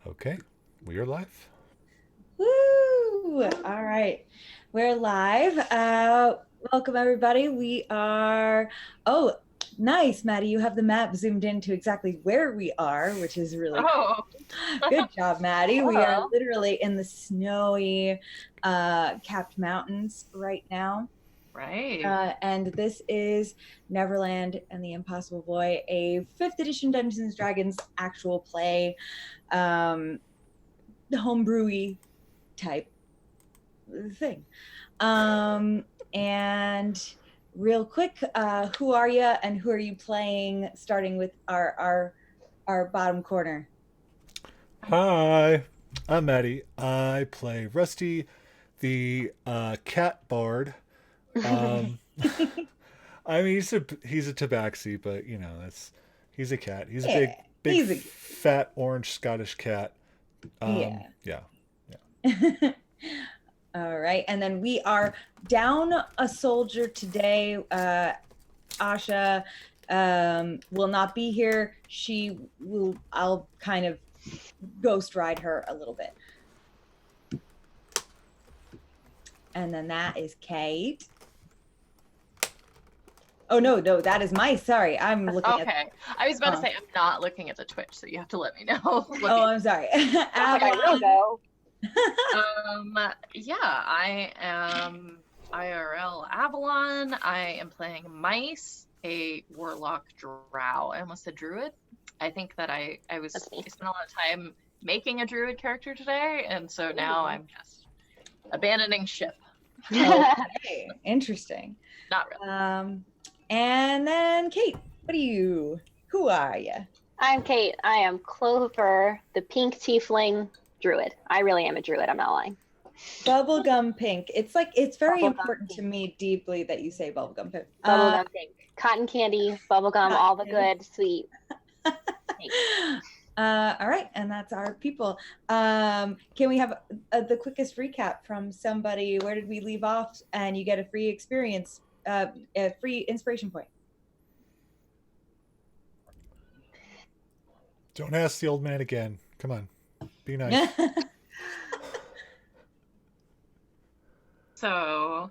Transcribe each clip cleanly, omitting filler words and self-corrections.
Okay, we are live. Woo! All right, we're live. Welcome everybody. We are. Oh, nice, Maddie. You have the map zoomed in to exactly where we are, which is really Oh, cool. Good job, Maddie. We are Hello. literally in the snowy, capped mountains right now. Right. And this is Neverland and the Impossible Boy, a 5th edition Dungeons and Dragons actual play, homebrewy type thing. And real quick, who are you and who are you playing? Starting with our bottom corner. Hi, I'm Maddie. I play Rusty, the cat bard. Um, I mean, he's a tabaxi, but you know he's a cat. He's a Yeah, big he's a fat orange Scottish cat. yeah. Yeah. All right, and then we are down a soldier today. Asha will not be here. She will. I'll kind of ghost ride her a little bit. And then that is Kate. Oh no, that is my. Sorry, I'm looking at. Okay. I was about to say I'm not looking at the Twitch, so you have to let me know. Oh, I'm sorry. I will go. Yeah, I am IRL Avalon. I am playing Mice, a warlock drow. I almost said druid. I think that I spent a lot of time making a druid character today, and so now I'm just abandoning ship. Okay, interesting. Not really. And then Kate, who are you? I'm Kate. I am Clover, the pink tiefling druid. I really am a druid, I'm not lying. Bubblegum pink. It's very Bubblegum important to me deeply that you say bubblegum pink. Bubblegum pink. Cotton candy, bubblegum, all the good, sweet. All right, and that's our people. Can we have the quickest recap from somebody? Where did we leave off? And you get a free experience, a free inspiration point. Don't ask the old man again. Come on, be nice. So,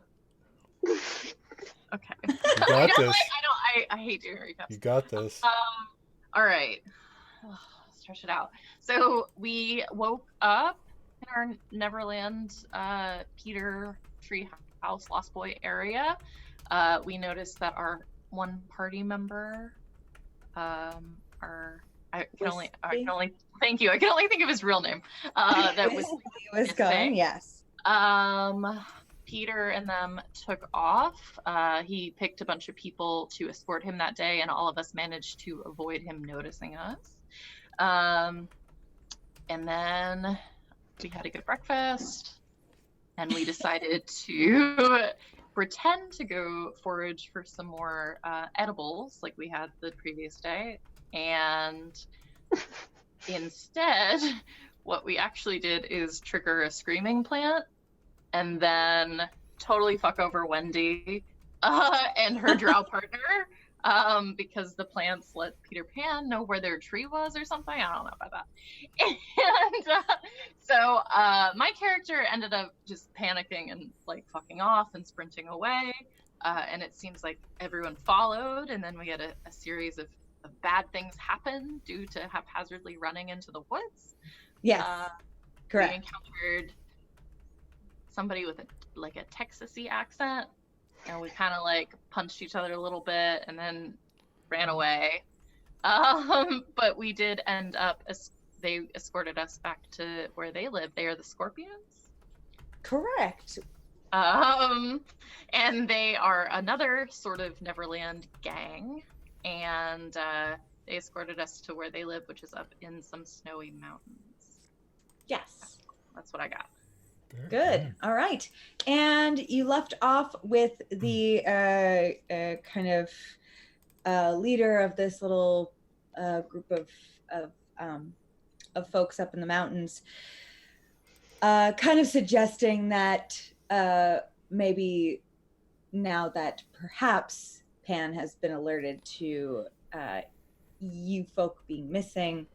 okay. You got this. I hate doing recaps. You got this. All right. Stretch it out. So we woke up in our Neverland, Peter Treehouse Lost Boy area. We noticed that our one party member, I can only thank you. I can only think of his real name. That was gone. Yes. Peter and them took off. He picked a bunch of people to escort him that day, and all of us managed to avoid him noticing us. And then we had a good breakfast, and we decided to pretend to go forage for some more edibles like we had the previous day. And instead, what we actually did is trigger a screaming plant and then totally fuck over Wendy and her drow partner because the plants let Peter Pan know where their tree was or something. I don't know about that. And so my character ended up just panicking and like fucking off and sprinting away. And it seems like everyone followed, and then we had a series of bad things happen due to haphazardly running into the woods. Yes, correct. We encountered somebody with a Texas-y accent, and we kind of like punched each other a little bit and then ran away. But we did end up, they escorted us back to where they live. They are the Scorpions. Correct. And they are another sort of Neverland gang, and they escorted us to where they live, which is up in some snowy mountains. Yes. That's what I got. Good. All right. And you left off with the kind of leader of this little group of folks up in the mountains, kind of suggesting that maybe now that perhaps Pan has been alerted to you folk being missing,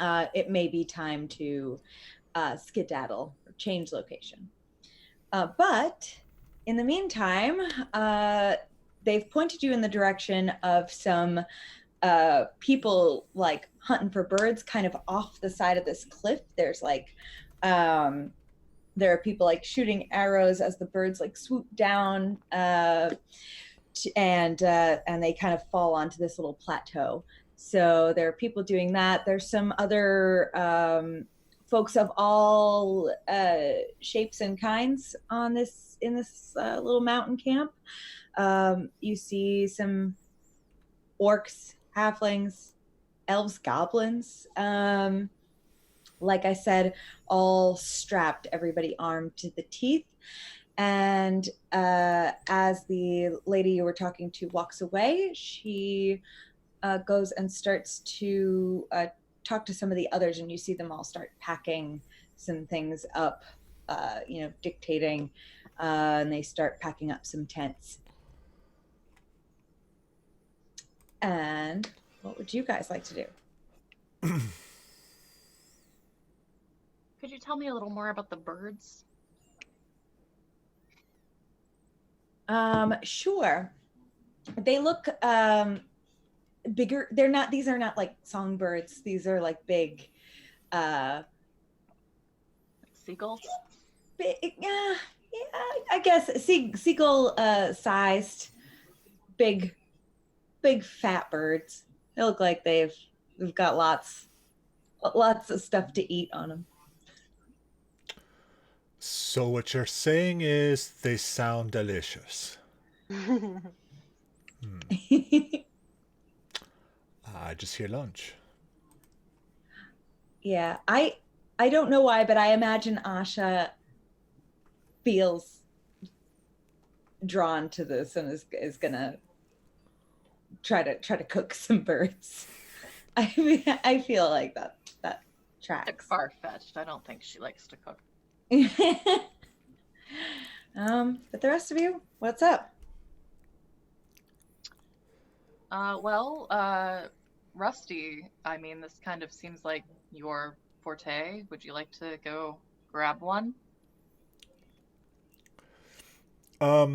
it may be time to skedaddle or change location. But in the meantime, they've pointed you in the direction of some people like hunting for birds kind of off the side of this cliff. There's like there are people like shooting arrows as the birds like swoop down and they kind of fall onto this little plateau. So there are people doing that. There's some other folks of all shapes and kinds in this little mountain camp. You see some orcs, halflings, elves, goblins. Like I said, all strapped, everybody armed to the teeth. And as the lady you were talking to walks away, she goes and starts to talk to some of the others, and you see them all start packing some things up, dictating, and they start packing up some tents. And what would you guys like to do? Could you tell me a little more about the birds? Sure. They look bigger. These are not like songbirds. These are like big Seagulls? Yeah, I guess seagull sized big fat birds. They look like they've got lots of stuff to eat on them. So what you're saying is they sound delicious. I just hear lunch. Yeah, I don't know why, but I imagine Asha feels drawn to this and is gonna try to cook some birds. I mean, I feel like that tracks. It's far-fetched. I don't think she likes to cook. But the rest of you, what's up? Rusty, I mean, this kind of seems like your forte. Would you like to go grab one? Where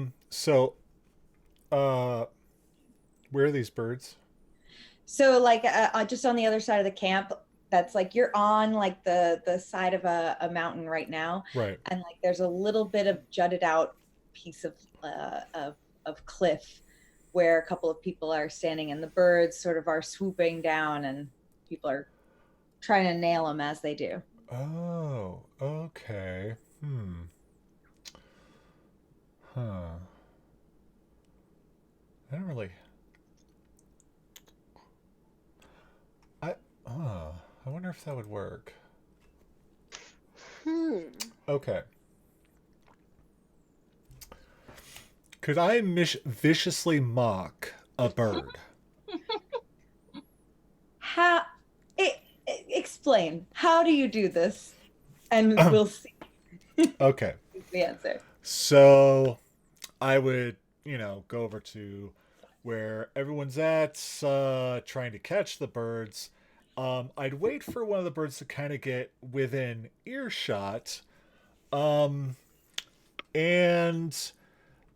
are these birds? So like just on the other side of the camp, that's like you're on like the side of a mountain right now. Right. And like there's a little bit of jutted out piece of cliff where a couple of people are standing, and the birds sort of are swooping down, and people are trying to nail them as they do. Oh, okay. Huh. I don't really. I wonder if that would work. Okay. Could I viciously mock a bird? How? Explain. How do you do this? And we'll see Okay. the answer. So I would, go over to where everyone's at, trying to catch the birds. I'd wait for one of the birds to kind of get within earshot. And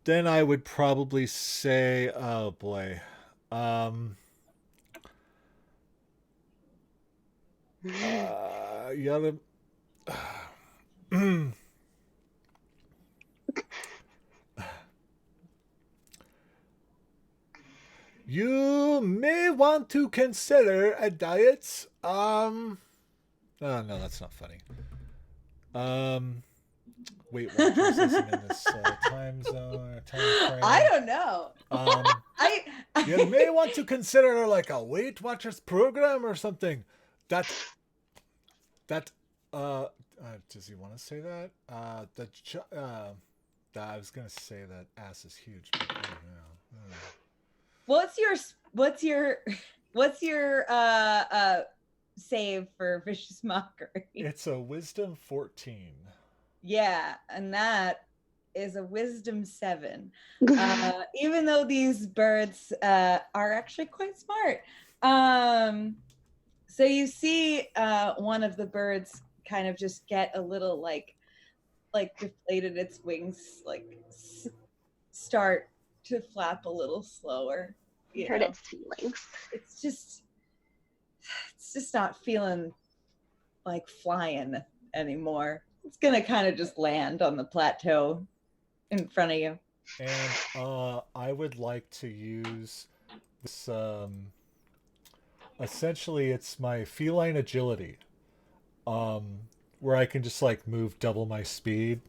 then I would probably say, oh boy. You gotta. You may want to consider a diet. Oh no, that's not funny. Weight Watchers isn't in this time zone or time frame. I don't know. I You may want to consider like a Weight Watchers program or something. That does he want to say that? I was gonna say that ass is huge, but I don't know. What's your save for vicious mockery? It's a wisdom 14. Yeah, and that is a wisdom 7. Even though these birds are actually quite smart. So you see one of the birds kind of just get a little like deflated its wings, like start to flap a little slower. Hurt its feelings. It's just not feeling like flying anymore. It's gonna kind of just land on the plateau in front of you. And I would like to use this. Essentially, it's my feline agility, where I can just like move double my speed,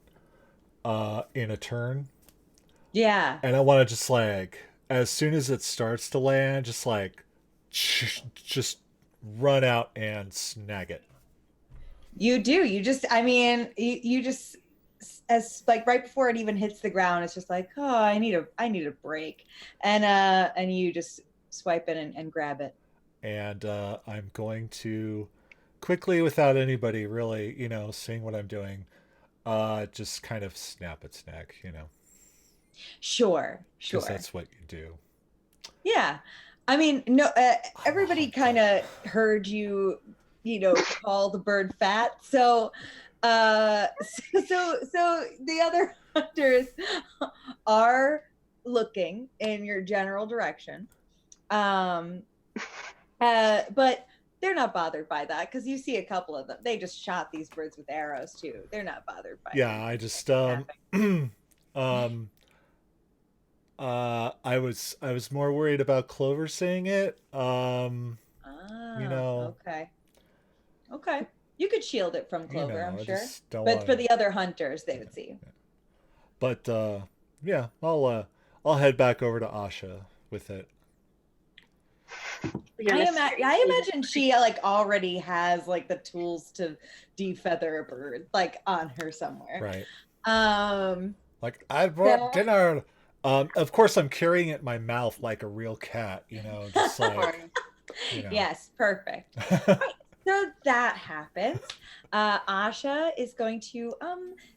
in a turn. Yeah. And I want to just like, as soon as it starts to land, just like, just run out and snag it. You do. You just, I mean, you just, as like right before it even hits the ground, it's just like, oh, I need a break, and you just swipe in and grab it. And I'm going to quickly, without anybody really, seeing what I'm doing, just kind of snap its neck, Sure. because that's what you do. Yeah. I mean, no, everybody kind of heard you, call the bird fat. So, so the other hunters are looking in your general direction. But they're not bothered by that because you see a couple of them. They just shot these birds with arrows too. They're not bothered by Yeah, I just I was more worried about Clover seeing it. Okay. You could shield it from Clover, I'm sure. But for the other hunters, they would see you. But yeah, I'll head back over to Asha with it. I imagine she like already has like the tools to defeather a bird like on her somewhere. Right. Like I brought dinner. Of course I'm carrying it in my mouth like a real cat, just like Yes, perfect. Right. So that happens. Asha is going to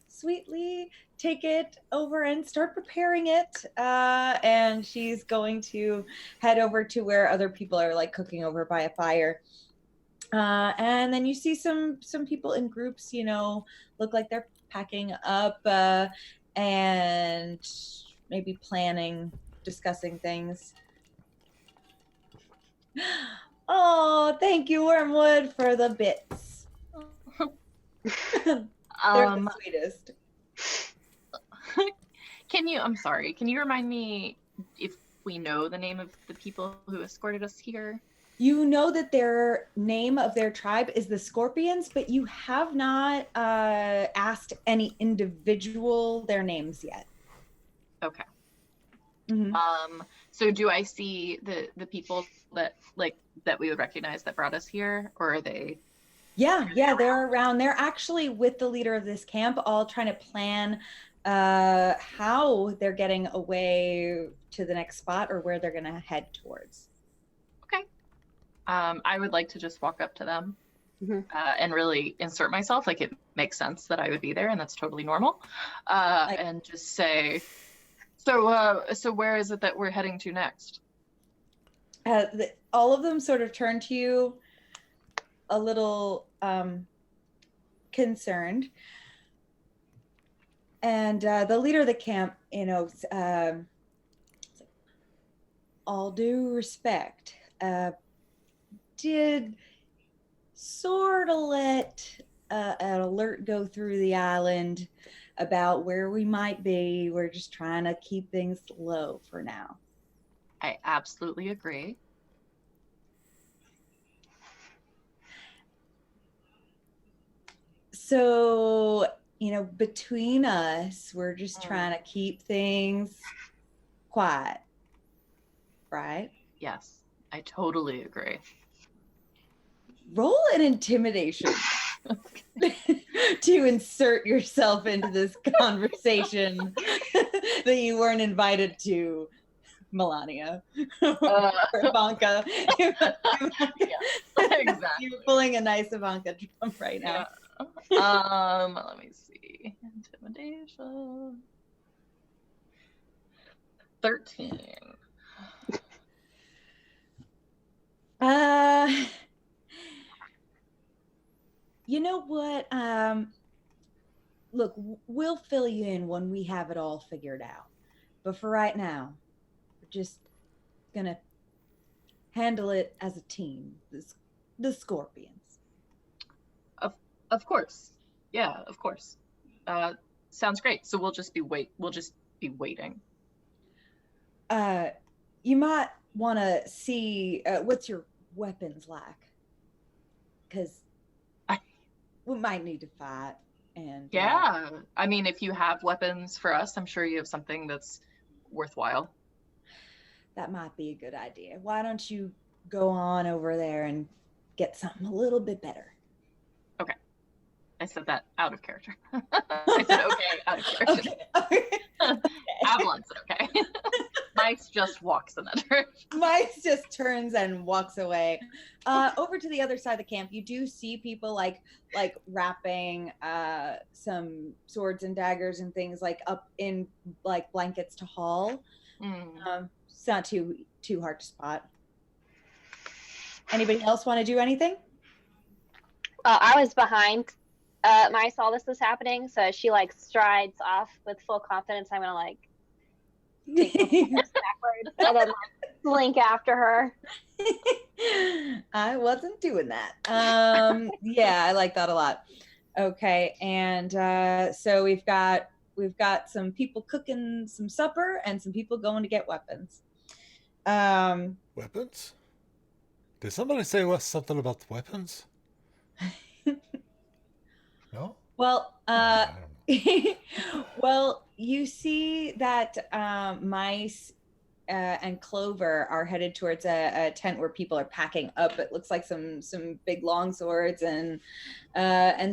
sweetly take it over and start preparing it, and she's going to head over to where other people are like cooking over by a fire, and then you see some people in groups, look like they're packing up, and maybe planning, discussing things. Oh, thank you, Wormwood, for the bits. They're the sweetest. Can you remind me if we know the name of the people who escorted us here? You know that their name of their tribe is the Scorpions, but you have not asked any individual their names yet. Okay. Mm-hmm. So do I see the people that we would recognize that brought us here, or are they? Yeah, they're around. They're actually with the leader of this camp, all trying to plan how they're getting away to the next spot or where they're going to head towards. Okay. I would like to just walk up to them Mhm. and really insert myself. Like, it makes sense that I would be there, and that's totally normal. And just say, so where is it that we're heading to next? All of them sort of turn to you a little concerned. And the leader of the camp, all due respect, did sort of let an alert go through the island about where we might be. We're just trying to keep things low for now. I absolutely agree. So, between us, we're just trying to keep things quiet, right? Yes, I totally agree. Roll an intimidation to insert yourself into this conversation that you weren't invited to, Melania. Or Ivanka. Exactly. You're pulling a nice Ivanka drum right now. Yeah. Let me see. Intimidation. 13. You know what? Look, we'll fill you in when we have it all figured out. But for right now, we're just gonna handle it as a team. The Scorpions. Of course. Yeah, of course. Sounds great. So we'll just be waiting. You might want to see what's your weapons like, because we might need to fight. And yeah, I mean, if you have weapons for us, I'm sure you have something that's worthwhile. That might be a good idea. Why don't you go on over there and get something a little bit better? Okay. I said that out of character. I said okay out of character. Okay. Avalon said okay. Mice just walks in that direction. Mice just turns and walks away. Over to the other side of the camp, you do see people like wrapping some swords and daggers and things like up in like blankets to haul. It's not too hard to spot. Anybody else want to do anything? I was behind Mice while this was happening, so she like strides off with full confidence. I'm gonna like take steps backwards and then like slink after her. I wasn't doing that. Yeah, I like that a lot. Okay, and so we've got some people cooking some supper and some people going to get weapons. Weapons? Did somebody say something about the weapons? No? Well, I don't know. well, you see that Mice and Clover are headed towards a tent where people are packing up. It looks like some big long swords and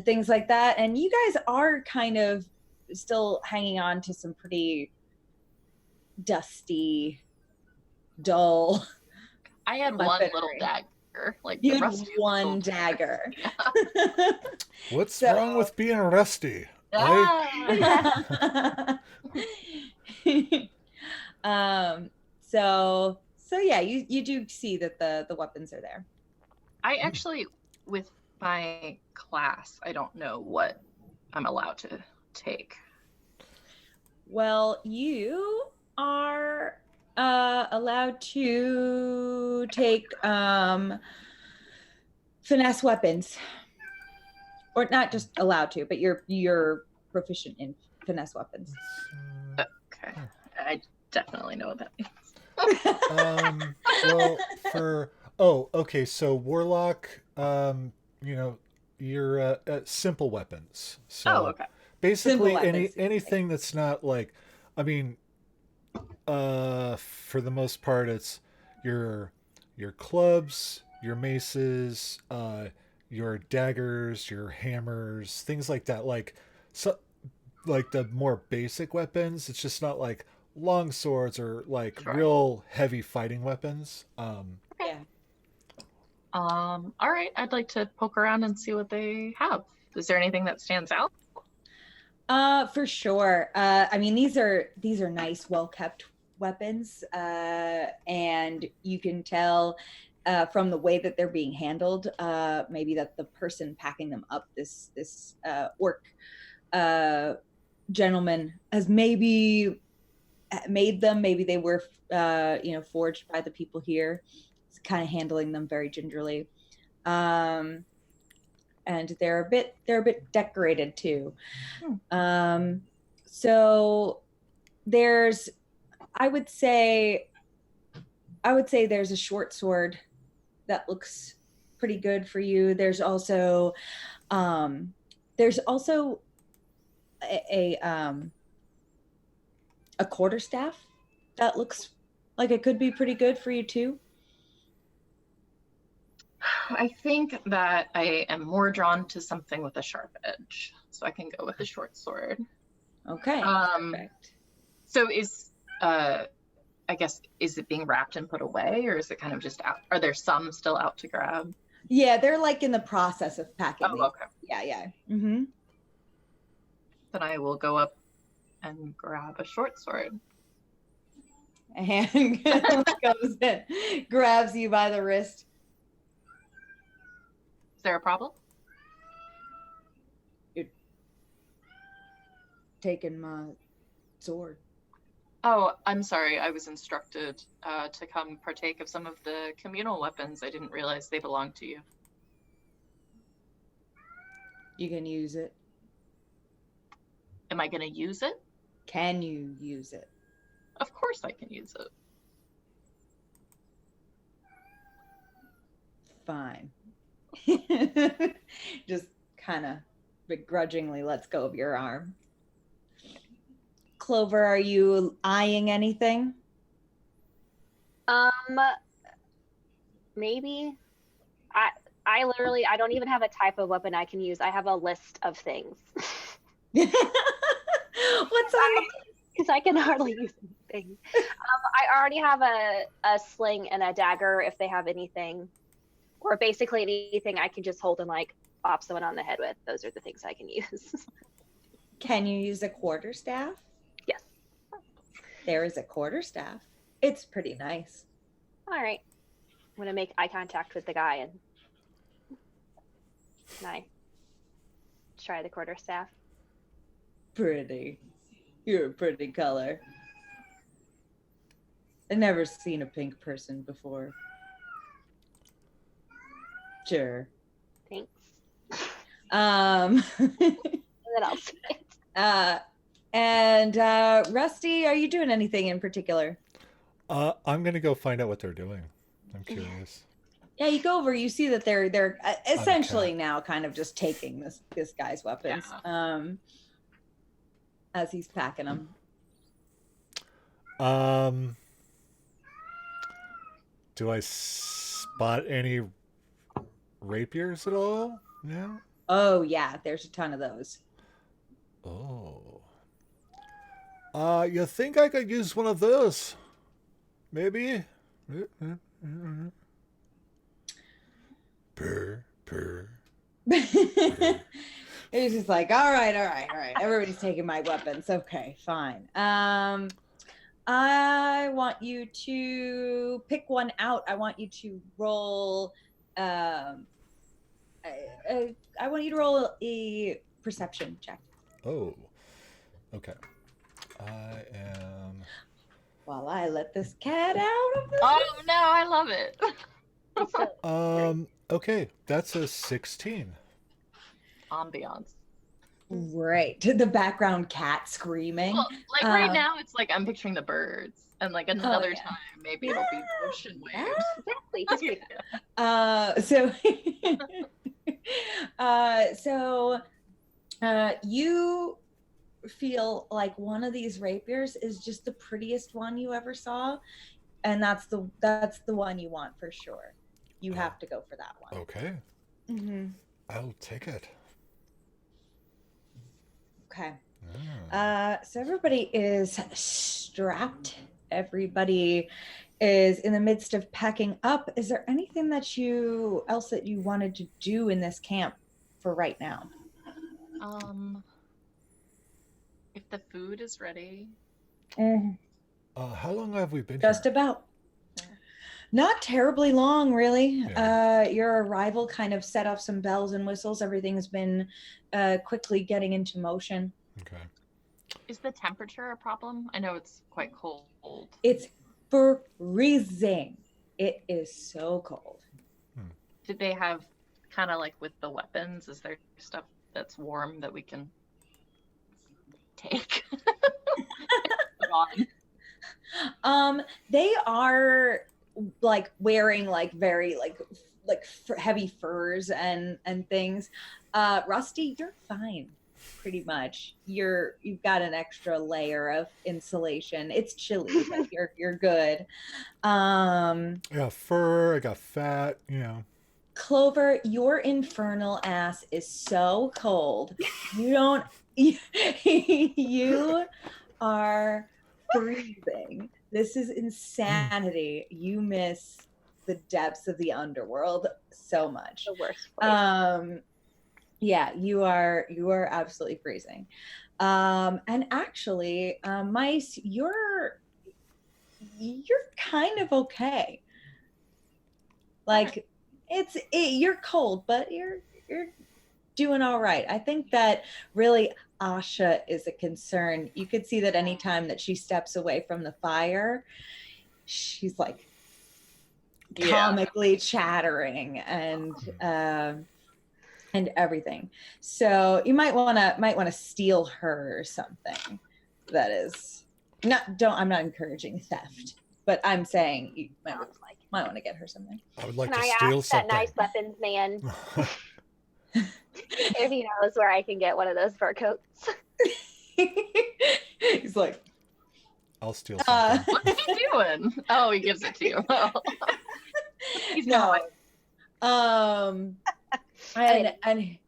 things like that. And you guys are kind of still hanging on to some pretty dusty, dull. I had one little dagger. Like you the had one dagger. Yeah. What's wrong with being rusty? So yeah, you do see that the weapons are there. I actually, with my class, I don't know what I'm allowed to take. Well, you are allowed to take finesse weapons, or not just allowed to, but you're proficient in finesse weapons. Okay, I definitely know what that means. Well, okay, so warlock, you're simple weapons. So okay. basically Weapons. anything that's not like, I mean, for the most part, it's your clubs, your maces, your daggers, your hammers, things like that. Like, so like the more basic weapons. It's just not like long swords or like Sure. real heavy fighting weapons. Yeah. All right, I'd like to poke around and see what they have. Is there anything that stands out? For sure. I mean, these are nice, well kept weapons, and you can tell from the way that they're being handled, maybe that the person packing them up, this orc gentleman, has maybe made them. Maybe they were, forged by the people here. He's kind of handling them very gingerly. And they're a bit decorated too. So there's, I would say there's a short sword that looks pretty good for you. There's also a quarterstaff that looks like it could be pretty good for you too. I think that I am more drawn to something with a sharp edge, so I can go with the short sword. Okay. Perfect. So I guess, is it being wrapped and put away, or is it kind of just out? Are there some still out to grab? Yeah, they're like in the process of packing. Oh, okay. Yeah. Mm-hmm. Then I will go up and grab a short sword. And goes in, grabs you by the wrist. Is there a problem? You're taking my sword. Oh, I'm sorry. I was instructed to come partake of some of the communal weapons. I didn't realize they belonged to you. You can use it. Am I going to use it? Can you use it? Of course I can use it. Fine. Just kind of begrudgingly lets go of your arm. Clover, are you eyeing anything? Maybe. I literally, I don't even have a type of weapon I can use. I have a list of things. What's on Because I can hardly use anything. I already have a sling and a dagger if they have anything. Or basically anything I can just hold and like pop someone on the head with. Those are the things I can use. Can you use a quarterstaff? Yes. There is a quarterstaff. It's pretty nice. All right. I'm going to make eye contact with the guy and I try the quarterstaff. Pretty. You're a pretty color. I've never seen a pink person before. Sure. Thanks. Um, What else? and Rusty, are you doing anything in particular? I'm gonna go find out what they're doing. I'm curious. Yeah, you go over. You see that they're essentially now kind of just taking this guy's weapons, as he's packing them. Do I spot any rapiers at all? No. Oh yeah, there's a ton of those. Oh. You think I could use one of those? Maybe. Purr. It's just like, all right. Everybody's taking my weapons. Okay, fine. I want you to pick one out. I want you to roll. I want you to roll a perception check. Oh. Okay. I am. While I let this cat out of the. Oh no, I love it. Okay, that's a 16. Ambiance. Right. The background cat screaming. Well, like right now, it's like I'm picturing the birds, and like another yeah. time, maybe it'll be ocean waves. Exactly. You feel like one of these rapiers is just the prettiest one you ever saw, and that's the one you want for sure. You have to go for that one. Okay. Mm-hmm. I'll take it. Okay. Ah. So everybody is strapped. Everybody is in the midst of packing up. Is there anything that you wanted to do in this camp for right now? If the food is ready. How long have we been Just here? about. Not terribly long, really. Yeah. Your arrival kind of set off some bells and whistles. Everything has been quickly getting into motion. Okay. Is the temperature a problem? I know it's quite cold. It's freezing. It is so cold. Did they have kind of like with the weapons? Is there stuff that's warm that we can take? They are like wearing like very heavy furs and things. Rusty, you're fine. Pretty much, you've got an extra layer of insulation. It's chilly, but you're good. I got fur. I got fat. Clover, your infernal ass is so cold. You don't. You are freezing. This is insanity. You miss the depths of the underworld so much. The worst place. Yeah, you are absolutely freezing. And actually, Mice, you're kind of okay. Like you're cold, but you're doing all right. I think that really Asha is a concern. You could see that anytime that she steps away from the fire, she's like comically chattering and everything. So you might want to steal her or something. That is I'm not encouraging theft, but I'm saying you might want to get her something. I would like Can to I steal ask something. that nice weapons man if he knows where I can get one of those fur coats? He's like, I'll steal something. What's he doing? Oh, he gives it to you. He's no. going. And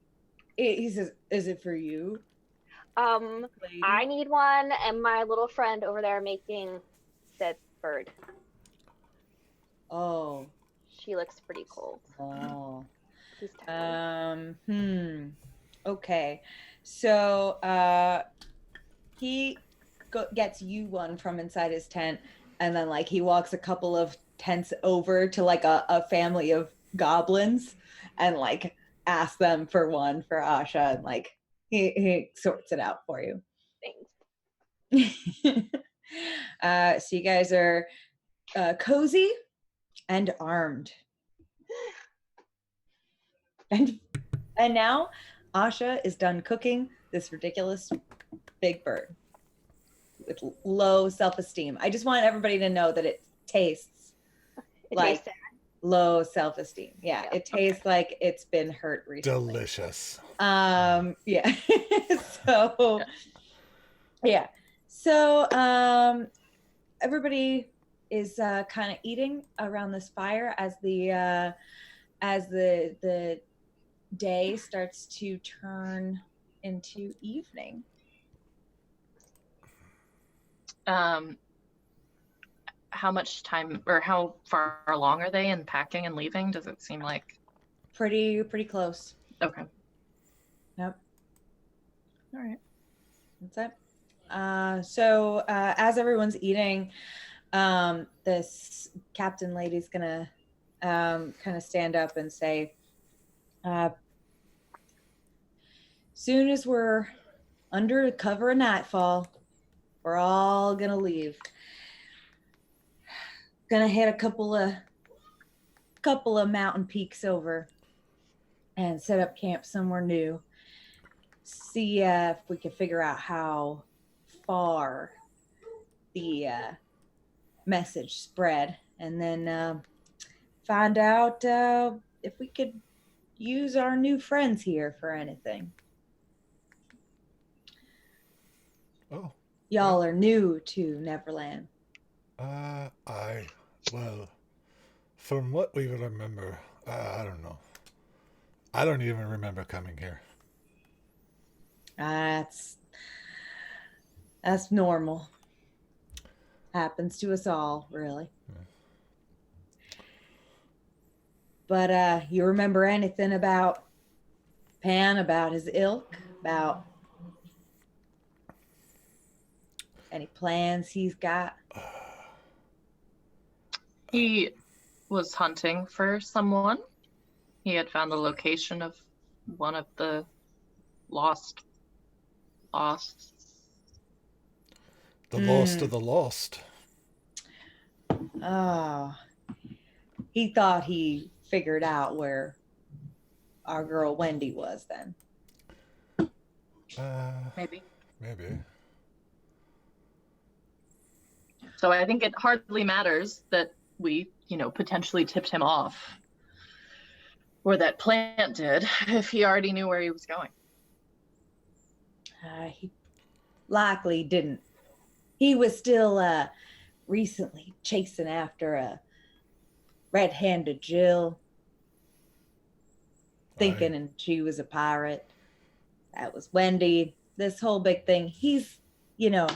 he says, "Is it for you?" Lady? I need one, and my little friend over there making said bird. Oh. She looks pretty cold. Oh. He's tired. Okay. So he gets you one from inside his tent, and then like he walks a couple of tents over to like a family of goblins and like asks them for one for Asha, and like he sorts it out for you. Thanks. So you guys are cozy and armed. And now Asha is done cooking this ridiculous big bird with low self-esteem. I just want everybody to know that it tastes like low self-esteem. Yeah, it tastes like it's been hurt recently. Delicious. Yeah. So everybody is kind of eating around this fire as the day starts to turn into evening. How much time or how far along are they in packing and leaving? Does it seem like pretty close? Okay. Yep. All right. That's it. So as everyone's eating, this captain lady's gonna kind of stand up and say, soon as we're under cover of nightfall, we're all gonna leave. Gonna hit a couple of mountain peaks over and set up camp somewhere new. See if we can figure out how far the message spread, and then find out if we could use our new friends here for anything. Oh. Y'all are new to Neverland. Well, from what we remember, I don't know. I don't even remember coming here. That's That's normal. Happens to us all, really. But you remember anything about Pan, about his ilk, about any plans he's got? He was hunting for someone. He had found the location of one of the lost. The lost of the lost. Oh, he thought he figured out where our girl Wendy was then. Maybe. Maybe. So I think it hardly matters that we, potentially tipped him off. Or that Plant did, if he already knew where he was going. He likely didn't. He was still recently chasing after a red-handed Jill, thinking she was a pirate. That was Wendy. This whole big thing. He's, it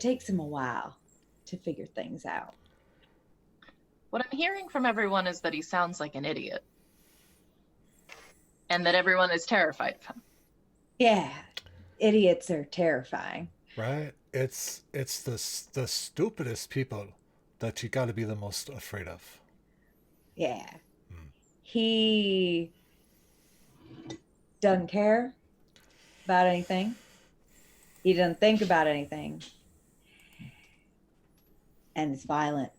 takes him a while to figure things out. What I'm hearing from everyone is that he sounds like an idiot. And that everyone is terrified of him. Yeah, idiots are terrifying. Right? It's the stupidest people that you got to be the most afraid of. Yeah. He doesn't care about anything. He doesn't think about anything. And it's violent.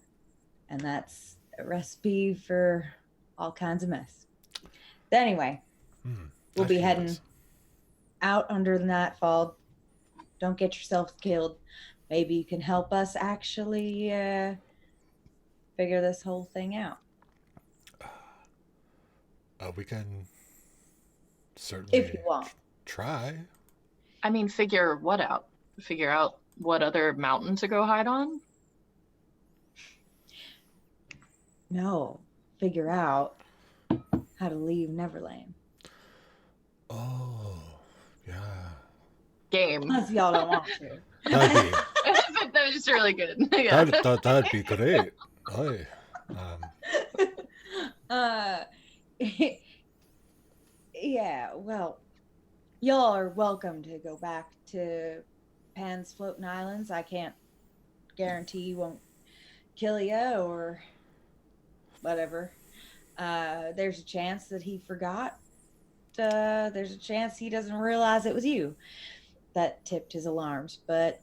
And that's a recipe for all kinds of mess. But anyway, we'll be heading out under the nightfall. Don't get yourself killed. Maybe you can help us actually figure this whole thing out. We can certainly, if you want, try. I mean, figure what out? Figure out what other mountain to go hide on? No, figure out how to leave Neverland. Oh, yeah. Game. Unless y'all don't want to. That'd be, That was just really good. Yeah. that'd be great. Yeah, well, y'all are welcome to go back to Pan's Floating Islands. I can't guarantee he won't kill you or whatever. There's a chance that he forgot. There's a chance he doesn't realize it was you that tipped his alarms. But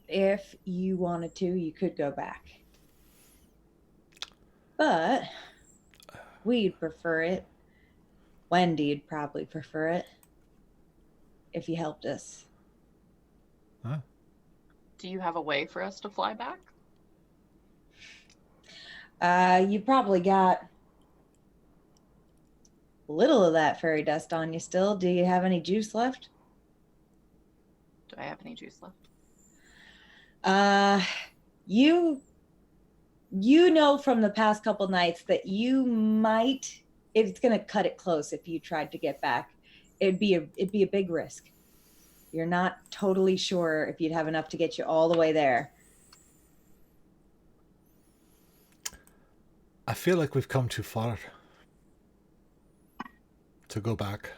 if you wanted to, you could go back. But we'd prefer it. Wendy'd probably prefer it if you helped us. Huh? Do you have a way for us to fly back? You probably got a little of that fairy dust on you still. Do you have any juice left? Do I have any juice left? You know from the past couple nights that you might, it's gonna cut it close if you tried to get back. It'd be a big risk. You're not totally sure if you'd have enough to get you all the way there. I feel like we've come too far to go back.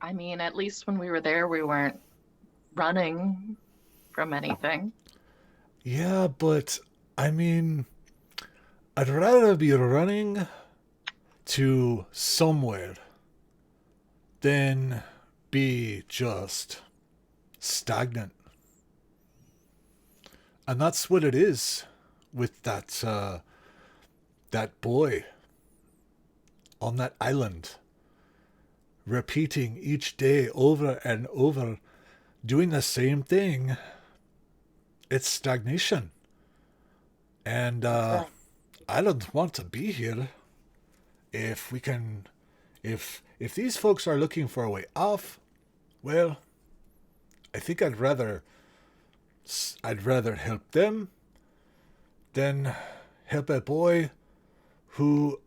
I mean, at least when we were there, we weren't running from anything. Yeah, but I mean, I'd rather be running to somewhere than be just stagnant. And that's what it is with that boy on that island, repeating each day over and over, doing the same thing. It's stagnation. And I don't want to be here. If we can, if these folks are looking for a way off, well, I think I'd rather help them than help a boy who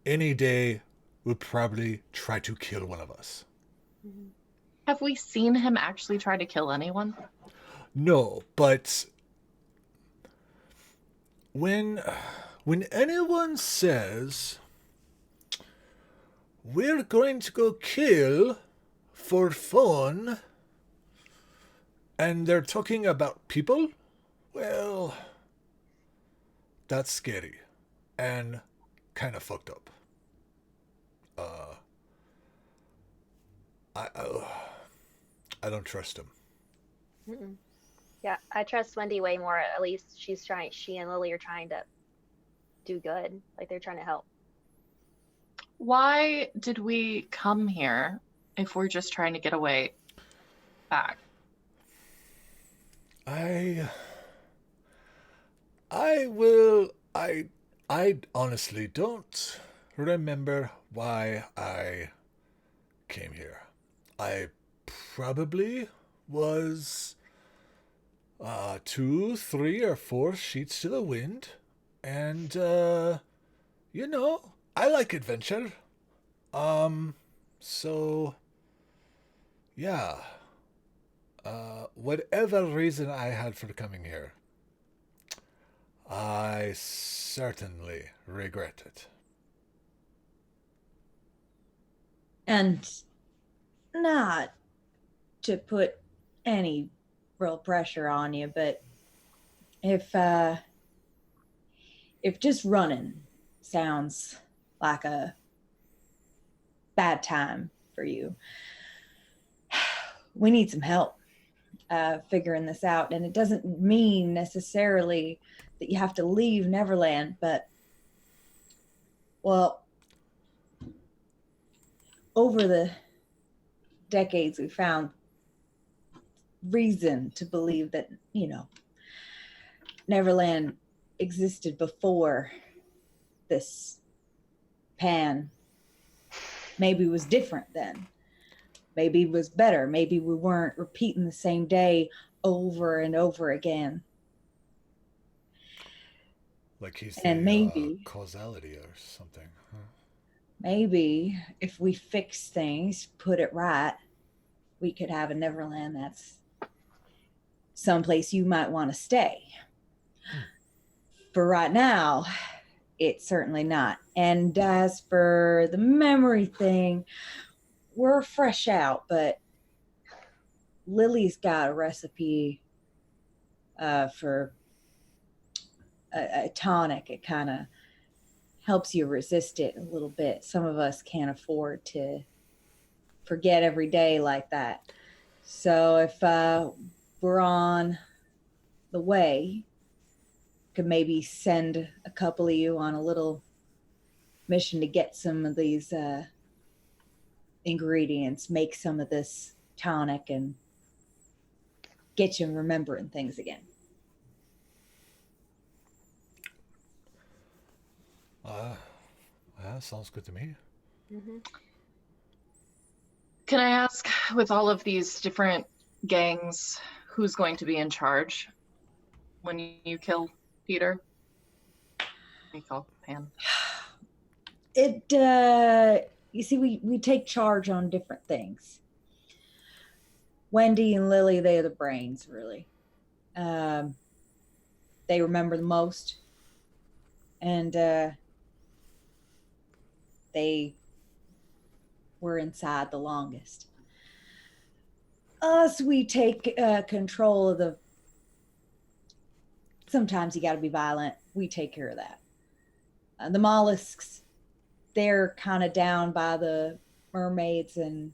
any day will probably try to kill one of us. Have we seen him actually try to kill anyone? No, but when anyone says we're going to go kill for fun and they're talking about people, well, that's scary and kind of fucked up. I don't trust him. Mm-mm. Yeah, I trust Wendy way more. At least she's trying. She and Lily are trying to do good. Like they're trying to help. Why did we come here if we're just trying to get away back? I will. I honestly don't remember why I came here. I probably was 2, 3, or 4 sheets to the wind, and I like adventure. So yeah. Whatever reason I had for coming here, I certainly regret it. And not to put any real pressure on you, but if just running sounds like a bad time for you, we need some help figuring this out. And it doesn't mean necessarily that you have to leave Neverland, but, well, over the decades, we found reason to believe that, Neverland existed before this pan. Maybe it was different then. Maybe it was better. Maybe we weren't repeating the same day over and over again. Like he's And the maybe, causality or something. Huh? maybe if we fix things, put it right, we could have a Neverland that's someplace you might want to stay. For right now, it's certainly not. And as for the memory thing, we're fresh out, but Lily's got a recipe for a tonic. It kind of helps you resist it a little bit. Some of us can't afford to forget every day like that. So if we're on the way, could maybe send a couple of you on a little mission to get some of these ingredients, make some of this tonic, and get you remembering things again. Yeah, sounds good to me. Mm-hmm. Can I ask, with all of these different gangs, who's going to be in charge when you kill Peter? You call Pan. You see, we take charge on different things. Wendy and Lily, they are the brains, really. They remember the most, and they were inside the longest. Us, we take control of the. Sometimes you got to be violent. We take care of that. The mollusks, they're kind of down by the mermaids and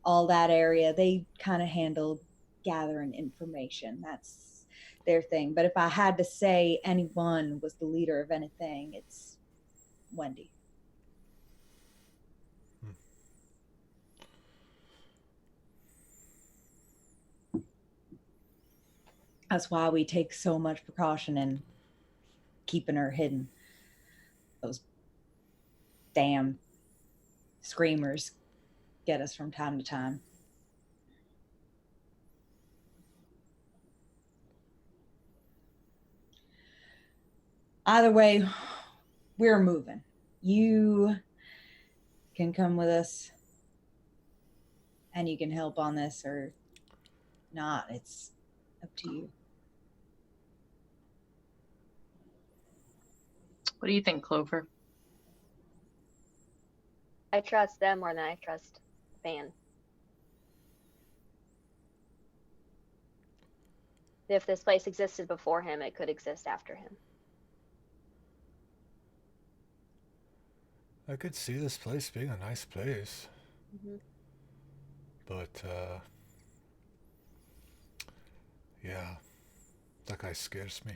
all that area. They kind of handle gathering information. That's their thing. But if I had to say anyone was the leader of anything, it's Wendy. That's why we take so much precaution in keeping her hidden. Those damn screamers get us from time to time. Either way, we're moving. You can come with us and you can help on this or not. It's up to you. What do you think, Clover? I trust them more than I trust Van. If this place existed before him, it could exist after him. I could see this place being a nice place. Mm-hmm. But, yeah, that guy scares me.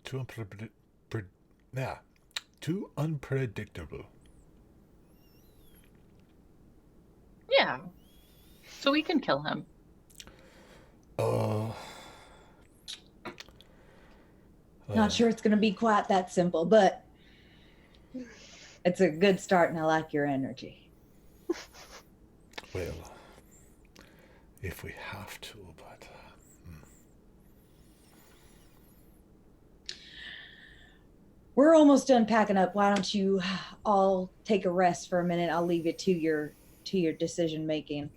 Too unpredictable. Yeah. So we can kill him. Not sure it's going to be quite that simple, but it's a good start and I like your energy. Well, if we have to, but... We're almost done packing up. Why don't you all take a rest for a minute? I'll leave it to your decision making,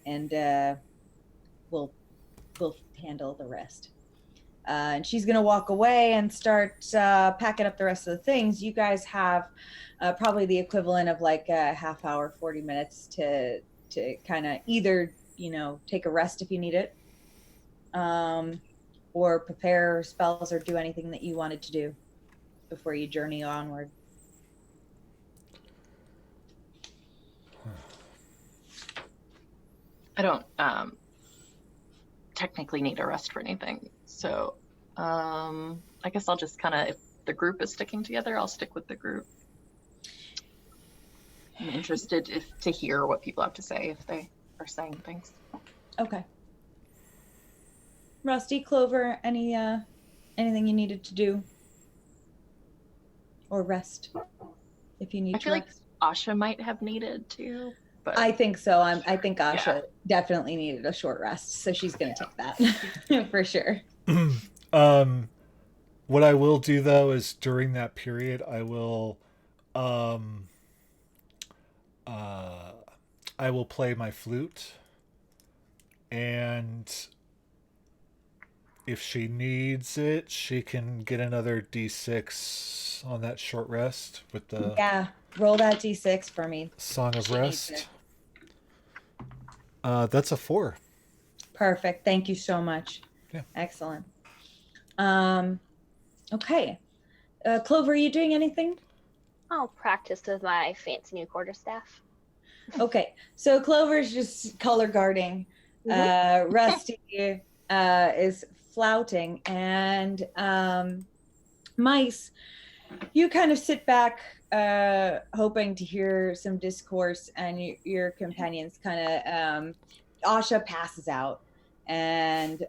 and we'll handle the rest. And she's gonna walk away and start packing up the rest of the things. You guys have probably the equivalent of like a half hour, 40 minutes to kind of either take a rest if you need it, or prepare spells or do anything that you wanted to do before you journey onward. I don't technically need a rest for anything. So I guess I'll just kind of, if the group is sticking together, I'll stick with the group. I'm interested to hear what people have to say if they are saying things. Okay. Rusty, Clover, anything you needed to do? Or rest if you need I to feel like rest. Asha might have needed to, but I think so. I think Asha definitely needed a short rest, so she's gonna take that for sure. What I will do though is during that period I will play my flute, and if she needs it, she can get another D6 on that short rest with the roll that D6 for me. Song of Rest. That's a 4. Perfect. Thank you so much. Yeah. Excellent. Okay. Clover, are you doing anything? I'll practice with my fancy new quarterstaff. Okay. So Clover's just color guarding. Rusty is flouting, and Mice, you kind of sit back hoping to hear some discourse, and your companions kind of Asha passes out, and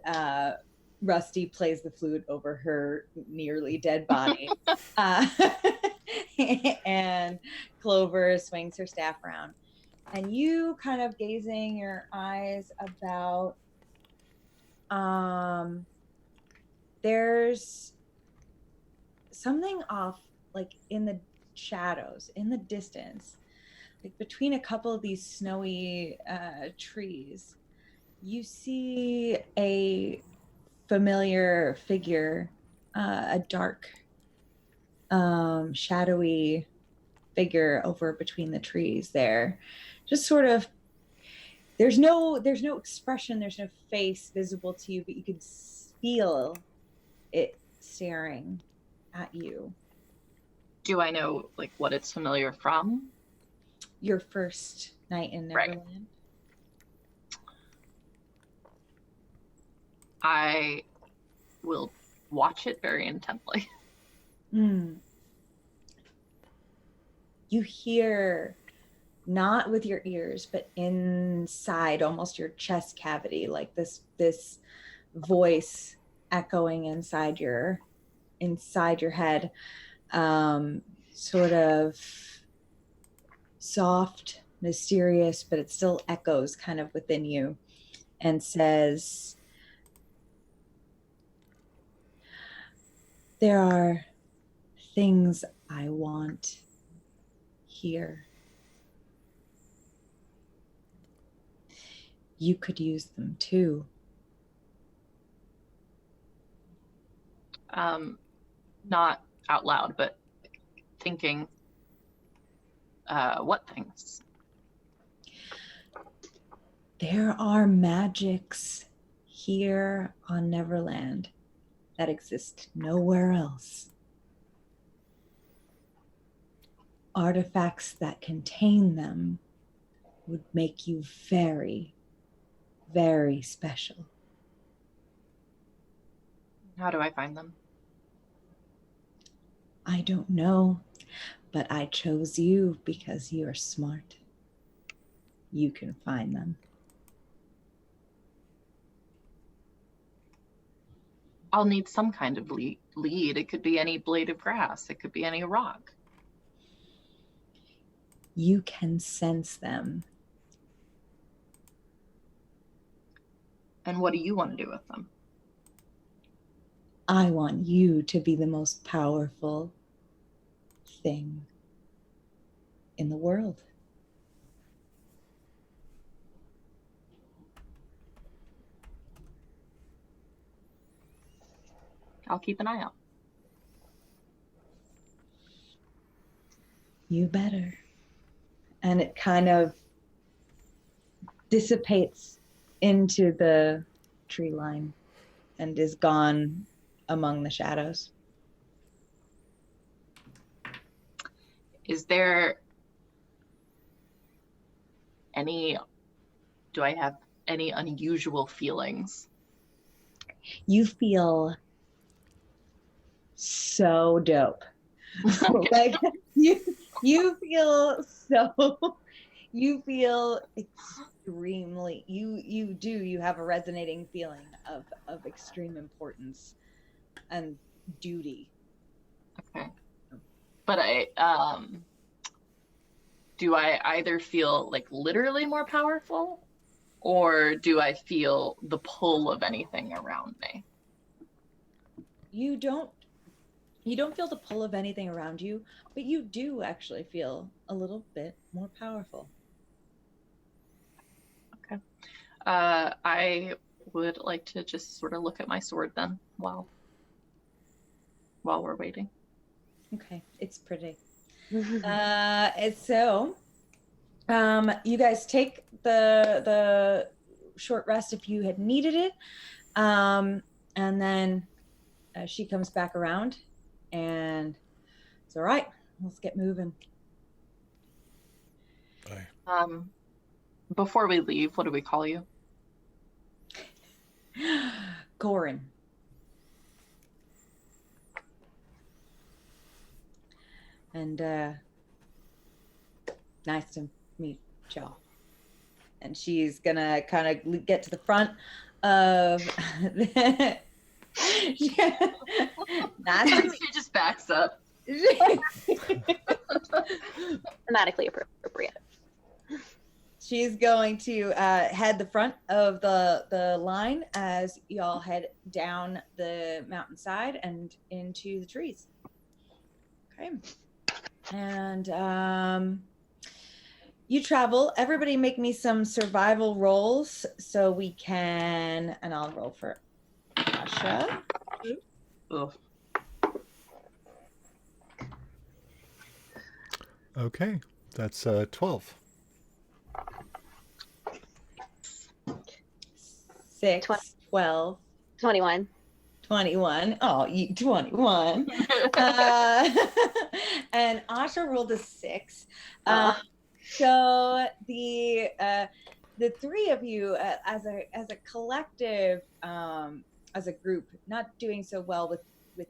Rusty plays the flute over her nearly dead body. And Clover swings her staff around, and you kind of gazing your eyes about, there's something off, like in the shadows, in the distance, like between a couple of these snowy trees. You see a familiar figure, a dark, shadowy figure over between the trees there. Just sort of, there's no expression, there's no face visible to you, but you can feel it staring at you. Do I know like what it's familiar from? Your first night in Neverland. Right. I will watch it very intently. You hear, not with your ears, but inside almost your chest cavity, like this voice echoing inside your head, sort of soft, mysterious, but it still echoes kind of within you, and says, there are things I want here. You could use them too. Not out loud, but thinking, what things? There are magics here on Neverland that exist nowhere else. Artifacts that contain them would make you very, very special. How do I find them? I don't know, but I chose you because you are smart. You can find them. I'll need some kind of lead. It could be any blade of grass. It could be any rock. You can sense them. And what do you want to do with them? I want you to be the most powerful thing in the world. I'll keep an eye out. You better. And it kind of dissipates into the tree line and is gone among the shadows. Is there any, do I have any unusual feelings? You feel so dope. Okay. Like you feel so, you feel extremely, you have a resonating feeling of extreme importance and duty. Okay. But do I either feel like literally more powerful, or do I feel the pull of anything around me? You don't feel the pull of anything around you, but you do actually feel a little bit more powerful. Okay. I would like to just sort of look at my sword then while we're waiting. Okay, it's pretty. So you guys take the short rest if you had needed it, and then she comes back around, and it's all right. Let's get moving. Bye. Before we leave, what do we call you? Corin. And nice to meet y'all. And she's gonna kind of get to the front of the nice to meet She just backs up. Thematically appropriate. She's going to head the front of the line as y'all head down the mountainside and into the trees. Okay. And you travel. Everybody make me some survival rolls so we can, and I'll roll for Asha. Ugh. Okay, that's 12. 6, 12, 21. 21. Oh, you 21. And Asha rolled a 6. So the three of you, as a collective, as a group, not doing so well with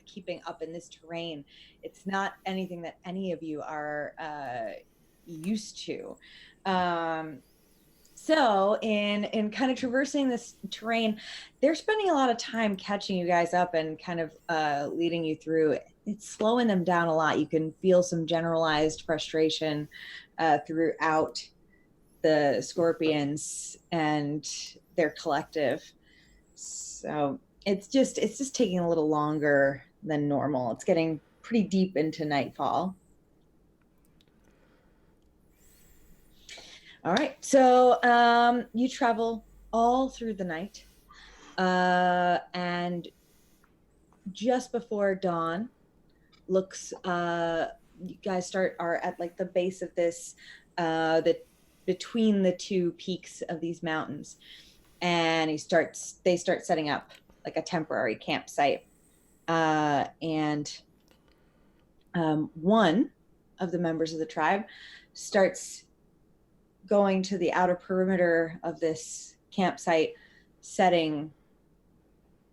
keeping up in this terrain. It's not anything that any of you are used to. So in kind of traversing this terrain, they're spending a lot of time catching you guys up and kind of leading you through. It's slowing them down a lot. You can feel some generalized frustration throughout the scorpions and their collective. So it's just taking a little longer than normal. It's getting pretty deep into nightfall. All right. So you travel all through the night. And just before dawn, looks you guys are at like the base of this the between the two peaks of these mountains. And they start setting up like a temporary campsite. And one of the members of the tribe starts going to the outer perimeter of this campsite, setting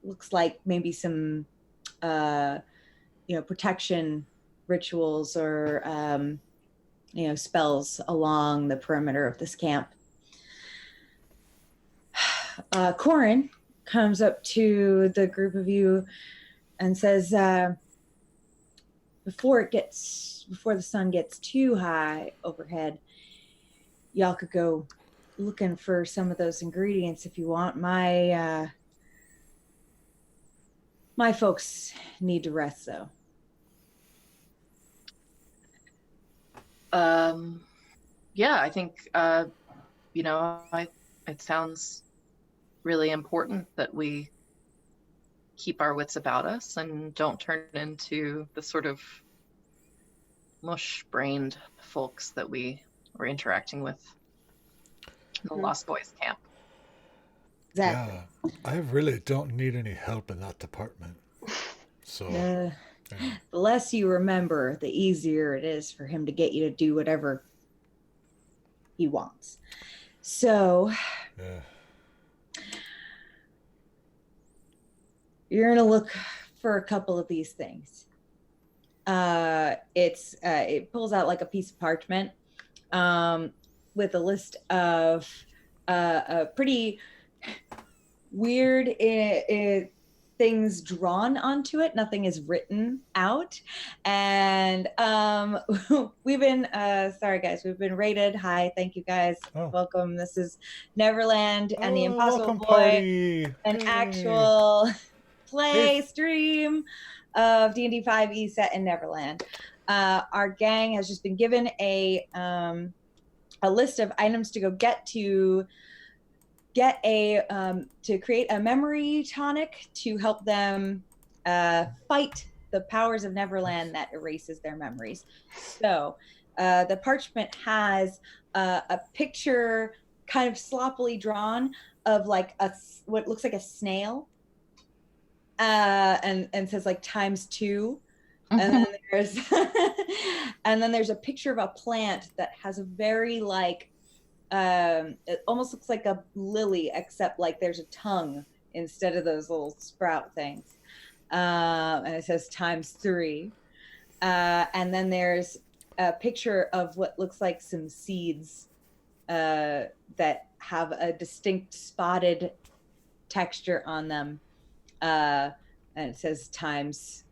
looks like maybe some protection rituals or spells along the perimeter of this camp. Corin comes up to the group of you and says, before the sun gets too high overhead, y'all could go looking for some of those ingredients if you want. My folks need to rest, though. Yeah, I think it sounds really important that we keep our wits about us and don't turn into the sort of mush-brained folks that we were interacting with in the Lost Boys camp. Exactly. Yeah, I really don't need any help in that department. So, The less you remember, the easier it is for him to get you to do whatever he wants. So, yeah. You're gonna look for a couple of these things. It pulls out like a piece of parchment with a list of a pretty weird things drawn onto it. Nothing is written out. And we've been sorry guys, we've been rated. Hi, thank you guys. Oh. Welcome. This is Neverland and the Impossible welcome Boy, party. an Yay. actual play stream of D&D 5e set in Neverland. Our gang has just been given a list of items to go get to create a memory tonic to help them fight the powers of Neverland that erases their memories. So the parchment has a picture kind of sloppily drawn of like what looks like a snail, and says like ×2. And then there's a picture of a plant that has a very like it almost looks like a lily, except like there's a tongue instead of those little sprout things. And it says ×3. And then there's a picture of what looks like some seeds that have a distinct spotted texture on them. And it says ×20.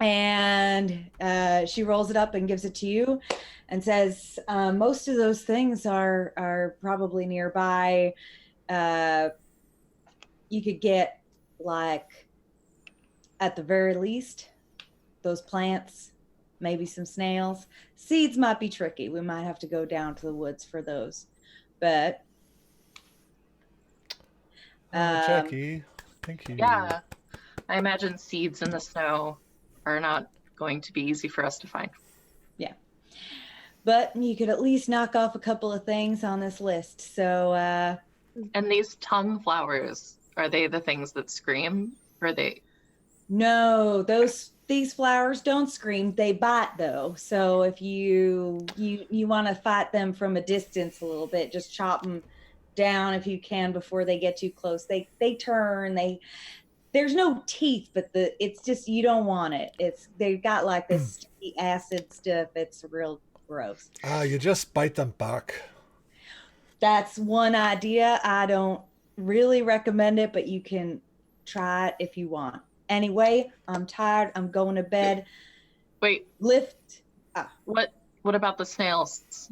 And she rolls it up and gives it to you and says, most of those things are probably nearby. You could get, like, at the very least, those plants, maybe some snails. Seeds might be tricky. We might have to go down to the woods for those. But Jackie, thank you. Yeah, I imagine seeds in the snow are not going to be easy for us to find. Yeah, but you could at least knock off a couple of things on this list. So and these tongue flowers, are they the things that scream? Or are they? No, these flowers don't scream. They bite though. So if you want to fight them from a distance a little bit, just chop them down if you can before they get too close. They turn. There's no teeth, but it's just, you don't want it. They've got like this sticky acid stuff. It's real gross. You just bite them back. That's one idea. I don't really recommend it, but you can try it if you want. Anyway, I'm tired. I'm going to bed. Wait. Lift. What about the snails?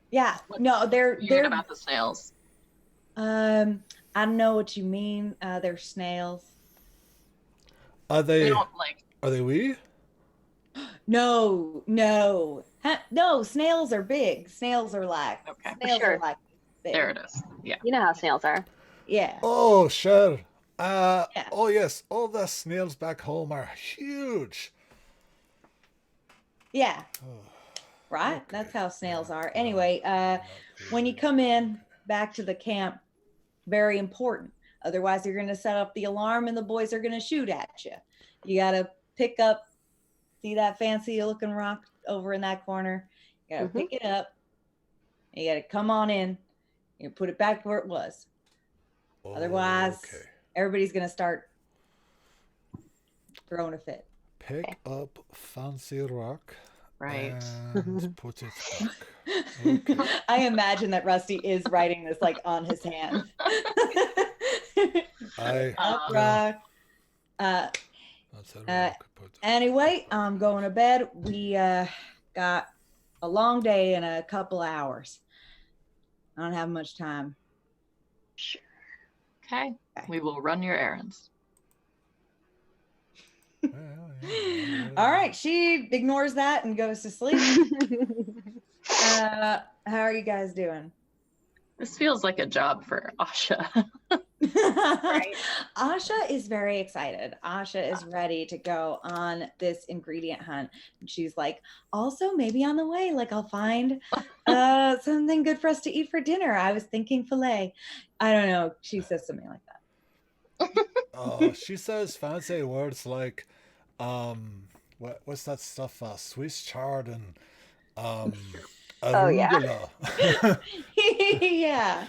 Yeah. No, they're about the snails. I know what you mean. They're snails. Are they? They don't like. Are they wee? No, no. No, snails are big. Snails are like Okay. snails Sure. are like big. There it is. Yeah. You know how snails are. Yeah. Oh, sure. Yeah. Oh yes, all the snails back home are huge. Yeah. Oh, Right? okay. That's how snails Yeah, are. no, Anyway, not when you really. come in back to the camp, very important. Otherwise, you're going to set up the alarm and the boys are going to shoot at you. You got to pick up, see that fancy looking rock over in that corner. You got to Mhm. pick it up. You got to come on in. You put it back where it was. Otherwise, Okay. everybody's going to start throwing a fit. Pick up fancy rock Right. and put it back. Okay. I imagine that Rusty is writing this like on his hand. I Up yeah, rock. Uh, fancy uh, rock. Put anyway, it back. I'm going to bed. We got a long day in a couple hours. I don't have much time. Sure. Okay. We will run your errands. Yeah. All right, she ignores that and goes to sleep. How are you guys doing? This feels like a job for Asha. Right. Asha is very excited. Asha is ready to go on this ingredient hunt. And she's like, also maybe on the way, like I'll find something good for us to eat for dinner. I was thinking filet. I don't know. She says something like that. Oh, she says fancy words like, what's that stuff? Swiss chard and Oh, yeah. arugula. Yeah.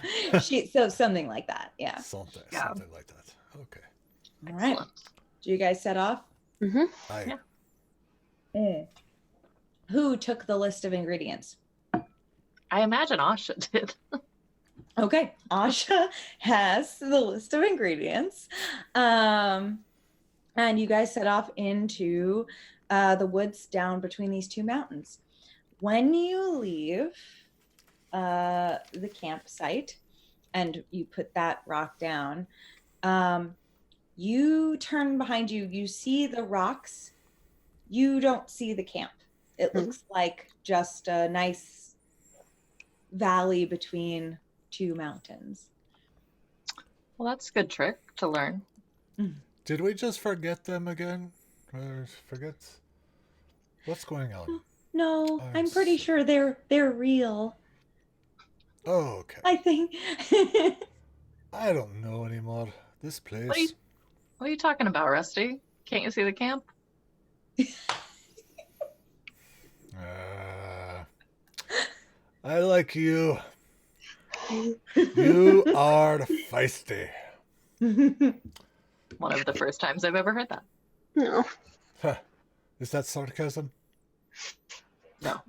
So something like that. Yeah. something like that. Okay. All right. Excellent. Do you guys set off? Mhm. I Yeah. Who took the list of ingredients? I imagine Asha did. Okay, Asha has the list of ingredients. And you guys set off into the woods down between these two mountains. When you leave the campsite and you put that rock down, you turn behind you, you see the rocks, you don't see the camp. It looks like just a nice valley between two mountains. Well, that's a good trick to learn. did we just forget them again? Or forget what's going on? No, I'm I'm pretty sure they're real. Oh, okay. I think. I don't know anymore. This place. What are you talking about, Rusty? Can't you see the camp? I like you. You are feisty. One of the first times I've ever heard that. No. Huh. Is that sarcasm? No.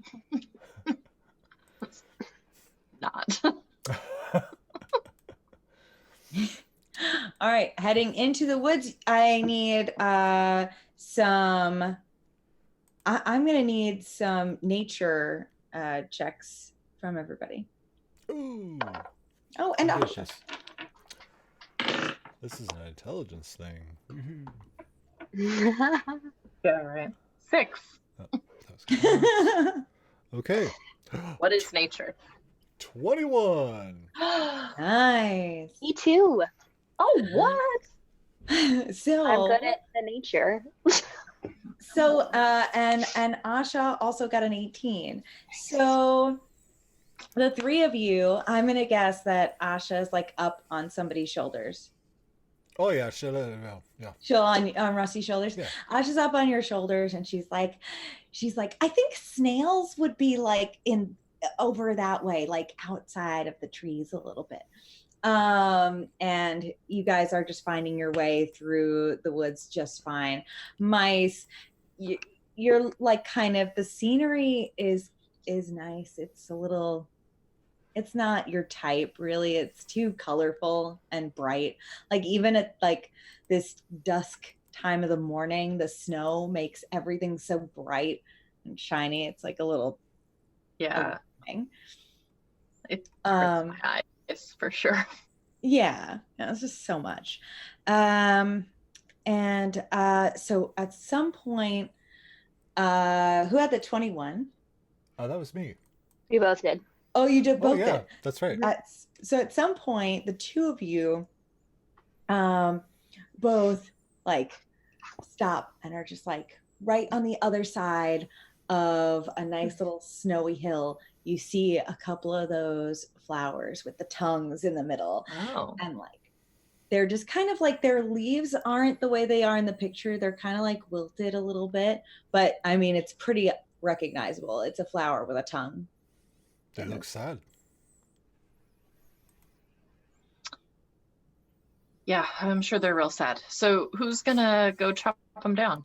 Not. All right, heading into the woods. I need some. I'm gonna need some nature checks from everybody. Ooh. Oh, and Asha. Delicious. This is an intelligence thing. Yeah, right. 6. Oh, that was good. Okay. What is nature? 21. Nice. Me too. Oh, what? So I'm good at the nature. So and Asha also got an 18. So the three of you, I'm gonna guess that Asha is like up on somebody's shoulders. Oh yeah, yeah. She'll on Rusty's shoulders. Yeah. Asha's up on your shoulders, and she's like, I think snails would be like in over that way, like outside of the trees a little bit. And you guys are just finding your way through the woods just fine. Mice, you're like kind of the scenery is nice. It's a little, it's not your type really. It's too colorful and bright. Like even at like this dusk time of the morning, the snow makes everything so bright and shiny. It's like a little Yeah. overwhelming. It hurts my eyes for sure. Yeah, it's just so much. So at some point, Who had the 21? Oh, that was me. We both did. Oh, you did Oh both yeah, did. that's right. So at some point, the two of you both like stop and are just like right on the other side of a nice little snowy hill. You see a couple of those flowers with the tongues in the middle. Oh. And like they're just kind of like their leaves aren't the way they are in the picture. They're kind of like wilted a little bit, but I mean it's pretty recognizable. It's a flower with a tongue. They look sad. Yeah, I'm sure they're real sad. So who's gonna go chop them down?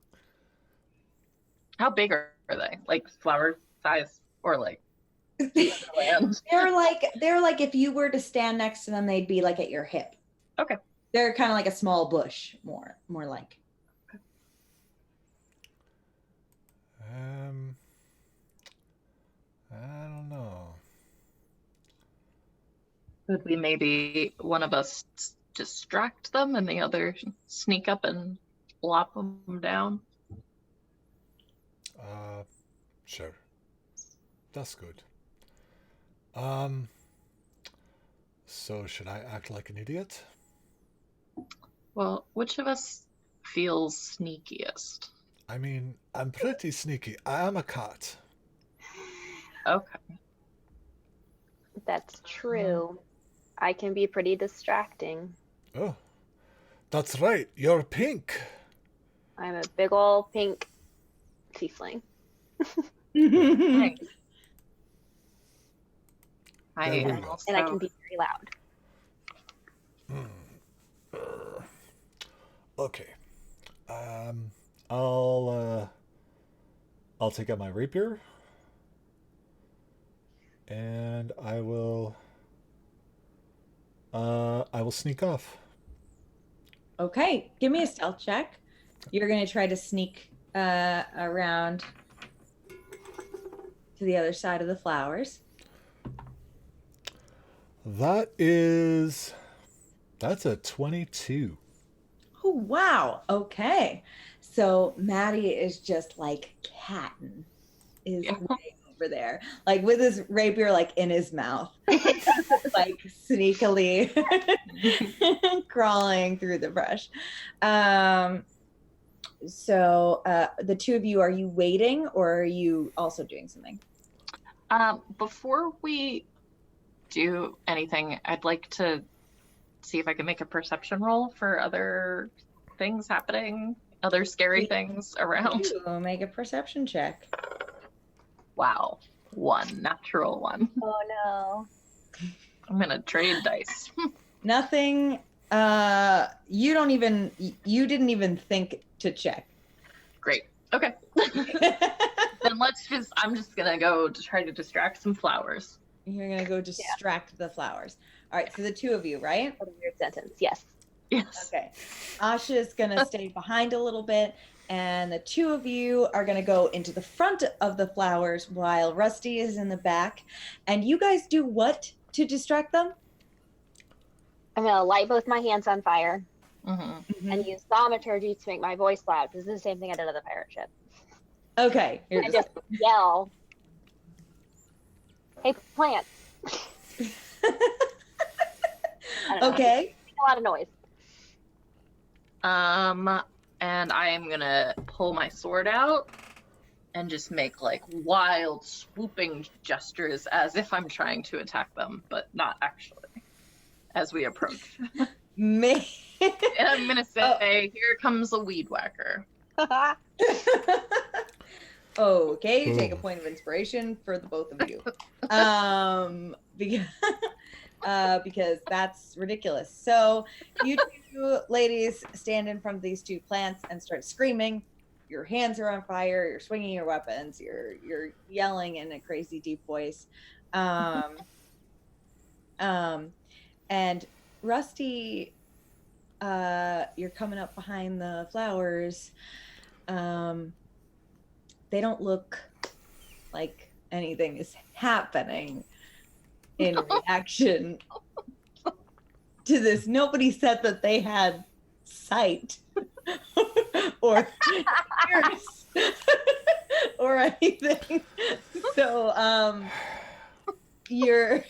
How big are they? Like flower size or like land? They're like if you were to stand next to them, they'd be like at your hip. Okay. They're kind of like a small bush, more like. I don't know. Could we maybe one of us distract them and the other sneak up and lop them down? Sure. That's good. So should I act like an idiot? Well, which of us feels sneakiest? I mean, I'm pretty sneaky. I am a cat. Okay. That's true. I can be pretty distracting. Oh, that's right. You're pink. I'm a big ol' pink tiefling. Thanks. I There we am go. also... And I can be very loud. Okay. I'll take out my rapier, and I will sneak off. Okay, give me a stealth check. You're gonna try to sneak around to the other side of the flowers. That's a 22. Oh wow. Okay. So Maddie is just like catting is way over there, like with his rapier like in his mouth, like sneakily crawling through the brush. So the two of you, are you waiting or are you also doing something? Before we do anything, I'd like to see if I can make a perception roll for other things happening, other scary things around. Ooh, make a perception check. Wow. 1 natural 1. Oh no. I'm gonna trade dice. Nothing. You didn't even think to check. Great. Okay. Then I'm just gonna go to try to distract some flowers. You're gonna go distract the flowers. All right, so the two of you, right? What a weird sentence. Yes. Yes. Okay. Asha's gonna stay behind a little bit, and the two of you are gonna go into the front of the flowers while Rusty is in the back. And you guys do what to distract them? I'm gonna light both my hands on fire Mm-hmm. and use thaumaturgy to make my voice loud. This is the same thing I did on the pirate ship. Okay. I just yell, "Hey, plants!" I don't know. Okay. Make a lot of noise. And I am gonna pull my sword out and just make like wild swooping gestures as if I'm trying to attack them, but not actually, as we approach. Me. And I'm gonna say, here comes a weed whacker. Okay, take a point of inspiration for the both of you. Because that's ridiculous. So you two ladies stand in front of these two plants and start screaming. Your hands are on fire. You're swinging your weapons. You're yelling in a crazy deep voice. And Rusty, you're coming up behind the flowers. They don't look like anything is happening in reaction to this. Nobody said that they had sight or ears or anything. So you're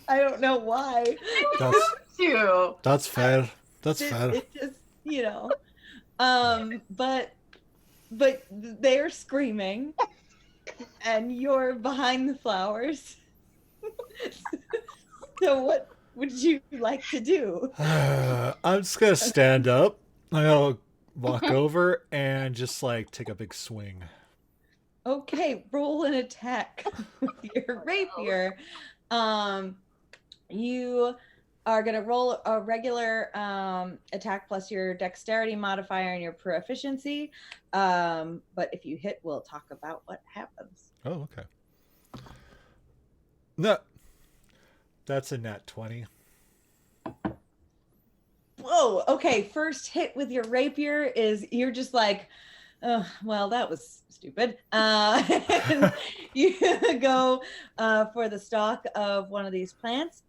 I don't know why. That's You. that's fair. That's fair. It just, you know. But they're screaming and you're behind the flowers. So what would you like to do? I'm just gonna stand up. I'm gonna walk over and just like take a big swing. Okay, roll an attack with your rapier. You are going to roll a regular attack plus your dexterity modifier and your proficiency. But if you hit, we'll talk about what happens. Oh, okay. No, that's a nat 20. Whoa, okay. First hit with your rapier is you're just like, oh, well, that was stupid. And you go for the stalk of one of these plants.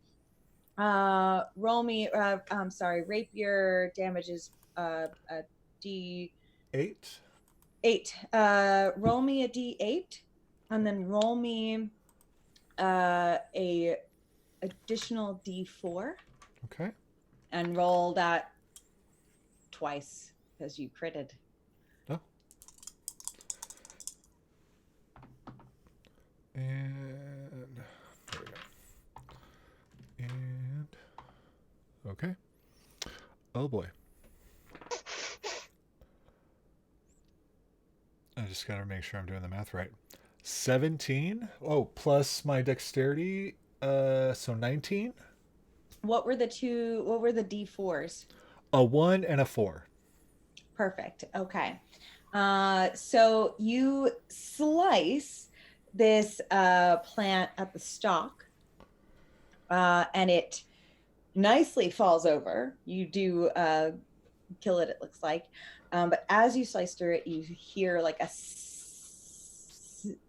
Roll me, I'm sorry, rapier damages a D8. 8. Roll me a D8 and then roll me a additional D4 Okay. and roll that twice because you critted. Oh. And there we go. And okay. Oh boy. I just gotta make sure I'm doing the math right. 17. Oh, plus my dexterity. So 19. What were the D4s? A 1 and a 4. Perfect. Okay. So you slice this plant at the stalk, and it nicely falls over. You do kill it, it looks like. But as you slice through it, you hear like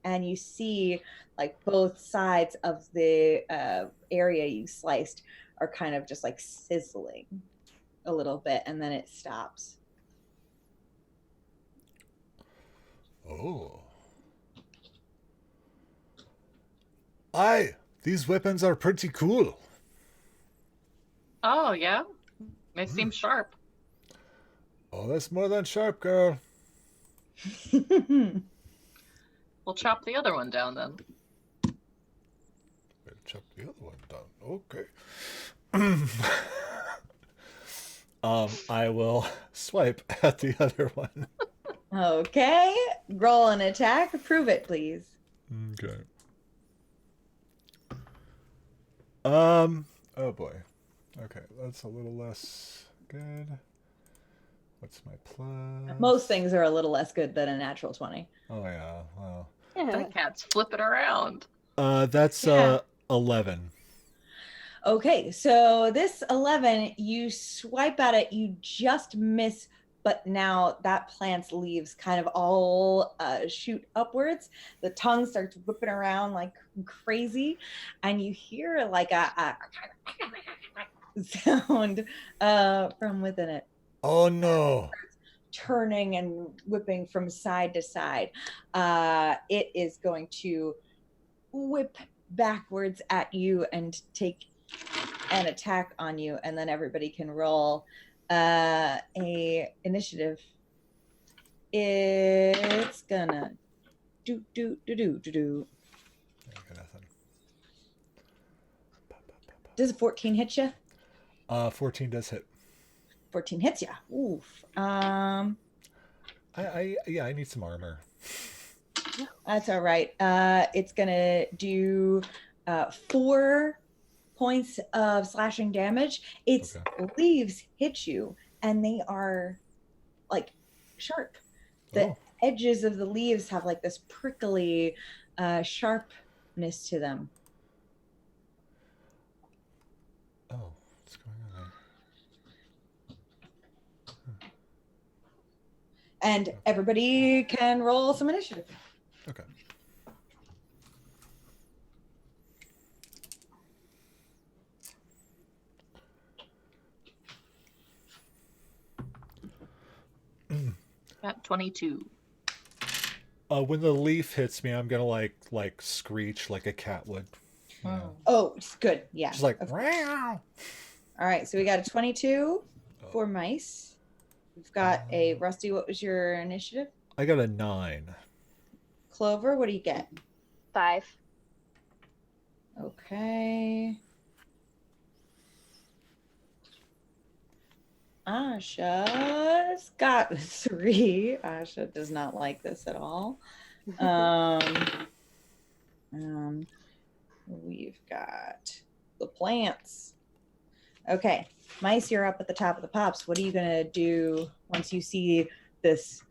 and you see like both sides of the area you sliced are kind of just like sizzling a little bit, and then it stops. Oh. Aye, these weapons are pretty cool. Oh, yeah? They seem sharp. Oh, that's more than sharp, girl. We'll chop the other one down then. Better chop the other one down. Okay. I will swipe at the other one. Okay, roll an attack. Prove it, please. Okay. Oh boy. Okay, that's a little less good. What's my plus? Most things are a little less good than a natural 20. Oh yeah. Well. That cat's flipping around. That's Yeah. 11. Okay, so this 11, you swipe at it, you just miss, but now that plant's leaves kind of all shoot upwards. The tongue starts whipping around like crazy, and you hear like a sound from within it, Oh no. turning and whipping from side to side. It is going to whip backwards at you and take an attack on you, and then everybody can roll a initiative. It's gonna do. Okay, nothing. Does a 14 hit you? 14 does hit. 14 hits you. Oof. I need some armor. That's all right. It's gonna do 4 points of slashing damage. Its leaves hit you, and they are like sharp. The edges of the leaves have like this prickly sharpness to them. Oh, what's going on there? And everybody can roll some initiative. Okay. Got 22. when the leaf hits me, I'm gonna like screech like a cat would. Yeah. Oh, it's good. Yeah. Just like Of- wow. All right. So we got a 22 for mice. We've got a Rusty. What was your initiative? I got a 9. Clover, what do you get? 5. Okay. Asha's got 3. Asha does not like this at all. We've got the plants. Okay, mice, you're up at the top of the pops. What are you gonna do once you see this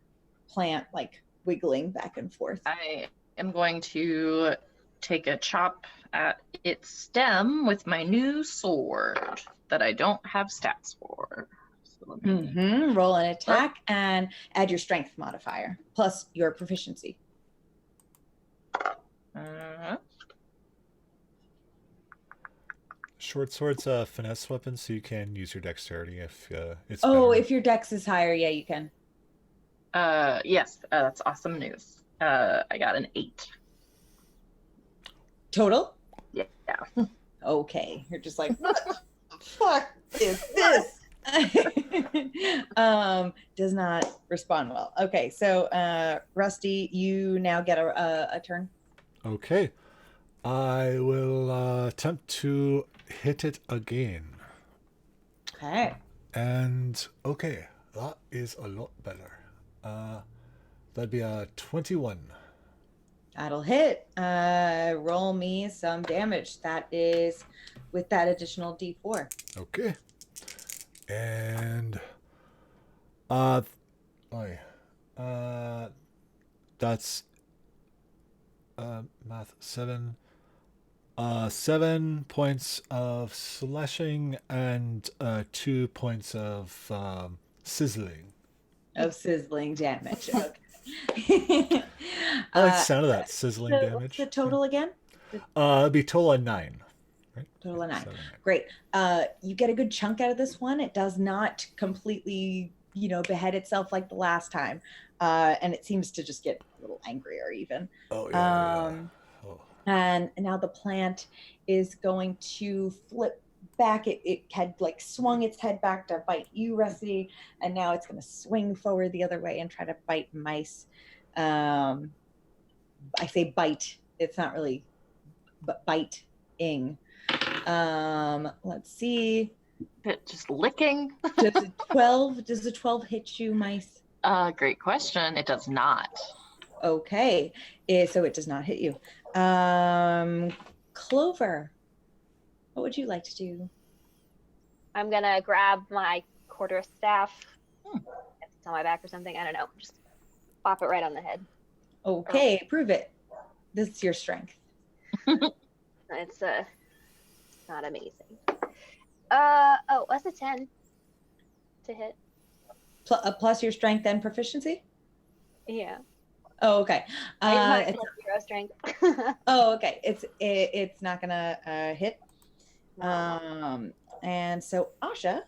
plant like wiggling back and forth? I am going to take a chop at its stem with my new sword that I don't have stats for. So let me... Roll an attack and add your strength modifier plus your proficiency. Short sword's a finesse weapon, so you can use your dexterity if it's. Oh, better. if your dex is higher, yeah, you can. Yes, that's awesome news. I got an 8. Total? Yeah. Okay. You're just like, what the fuck is this? Does not respond well. Okay, so Rusty, you now get a turn. Okay. I will attempt to hit it again. Okay. And okay, that is a lot better. That'd be a 21. That'll hit. Roll me some damage. That is with that additional D4. Okay. And that's math 7. 7 points of slashing and 2 points of sizzling. Of sizzling damage. Okay. I like the sound of that sizzling so damage. what's the total again? It'd be total of 9. Right? Total of 9. 7, 9. Great. You get a good chunk out of this one. It does not completely, behead itself like the last time. And it seems to just get a little angrier even. Oh, yeah. Oh. And now the plant is going to flip back. It had like swung its head back to bite you, Rusty, and now it's going to swing forward the other way and try to bite mice. I say bite. It's not really biting. Let's see. Just licking. Does a 12 hit you, mice? Great question. It does not. Okay. So it does not hit you. Clover, what would you like to do? I'm gonna grab my quarter staff. It's on my back or something. I don't know. Just pop it right on the head. Okay, prove it. This is your strength. It's not amazing. What's a 10 to hit? Plus your strength and proficiency? Yeah. Oh, okay. It's plus 0 strength. Oh, okay. It's not gonna hit. And so Asha,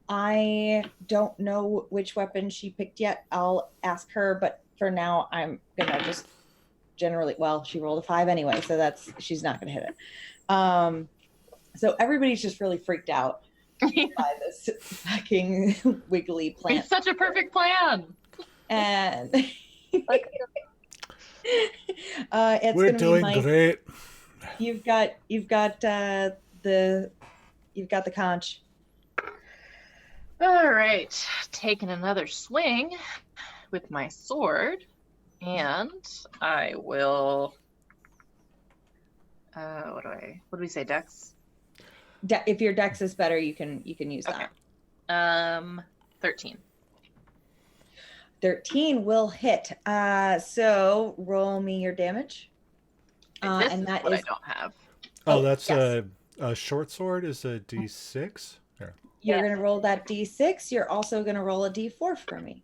I don't know which weapon she picked yet. I'll ask her, but for now I'm gonna just generally, well, she rolled a 5 anyway, so she's not gonna hit it. So everybody's just really freaked out by this fucking wiggly plant. It's such a perfect plan. And We're doing great. You've got the conch. All right, taking another swing with my sword, and I will. What do we say? Dex. If your dex is better, you can use that. 13. 13 will hit. So roll me your damage. This and is that what is. I don't have. Oh, that's yes. a short sword is a D6. Here. You're gonna roll that D6. You're also gonna roll a D4 for me.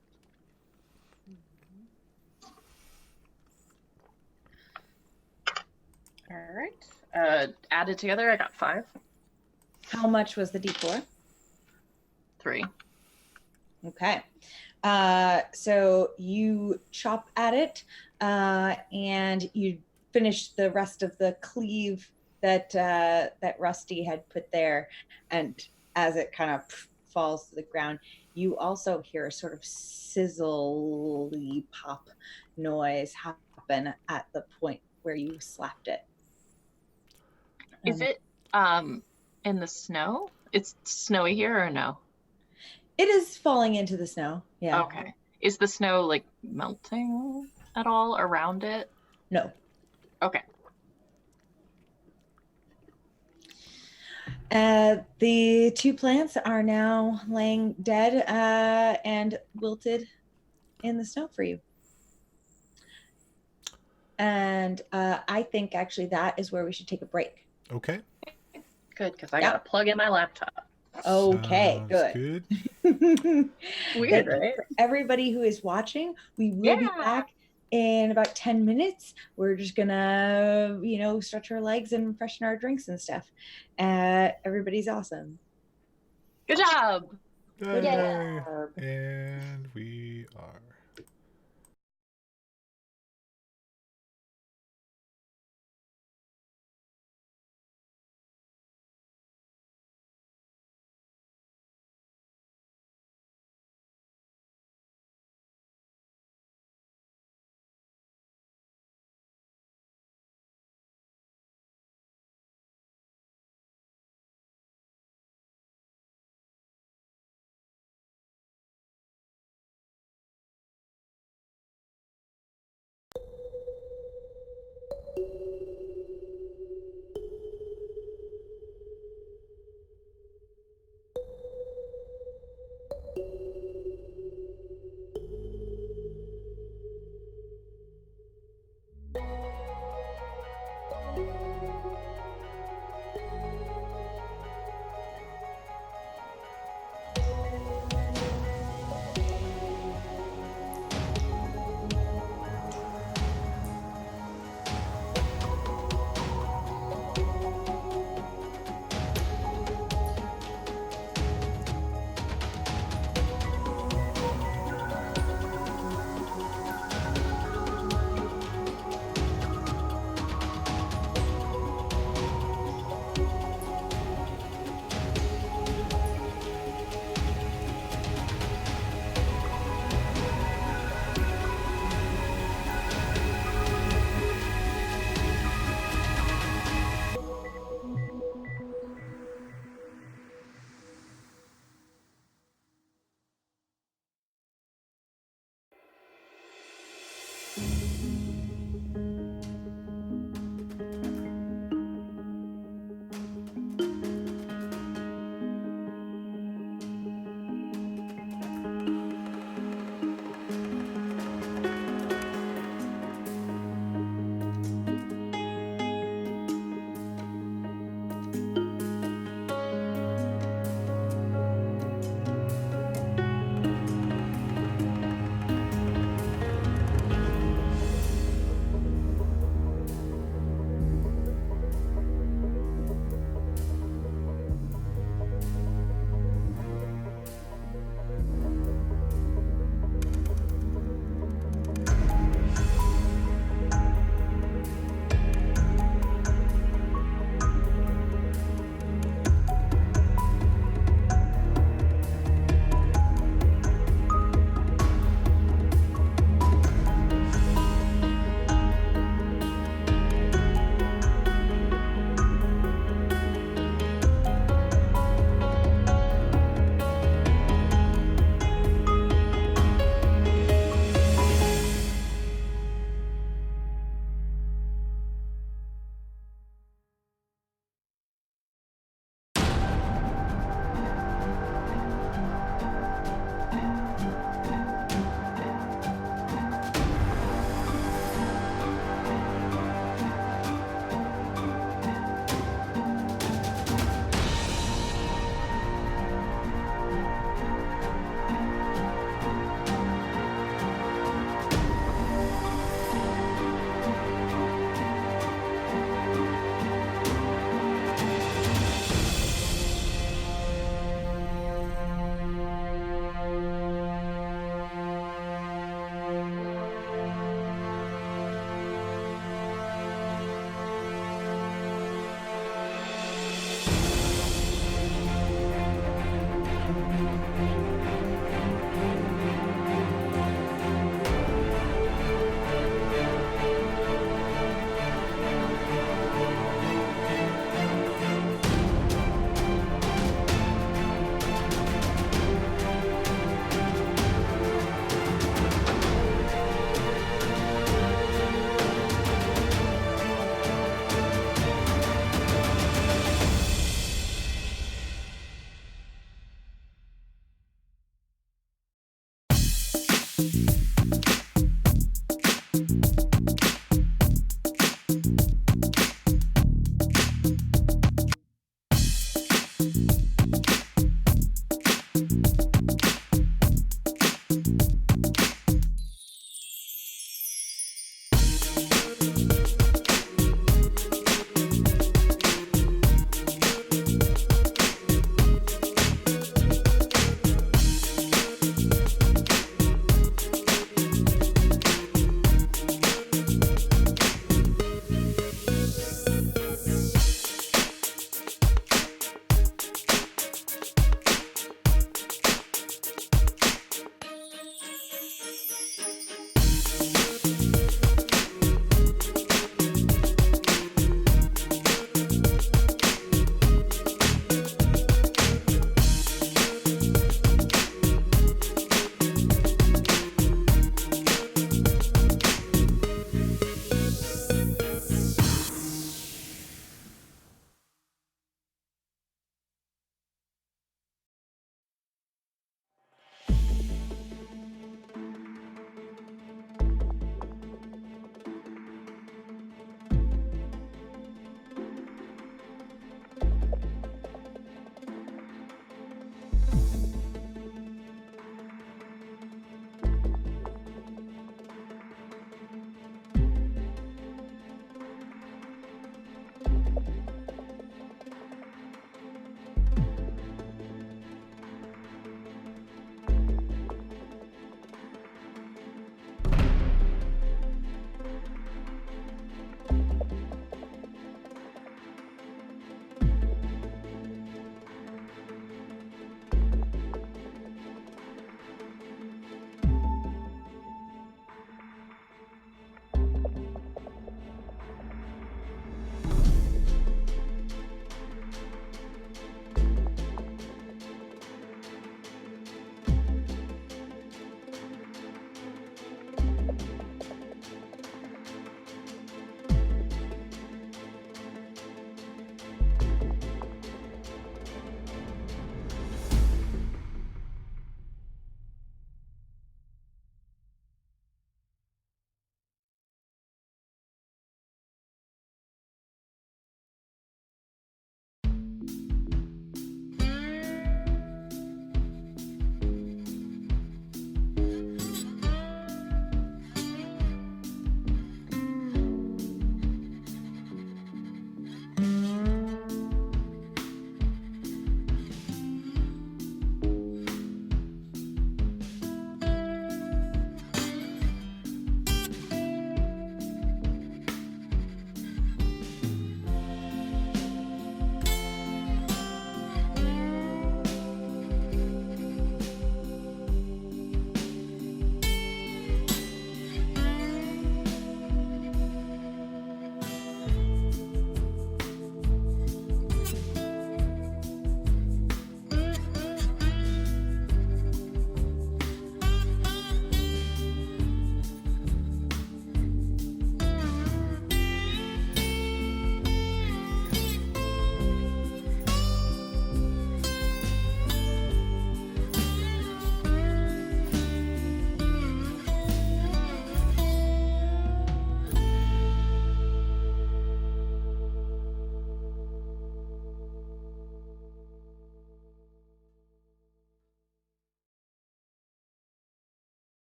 All right. Added together, I got 5. How much was the D4? 3. Okay. So you chop at it, and you finish the rest of the cleave that Rusty had put there. And as it kind of falls to the ground, you also hear a sort of sizzly pop noise happen at the point where you slapped it. Is it in the snow? It's snowy here or no? It is falling into the snow. Yeah. Okay. Is the snow like melting at all around it? No. Okay. The two plants are now laying dead and wilted in the snow for you. And I think actually that is where we should take a break. Okay. Good, because I Yeah. gotta plug in my laptop. Okay, Sounds good. Weird, right? Everybody who is watching, we will be back in about 10 minutes. We're just gonna, stretch our legs and freshen our drinks and stuff. Everybody's awesome. Good job. Good Yay. job. And we are.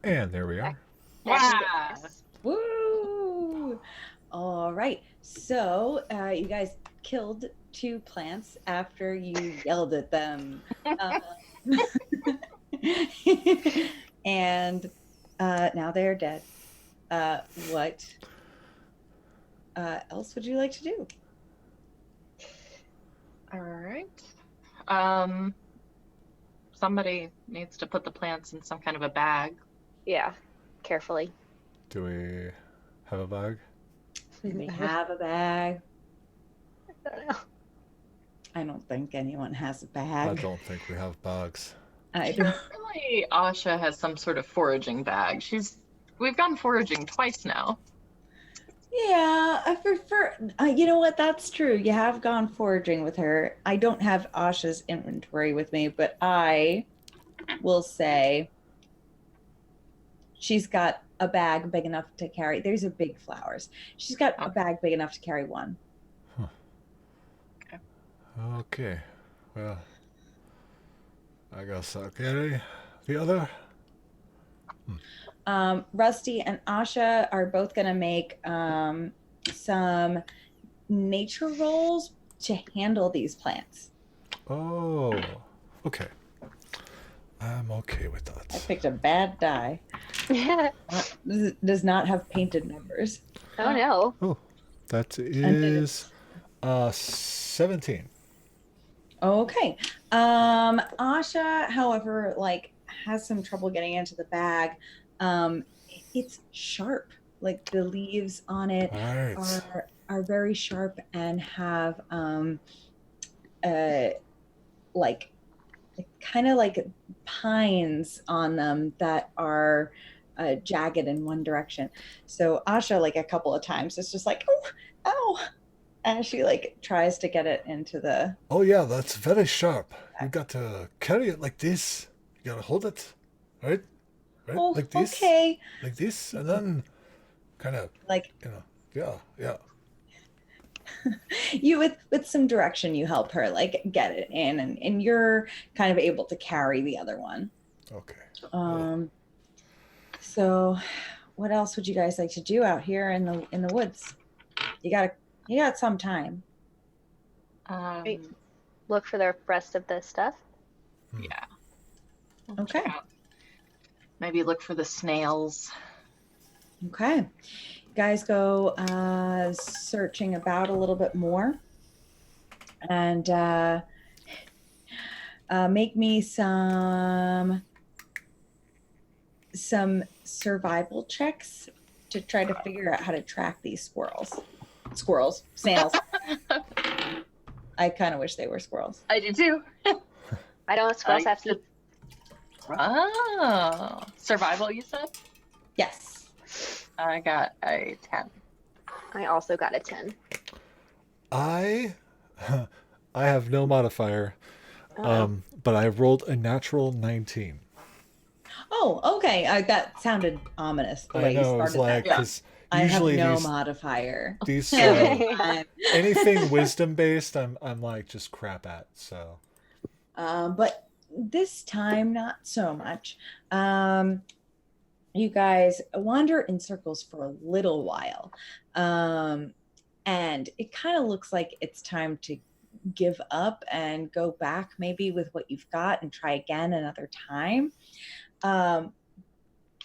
And there we are. Wow. Woo! All right. So you guys killed 2 plants after you yelled at them. Um, and now they are dead. What else would you like to do? All right. Somebody needs to put the plants in some kind of a bag. Yeah, carefully. Do we have a bag? Do we have a bag? I don't know. I don't think anyone has a I bag. don't think we have bags. I don't. Surely Asha has some sort of foraging bag. We've gone foraging twice now. Yeah, I prefer. You know what? That's true. You have gone foraging with her. I don't have Asha's inventory with me, but I will say she's got a bag big enough to carry. There's a big flowers. She's got a bag big enough to carry one. Okay. Well, I guess I'll carry the other. Rusty and Asha are both going to make some nature rolls to handle these plants. Oh, okay. I'm okay with I that. picked a bad die. Does not have painted numbers. Oh no. Oh, that is 17. Okay. Asha, however, like has some trouble getting into the bag. It's sharp. Like the leaves on it Right. are very sharp and have like kind of like pines on them that are jagged in one direction. So Asha, like a couple of times, it's just like, oh, ow, and she like tries to get it into the. Oh yeah, that's very sharp. You got to carry it like this. You gotta hold it, right? Right, Oh, like this, okay. like this, and then kind of, Like yeah. you with some direction, you help her like get it in, and you're kind of able to carry the other one. Okay. So what else would you guys like to do out here in the woods? You got some time. Right. Look for the rest of the stuff. Yeah. Okay. Maybe look for the snails. Okay. You guys go searching about a little bit more, and make me some survival checks to try to figure out how to track these snails. I kind of wish they were squirrels. I do too. I don't squirrels have teeth. Oh, survival, you said? Yes. I got a 10. I also got a 10. I have no modifier, but I rolled a natural 19. Oh, okay. That sounded ominous the I way you know, it's started like, that. because I have usually no modifier. these Time. anything wisdom based, I'm like just crap at. So, But this time, not so much. You guys wander in circles for a little while. And it kind of looks like it's time to give up and go back maybe with what you've got and try again another time.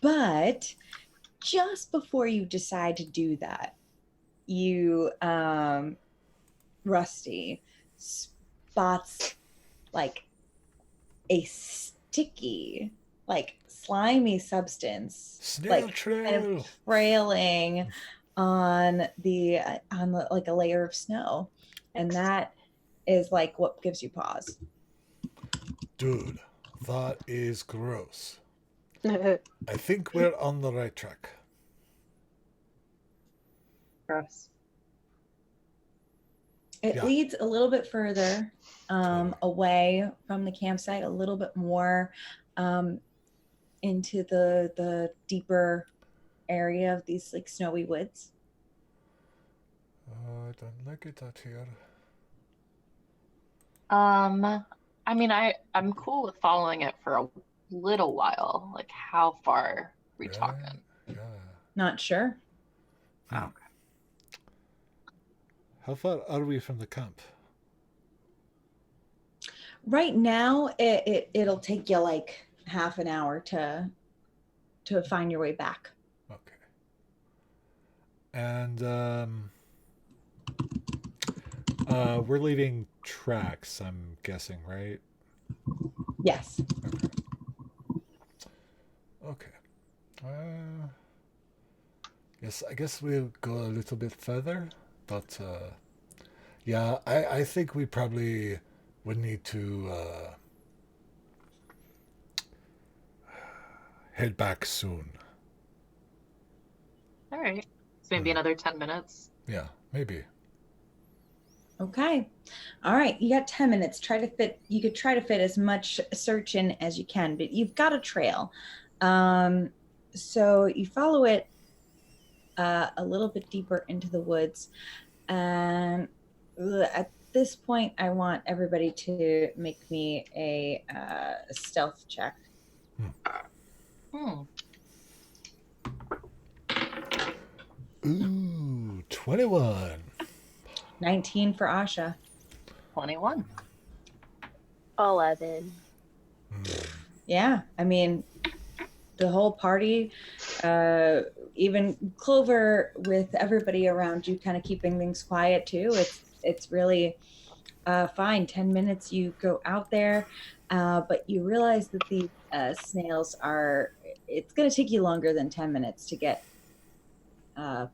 But just before you decide to do that, you, Rusty, spots like a sticky, like slimy substance, snail like trail. kind of trailing on the like a layer of snow, and that is like what gives you pause. Dude, that is gross. I think we're on the right track. Gross. It leads a little bit further away from the campsite, a little bit more into the deeper area of these like snowy woods. I don't like it out here. I mean, I'm cool with following it for a little while. Like, how far we Yeah. talking? Yeah. Not sure. Oh, How far are we from the camp? Right now, it'll take you like half an hour to find your way back. Okay. And we're leaving tracks, I'm guessing, right? Yes. Okay. Yes, I guess we'll go a little bit further, but yeah, I think we probably would need to head back soon. all right. So maybe another 10 minutes. Yeah, maybe. Okay. All right. You got 10 minutes. You could try to fit as much search in as you can, but you've got a trail. So you follow it a little bit deeper into the woods. And at this point, I want everybody to make me a stealth check. Hmm. Ooh, 21. 19 for Asha. 21. 11. Yeah. I mean, the whole party, even Clover with everybody around you kind of keeping things quiet too. It's really fine. 10 minutes you go out there, but you realize that these snails it's going to take you longer than 10 minutes to get to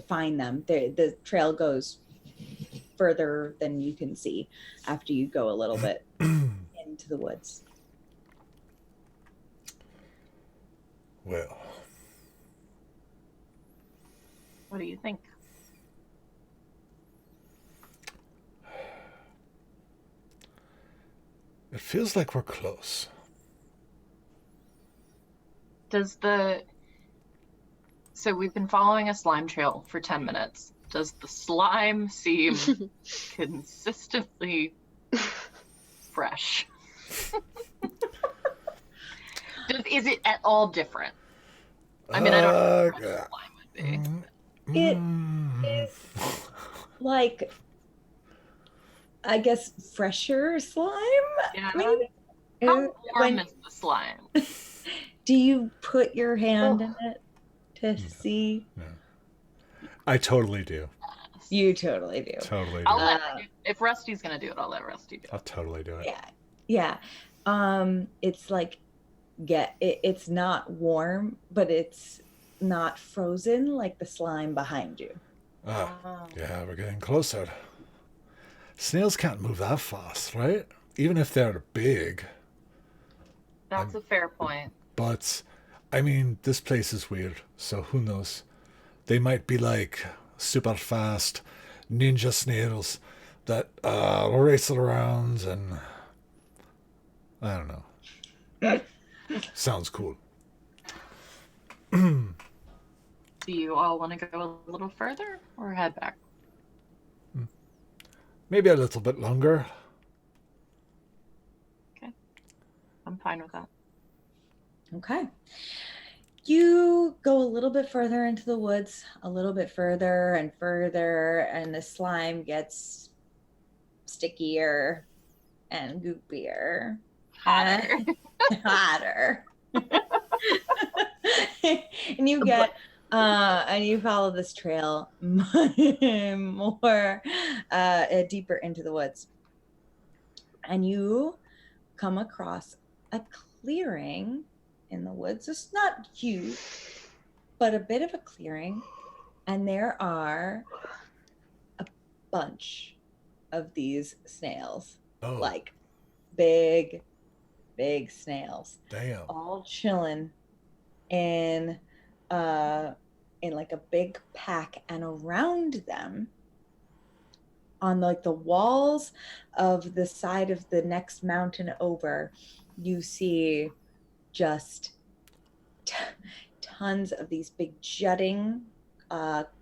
find them. The trail goes further than you can see after you go a little bit into the woods. Well, What do you think? it feels like we're close. So we've been following a slime trail for 10 minutes. Does the slime seem consistently fresh? Is it at all different? I mean, I don't know how much slime would be. It is like, I guess, fresher slime. Yeah. Maybe. How warm is the slime? Do you put your hand in it to see? Yeah. I totally do. You totally do. Totally do. If Rusty's gonna do it, I'll let Rusty do it. I'll totally do it. Yeah. It's like it's not warm, but it's not frozen like the slime behind you. Yeah, we're getting closer. Snails can't move that fast, right? Even if they're big. That's a fair point. But, I mean, this place is weird, so who knows? They might be like super fast ninja snails that race around and I don't know. Sounds cool. Do you all want to go a little further or head back? Maybe a little bit longer. Okay. I'm fine with that. Okay. You go a little bit further into the woods, a little bit further and further, and the slime gets stickier and goopier. Hotter. Hotter. And you get and you follow this trail more deeper into the woods. And you come across a clearing in the woods. It's not huge, but a bit of a clearing. And there are a bunch of these snails, like big snails. Damn. All chilling in like a big pack, and around them on like the walls of the side of the next mountain over, you see just tons of these big jutting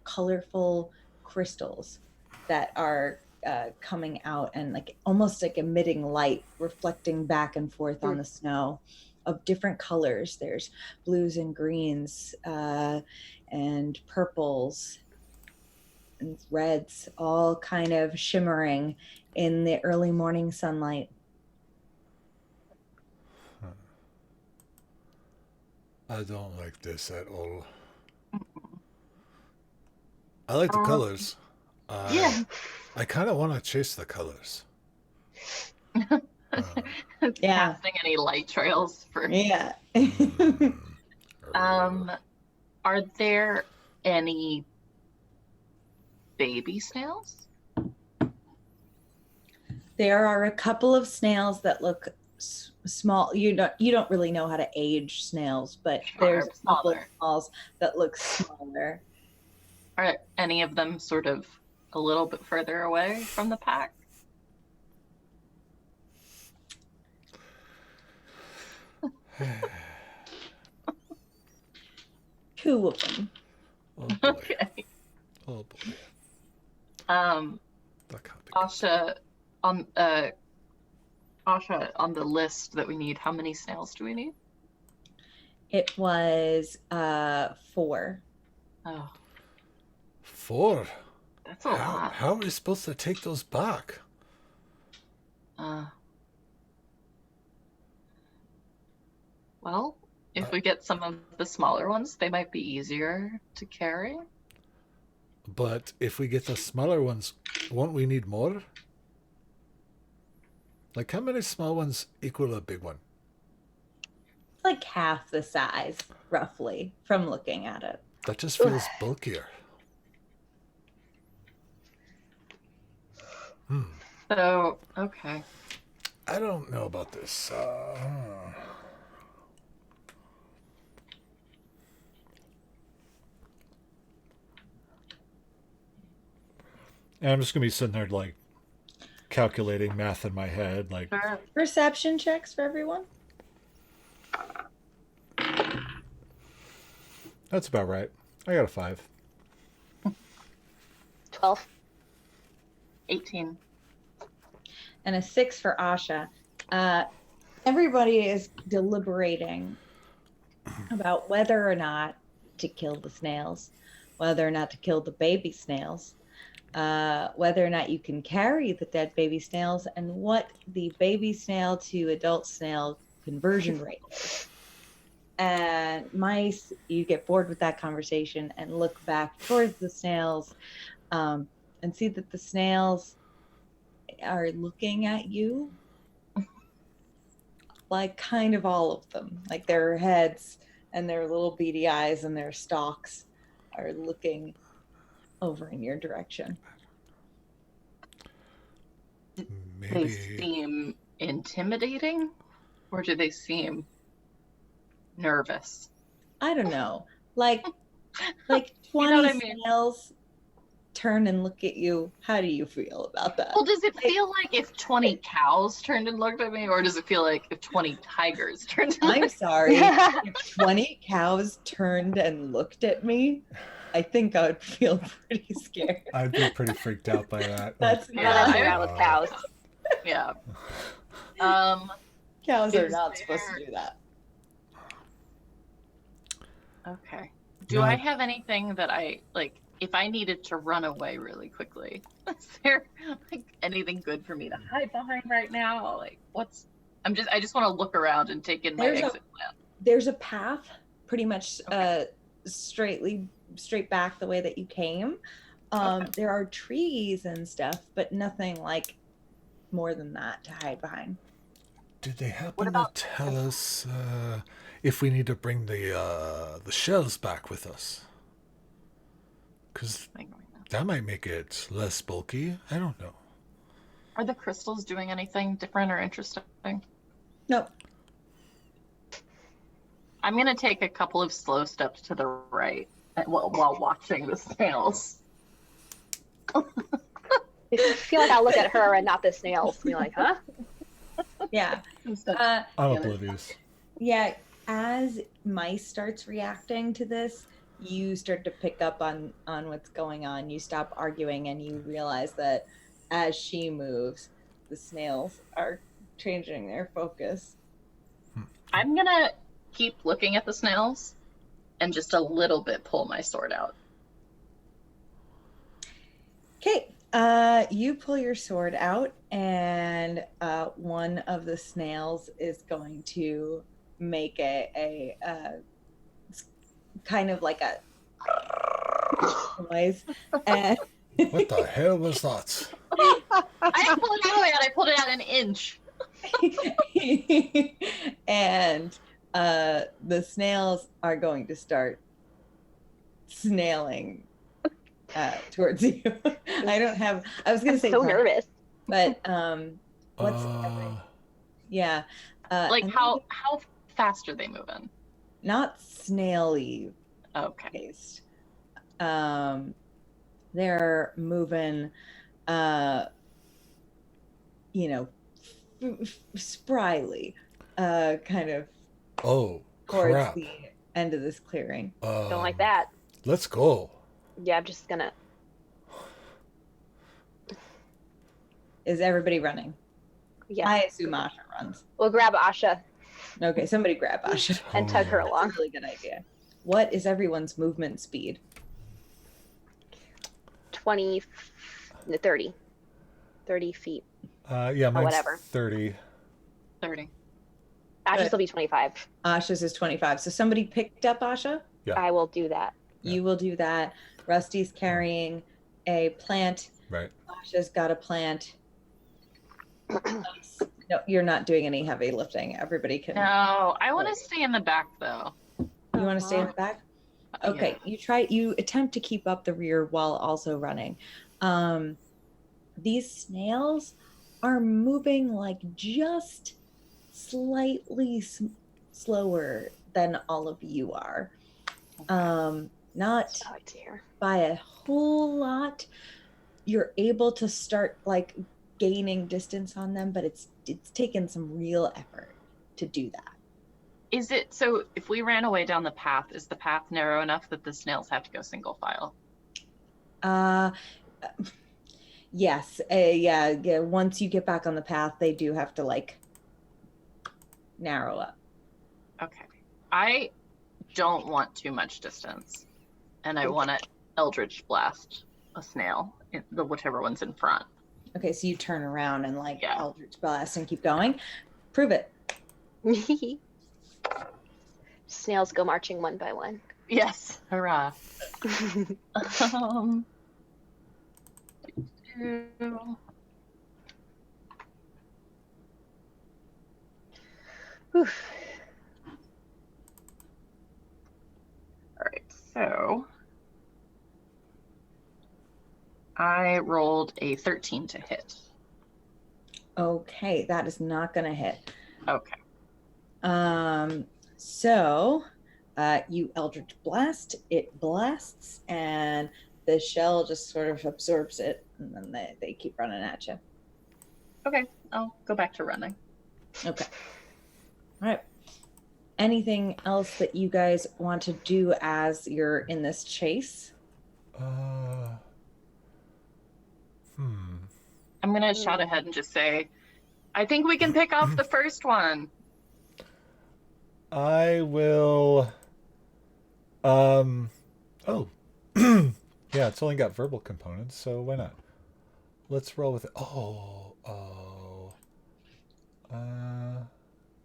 colorful crystals that are coming out and like almost like emitting light, reflecting back and forth on the snow. of different colors. There's blues and greens and purples and reds, all kind of shimmering in the early morning sunlight. I don't like this at all. I like the colors. Yeah. I kind of want to chase the colors. Yeah. Casting any light trails for. Yeah. Are there any baby snails? There are a couple of snails that look small. You don't really know how to age snails, but Sure, there's a couple of smaller. snails that look smaller. Are any of them sort of a little bit further away from the pack? Two of them. Oh boy. Okay. Oh boy. Look how big. Asha, on the list that we need, how many snails do we need? It was 4. Oh, 4. that's a lot. How are we supposed to take those back? Well, if we get some of the smaller ones, they might be easier to carry. But if we get the smaller ones, won't we need more? Like, how many small ones equal a big one? Like half the size, roughly, from looking at it. That just feels bulkier. So, okay. I don't know about this. And I'm just gonna be sitting there like calculating math in my head, like Sure. Perception checks for everyone. that's about right. I got a 5. 12. 18. And a 6 for Asha. Everybody is deliberating about whether or not to kill the snails, whether or not to kill the baby snails, whether or not you can carry the dead baby snails, and what the baby snail to adult snail conversion rate is. And mice, you get bored with that conversation and look back towards the snails and see that the snails are looking at you, like kind of all of them, like their heads and their little beady eyes and their stalks are looking over in your direction. They Maybe seem intimidating, or do they seem nervous? I don't know, like 20 You know what I mean? snails turn and look at you. How do you feel about that? Well, does it feel like if 20 cows turned and looked at me, or does it feel like if 20 tigers turned and I'm sorry. If 20 cows turned and looked at me, I think I would feel pretty scared. I'd be pretty freaked out by that. That's Yeah, Not messing I- around with cows. Yeah. Cows are Is not supposed there- to do that. Okay. Do No. I have anything that I like if I needed to run away really quickly? Is there like anything good for me to hide behind right now? Like I just want to look around and take in my There's a- exit plan. There's a path pretty much Okay. straight back the way that you came. Okay. There are trees and stuff, but nothing like more than that to hide behind. Did they What happen to about- tell us if we need to bring the shells back with us? Because that might make it less bulky. I don't know. Are the crystals doing anything different or interesting? Nope. I'm gonna take a couple of slow steps to the right while watching the snails. I feel like I'll look at her and not the snails and be like, huh? Yeah. Instead- I'm Yeah. oblivious. Yeah. As mice starts reacting to this, you start to pick up on what's going on. You stop arguing and you realize that as she moves, the snails are changing their focus. I'm gonna keep looking at the snails and just a little bit pull my sword out. Okay, you pull your sword out, and one of the snails is going to make a kind of like a noise, and What the hell was that? I didn't pull it out of my hand, I pulled it out an inch. and the snails are going to start snailing towards you. I was gonna I'm say so run, nervous. but what's Uh, yeah, Like and how fast are they moving? not snaily Okay. paced. They're moving you know, spryly, kind of oh, towards crap. the end of this clearing. Don't like that. Let's go. Yeah, I'm just gonna. Is everybody running? Yeah, I assume Asha runs. we'll grab Asha Okay, somebody grab Asha. and tug her That's a along. really good idea. What is everyone's movement speed? 20, 30. 30 feet. Yeah, mine's whatever. 30. 30. Asha's will be 25. Asha's is 25. So somebody picked up Asha? Yeah. I will do that. You will do that. Rusty's carrying a plant. Right. Asha's got a plant. No, you're not doing any heavy lifting. Everybody can. No, I want to stay in the back though. You want to stay in the back? Okay, you attempt to keep up the rear while also running. These snails are moving like just slightly slower than all of you are. Not Oh dear. by a whole lot. You're able to start like gaining distance on them, but it's taken some real effort to do that. Is it so if we ran away down the path, is the path narrow enough that the snails have to go single file? Yes. Yeah. Once you get back on the path, they do have to like narrow up. Okay. I don't want too much distance, and I want to Eldritch Blast a snail, whichever one's in front. Okay, so you turn around and like Yeah. Eldritch Blast and keep going. Prove it. Snails go marching one by one. Yes, hurrah. Oof. All right, so I rolled a 13 to hit. Okay, that is not gonna hit. Okay. So you Eldritch Blast, it blasts, and the shell just sort of absorbs it, and then they keep running at you. Okay, I'll go back to running. Okay. All right. Anything else that you guys want to do as you're in this chase? I'm gonna shout ahead and just say, I think we can pick off the first one. I will. Oh. Yeah, it's only got verbal components, so why not? Let's roll with it.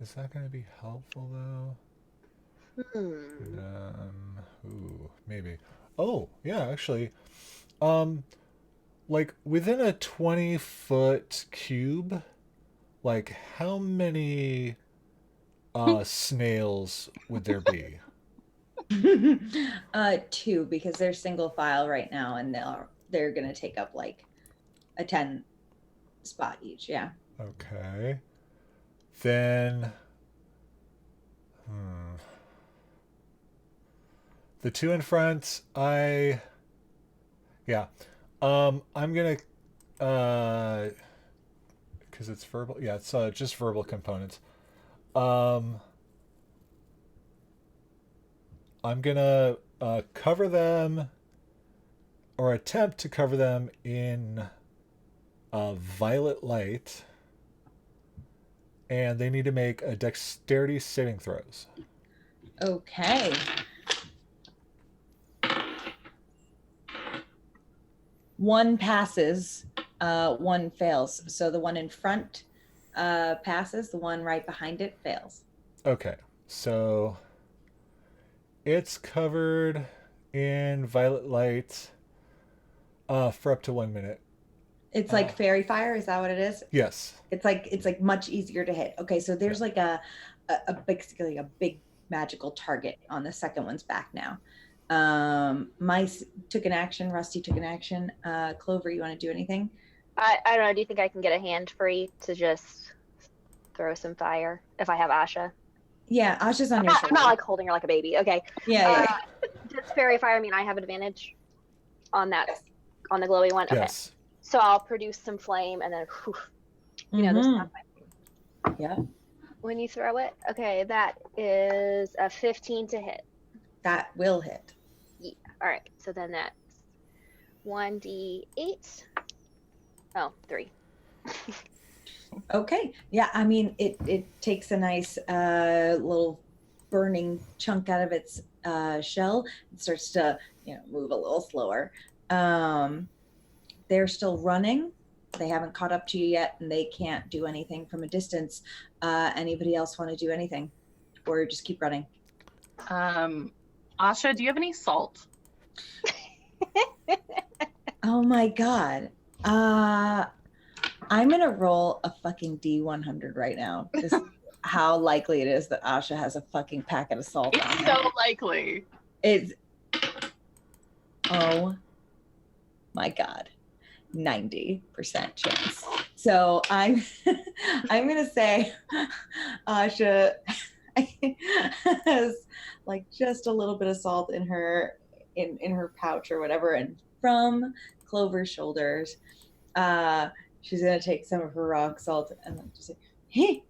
Is that going to be helpful though? Maybe. Oh, yeah, actually. Like within a 20-foot cube, like how many snails would there be? 2, because they're single file right now, and they're gonna take up like a 10 spot each. Yeah. Okay. Then the 2 in front, I'm gonna because it's verbal. Yeah, it's just verbal components. I'm gonna cover them, or attempt to cover them in violet light, and they need to make a dexterity saving throws. Okay. One passes, one fails. So the one in front passes, the one right behind it fails. Okay, so it's covered in violet light for up to 1 minute. It's like fairy fire, is that what it is? Yes. It's like much easier to hit. Okay, so there's like basically a big magical target on the second one's back now. Mice took an action, Rusty took an action. Clover, you want to do anything? I don't know. Do you think I can get a hand free to just throw some fire if I have Asha? Yeah, Asha's on your I'm shoulder. not like holding her like a baby. Okay. Yeah. Does fairy fire mean I have advantage on that, on the glowy one? Okay. Yes. So I'll produce some flame and then, whew, there's not my. Yeah. When you throw it, okay, that is a 15 to hit. That will hit. Yeah. All right. So then that's 1d8. Oh, 3. Okay. Yeah, I mean, it takes a nice little burning chunk out of its shell. It starts to, move a little slower. They're still running. They haven't caught up to you yet, and they can't do anything from a distance. Anybody else want to do anything? Or just keep running? Asha, do you have any salt? Oh my God. I'm going to roll a fucking D100 right now. Just how likely it is that Asha has a fucking packet of salt on It's her. so likely. It's, oh my God, 90% chance. So I'm gonna say Asha has like just a little bit of salt in her pouch or whatever, and from Clover's shoulders, she's gonna take some of her rock salt and then just say, hey,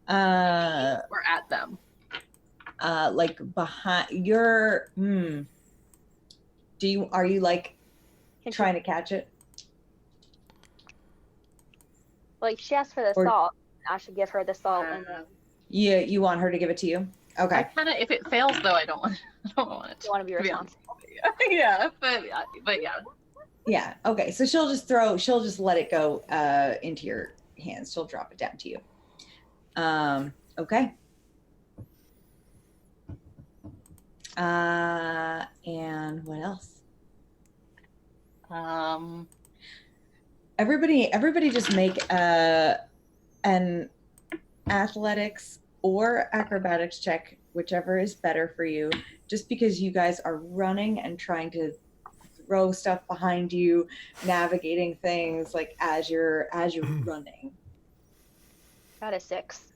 We're at them. like behind your are you like trying to catch it? Like she asked for the Or- salt. I should give her the salt and then Yeah, you want her to give it to you? I Okay. kind of, if it fails though, I don't want it. you want to be To be honest. responsible. Yeah, but yeah. Yeah. Okay. So she'll just let it go into your hands. She'll drop it down to you. Okay. And what else? Everybody just make an athletics or acrobatics check, whichever is better for you, just because you guys are running and trying to throw stuff behind you, navigating things like as you're running. Got a 6.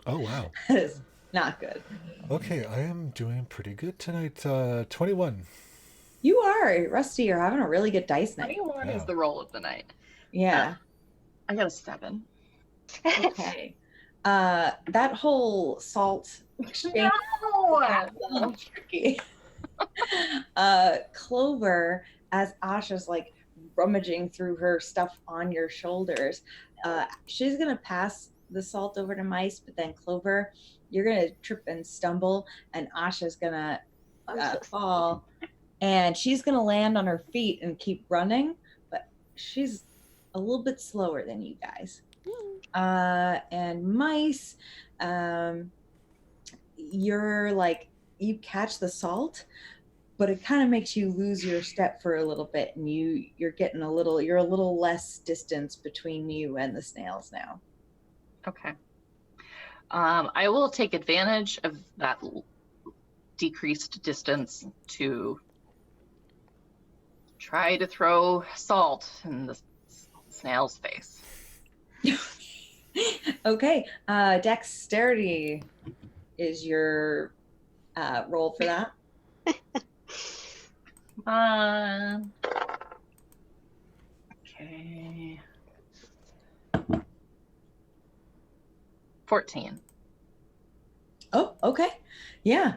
Oh, wow. That is not good. Okay, I am doing pretty good tonight. 21. You are, Rusty, you're having a really good dice night. 21 is the roll of the night. Yeah. I got a 7. Okay. That whole salt exchange No! got a little tricky. Clover, as Asha's like rummaging through her stuff on your shoulders, she's gonna pass the salt over to Mice, but then Clover, you're gonna trip and stumble, and Asha's gonna fall, and she's gonna land on her feet and keep running, but she's a little bit slower than you guys. And Mice, you're like, you catch the salt, but it kind of makes you lose your step for a little bit, and you're a little less distance between you and the snails now. Okay. I will take advantage of that decreased distance to try to throw salt in the snail's face. Okay. Dexterity is your roll for that. Okay. 14. Oh, okay. Yeah.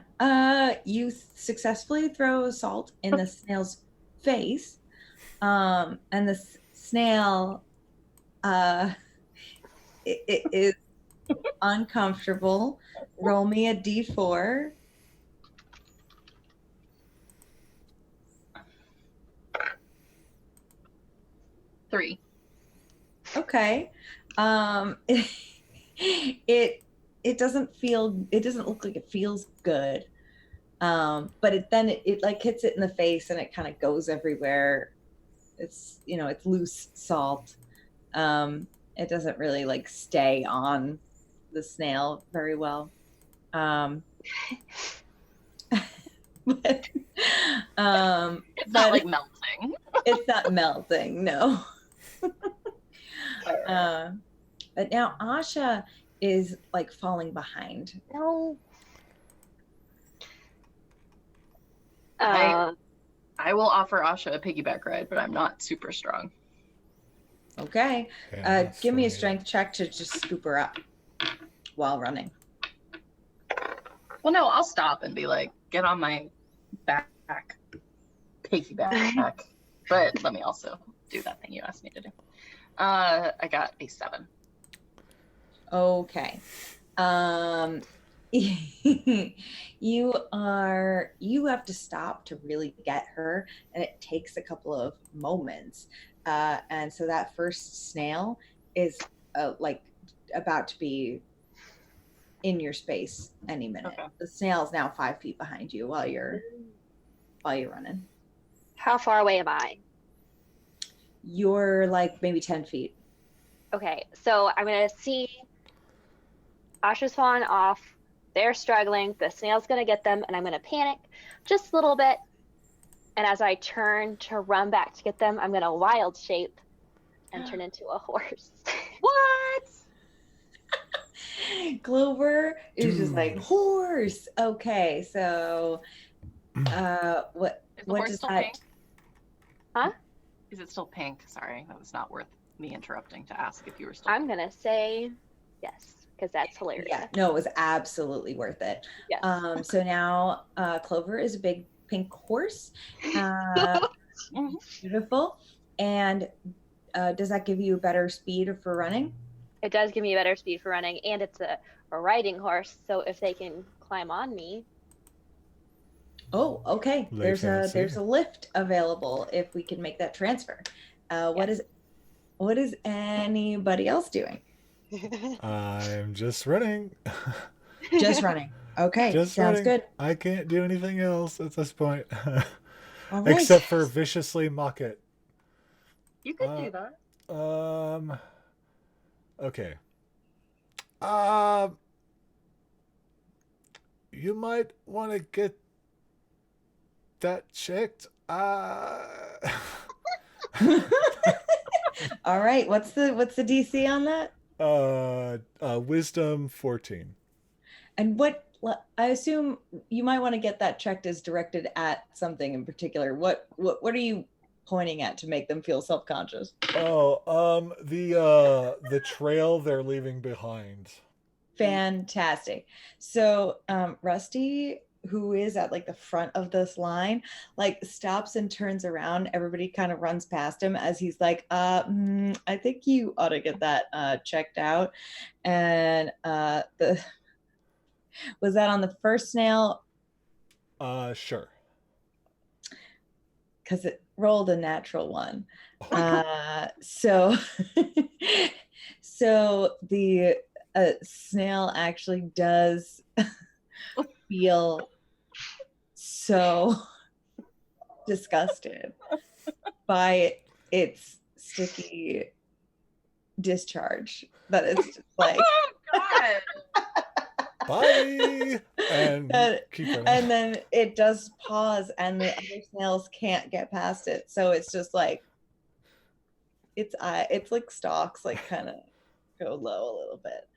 You successfully throw salt in the snail's face. And the snail it is uncomfortable. Roll me a d4. Three. Okay. It it doesn't look like it feels good. But it like hits it in the face and it kind of goes everywhere. It's it's loose salt. It doesn't really like stay on the snail very well. But It's not like melting. it's not melting, no. But now Asha is like falling behind. No. I will offer Asha a piggyback ride, but I'm not super strong. Okay. Yeah, Give me a so- strength check to just scoop her up while running. Well, no, I'll stop and be like, get on my back, piggyback. But let me also do that thing you asked me to do. I got a 7. Okay. You have to stop to really get her, and it takes a couple of moments. And so that first snail is like about to be in your space any minute. Okay. The snail is now 5 feet behind you while you're running. How far away am I? You're like maybe 10 feet. Okay, so I'm gonna see Asha's fallen off. They're struggling. The snail's gonna get them, and I'm gonna panic just a little bit. And as I turn to run back to get them, I'm gonna wild shape and turn into a horse. What? Clover is just like Dude. horse. Okay, so what Is the what horse does still that pink? Huh? Is it still pink? Sorry, that was not worth me interrupting to ask if you were still I'm gonna say yes, because that's hilarious. Yeah, no, it was absolutely worth it. Yes. So now Clover is a big pink horse. Mhm. Beautiful. And does that give you a better speed for running? It does give me better speed for running, and it's a riding horse, so if they can climb on me. Oh, okay. Lay There's fancy. a lift available if we can make that transfer. What is anybody else doing? I'm just running. Just running. Okay, Just sounds running. good. I can't do anything else at this point. All right. Except for viciously mock it. You could do that. Okay. You might want to get that checked. All right. What's the DC on that? Wisdom 14. And I assume you might want to get that checked as directed at something in particular. What are you pointing at to make them feel self-conscious? The trail they're leaving behind. Fantastic. So Rusty, who is at like the front of this line, like stops and turns around. Everybody kind of runs past him as he's like, I think you ought to get that checked out. And was that on the first snail? Sure. Because it rolled a natural one. So the snail actually does feel so disgusted by its sticky discharge that it's just like Oh God. Bye. And keep running. and then it does pause and the other snails can't get past it, so it's just like it's like stalks like kind of go low a little bit.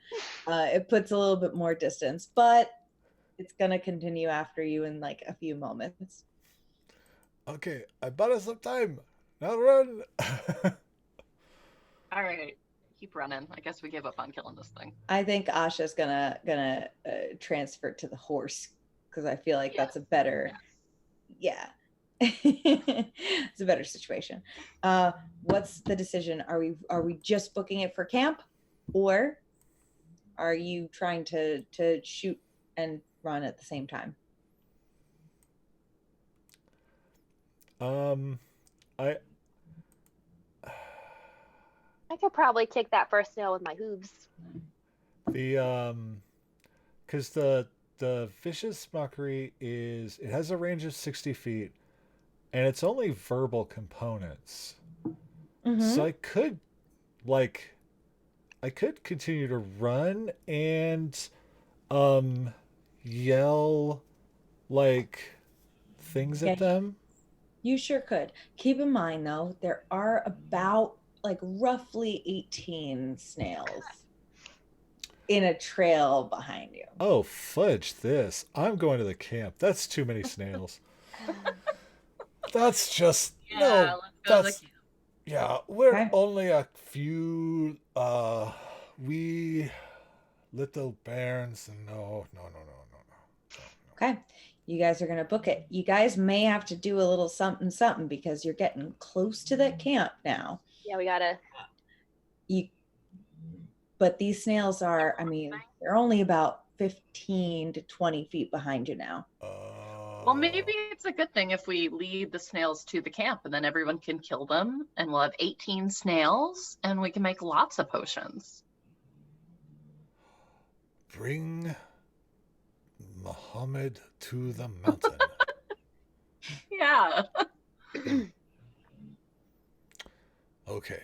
It puts a little bit more distance, but it's gonna continue after you in like a few moments. Okay, I bought us some time. Now run. All right, keep running. I guess we gave up on killing this thing. I think Asha's gonna transfer to the horse because I feel like that's a better, it's a better situation. What's the decision? Are we just booking it for camp, or are you trying to shoot and run at the same time? I I could probably kick that first snail with my hooves. the because the vicious mockery it has a range of 60 feet, and it's only verbal components. So like I could continue to run and um yell like things Yeah, at them. you sure could. Keep in mind, though, there are about like roughly 18 snails in a trail behind you. Oh, fudge this. I'm going to the camp. That's too many snails. That's just Yeah, no, let's go to the that's yeah, we're Okay. only a few we little bairns. No. Okay. You guys are going to book it. You guys may have to do a little something, something because you're getting close to that camp now. Yeah, we gotta. But these snails are, I mean, they're only about 15 to 20 feet behind you now. Well, maybe it's a good thing if we lead the snails to the camp and then everyone can kill them and we'll have 18 snails and we can make lots of potions. Bring Muhammad to the mountain. Yeah. Okay.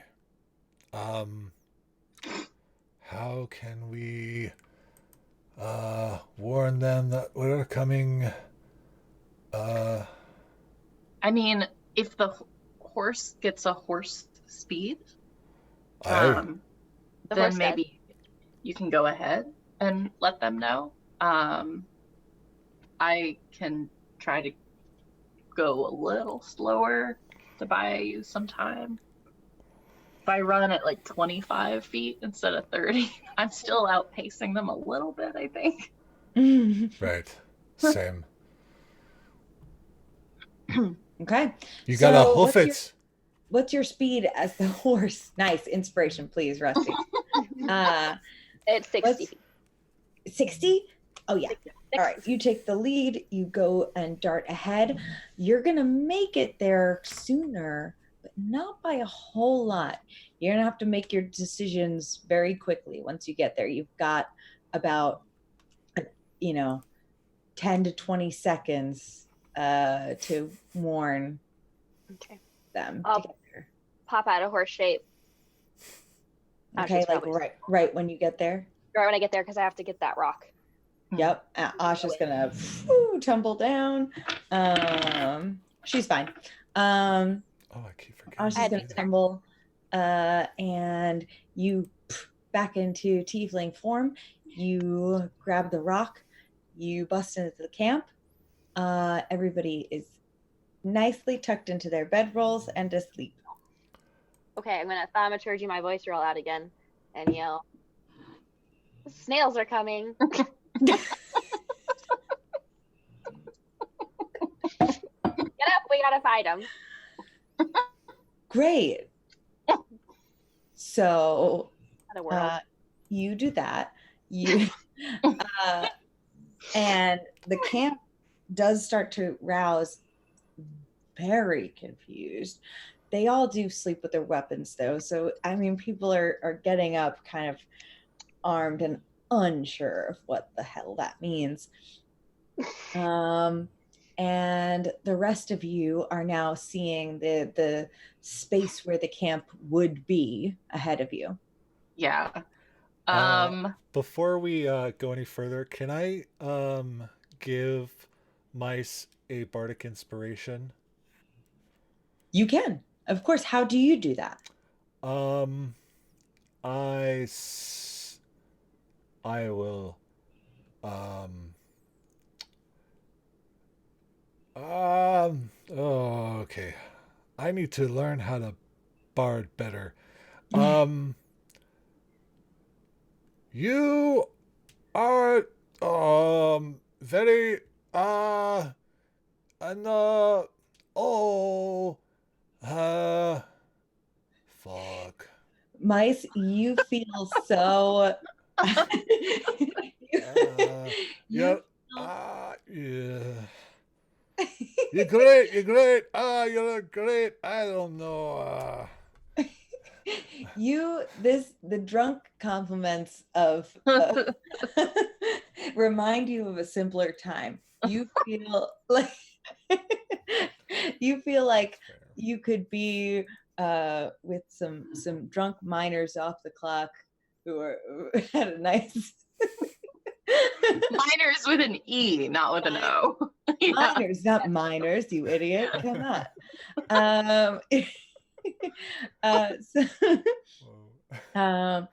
How can we warn them that we're coming? I mean, if the horse gets a horse speed, I The then horse does. maybe you can go ahead and let them know. I can try to go a little slower to buy you some time. If I run at like 25 feet instead of 30, I'm still outpacing them a little bit, I think. right. Same. Okay. You gotta So hoof it. What's your speed as the horse? Nice inspiration, please, Rusty. It's 60 What's- feet. 60? Oh, yeah. All right. You take the lead, you go and dart ahead. You're going to make it there sooner, but not by a whole lot. You're going to have to make your decisions very quickly once you get there. You've got about, 10 to 20 seconds to warn Okay. them I'll- to get there. Pop out of horse shape. Okay, Asha's like probably- right when you get there. Right when I get there, because I have to get that rock. Yep. Asha's gonna tumble down. She's fine. Oh, I keep forgetting. Asha's I gonna do that. tumble, and you back into tiefling form. You grab the rock. You bust into the camp. Everybody is nicely tucked into their bedrolls and asleep. Okay, I'm gonna thaumaturgy my voice roll out again and yell, "Snails are coming!" Get up, we gotta fight them. Great. So What a world. you do that. You and the camp does start to rouse, very confused. They all do sleep with their weapons though. So I mean people are getting up kind of armed and unsure of what the hell that means. And the rest of you are now seeing the space where the camp would be ahead of you. Yeah. Before we go any further, can I give mice a bardic inspiration? You can, of course. How do you do that? I will oh, okay. I need to learn how to bard better. You are very and oh fuck. Mice, you feel so Yeah. You Yeah. You're great. You're great. You look great. I don't know. the drunk compliments of remind you of a simpler time. You feel like you feel like you could be with some drunk miners off the clock who had a nice Minors with an E, not with an O. Yeah. miners, not miners, you idiot. Come on. So Whoa.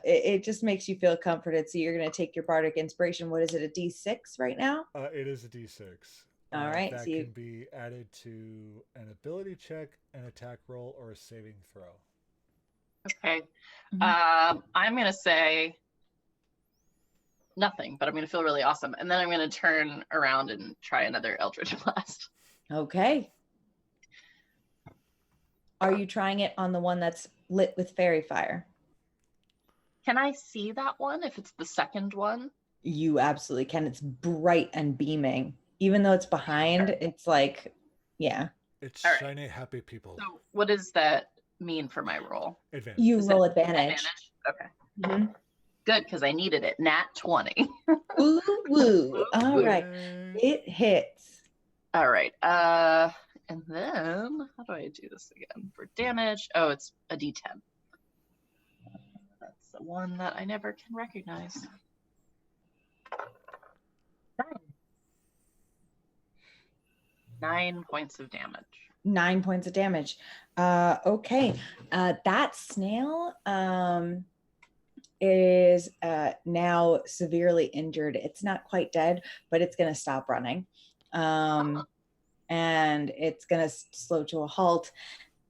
it just makes you feel comforted. So you're going to take your bardic inspiration. What is it, a D6 right now? It is a D6. All right, That so you- can be added to an ability check, an attack roll, or a saving throw. Okay. Mhm. I'm going to say nothing, but I'm going to feel really awesome. And then I'm going to turn around and try another Eldritch Blast. Okay. Are you trying it on the one that's lit with fairy fire? Can I see that one if it's the second one? You absolutely can. It's bright and beaming. Even though it's behind, it's like, yeah. It's All right. shiny, happy people. So what does that mean for my roll? Advantage. You Is roll it advantage. Okay. Mhm. Good, because I needed it. Nat 20. Woo woo. All right. Yay. It hits. All right. And then how do I do this again for damage? Oh, it's a D10. That's the one that I never can recognize. 9 points of damage. 9 points of damage. Okay. That snail is now severely injured. It's not quite dead, but it's going to stop running. And it's going to slow to a halt.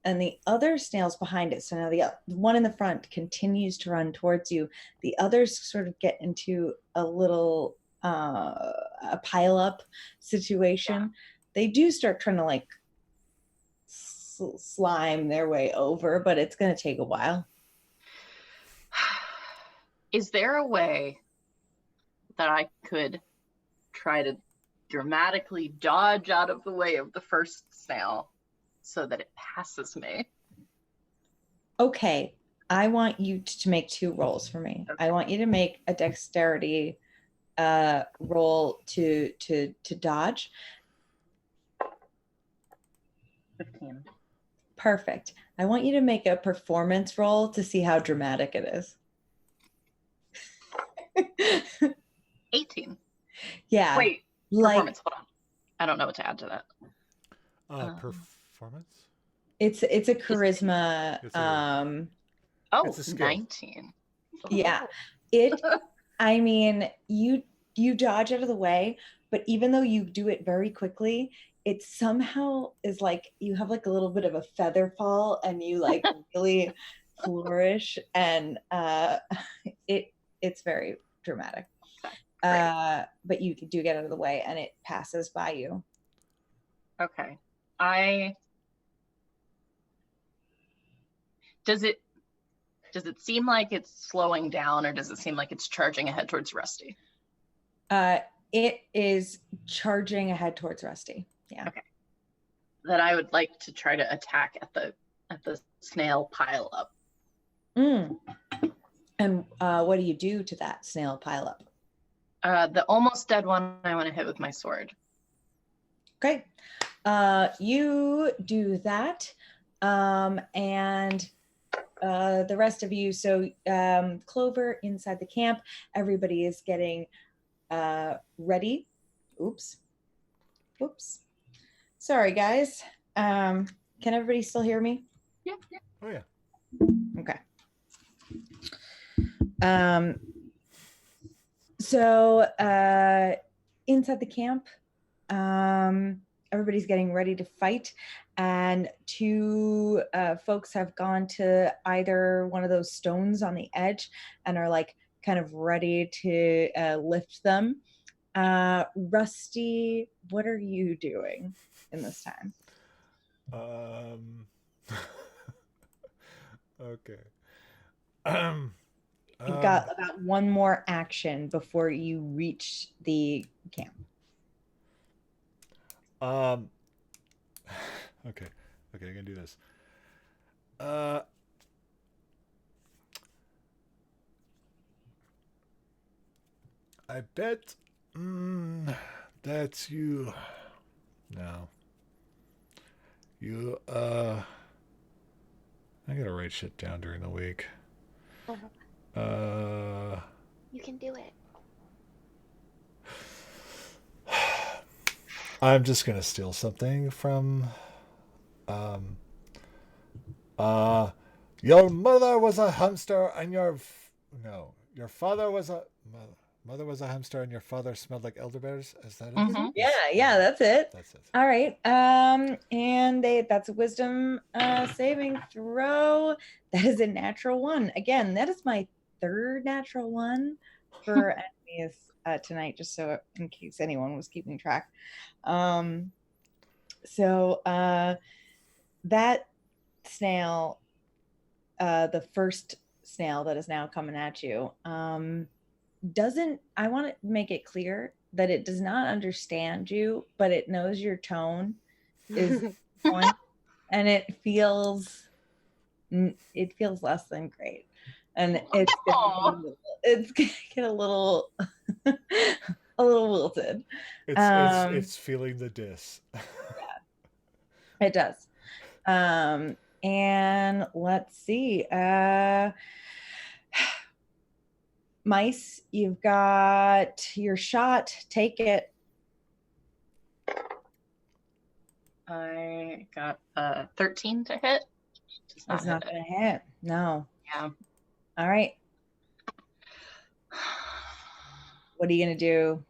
And the other snails behind it, so now the one in the front continues to run towards you. The others sort of get into a little a pile up situation. Yeah. They do start trying to like slime their way over, but it's going to take a while. Is there a way that I could try to dramatically dodge out of the way of the first snail so that it passes me? Okay, I want you to make 2 rolls for me. Okay. I want you to make a dexterity roll to dodge. 15. Perfect. I want you to make a performance roll to see how dramatic it is. 18. Yeah. Wait, like performance. Hold on. I don't know what to add to that. Performance? it's a charisma. Yes, it is. Oh, It's a skill. 19. Yeah. I mean, you dodge out of the way, but even though you do it very quickly, it somehow is like you have like a little bit of a feather fall and you like really flourish, and it's very dramatic. But you do get out of the way and it passes by you. Okay. Does it seem like it's slowing down, or does it seem like it's charging ahead towards Rusty? It is charging ahead towards Rusty. Yeah. Okay. That I would like to try to attack at the snail pile up. And what do you do to that snail pile up? The almost dead one I want to hit with my sword. Okay. You do that. And the rest of you, so Clover inside the camp, everybody is getting ready. Oops. Sorry, guys. Can everybody still hear me? Yeah. Oh, yeah. Okay. So inside the camp, everybody's getting ready to fight, and 2 folks have gone to either one of those stones on the edge and are like kind of ready to lift them. Rusty, what are you doing in this time? Okay. You've got about one more action before you reach the camp. Okay. Okay, I can do this. I bet that's you. No. You I gotta write shit down during the week. You can do it. I'm just gonna steal something from um uh your mother was a hamster and your father was a mother was a hamster and your father smelled like elderberries. Is that it? Mhm. Yeah, that's it. That's it. All right. And that's a wisdom saving throw. That is a natural one. Again, that is my third natural one for enemies tonight, just so in case anyone was keeping track. So that snail, the first snail that is now coming at you, doesn't, I want to make it clear that it does not understand you, but it knows your tone is point, and it feels less than great, and it's gonna get a little a little wilted. It's feeling the diss. Yeah, it does. And let's see. Mice, you've got your shot. Take it. I got 13 to hit. It's not going to hit. No. Yeah. All right. What are you going to do?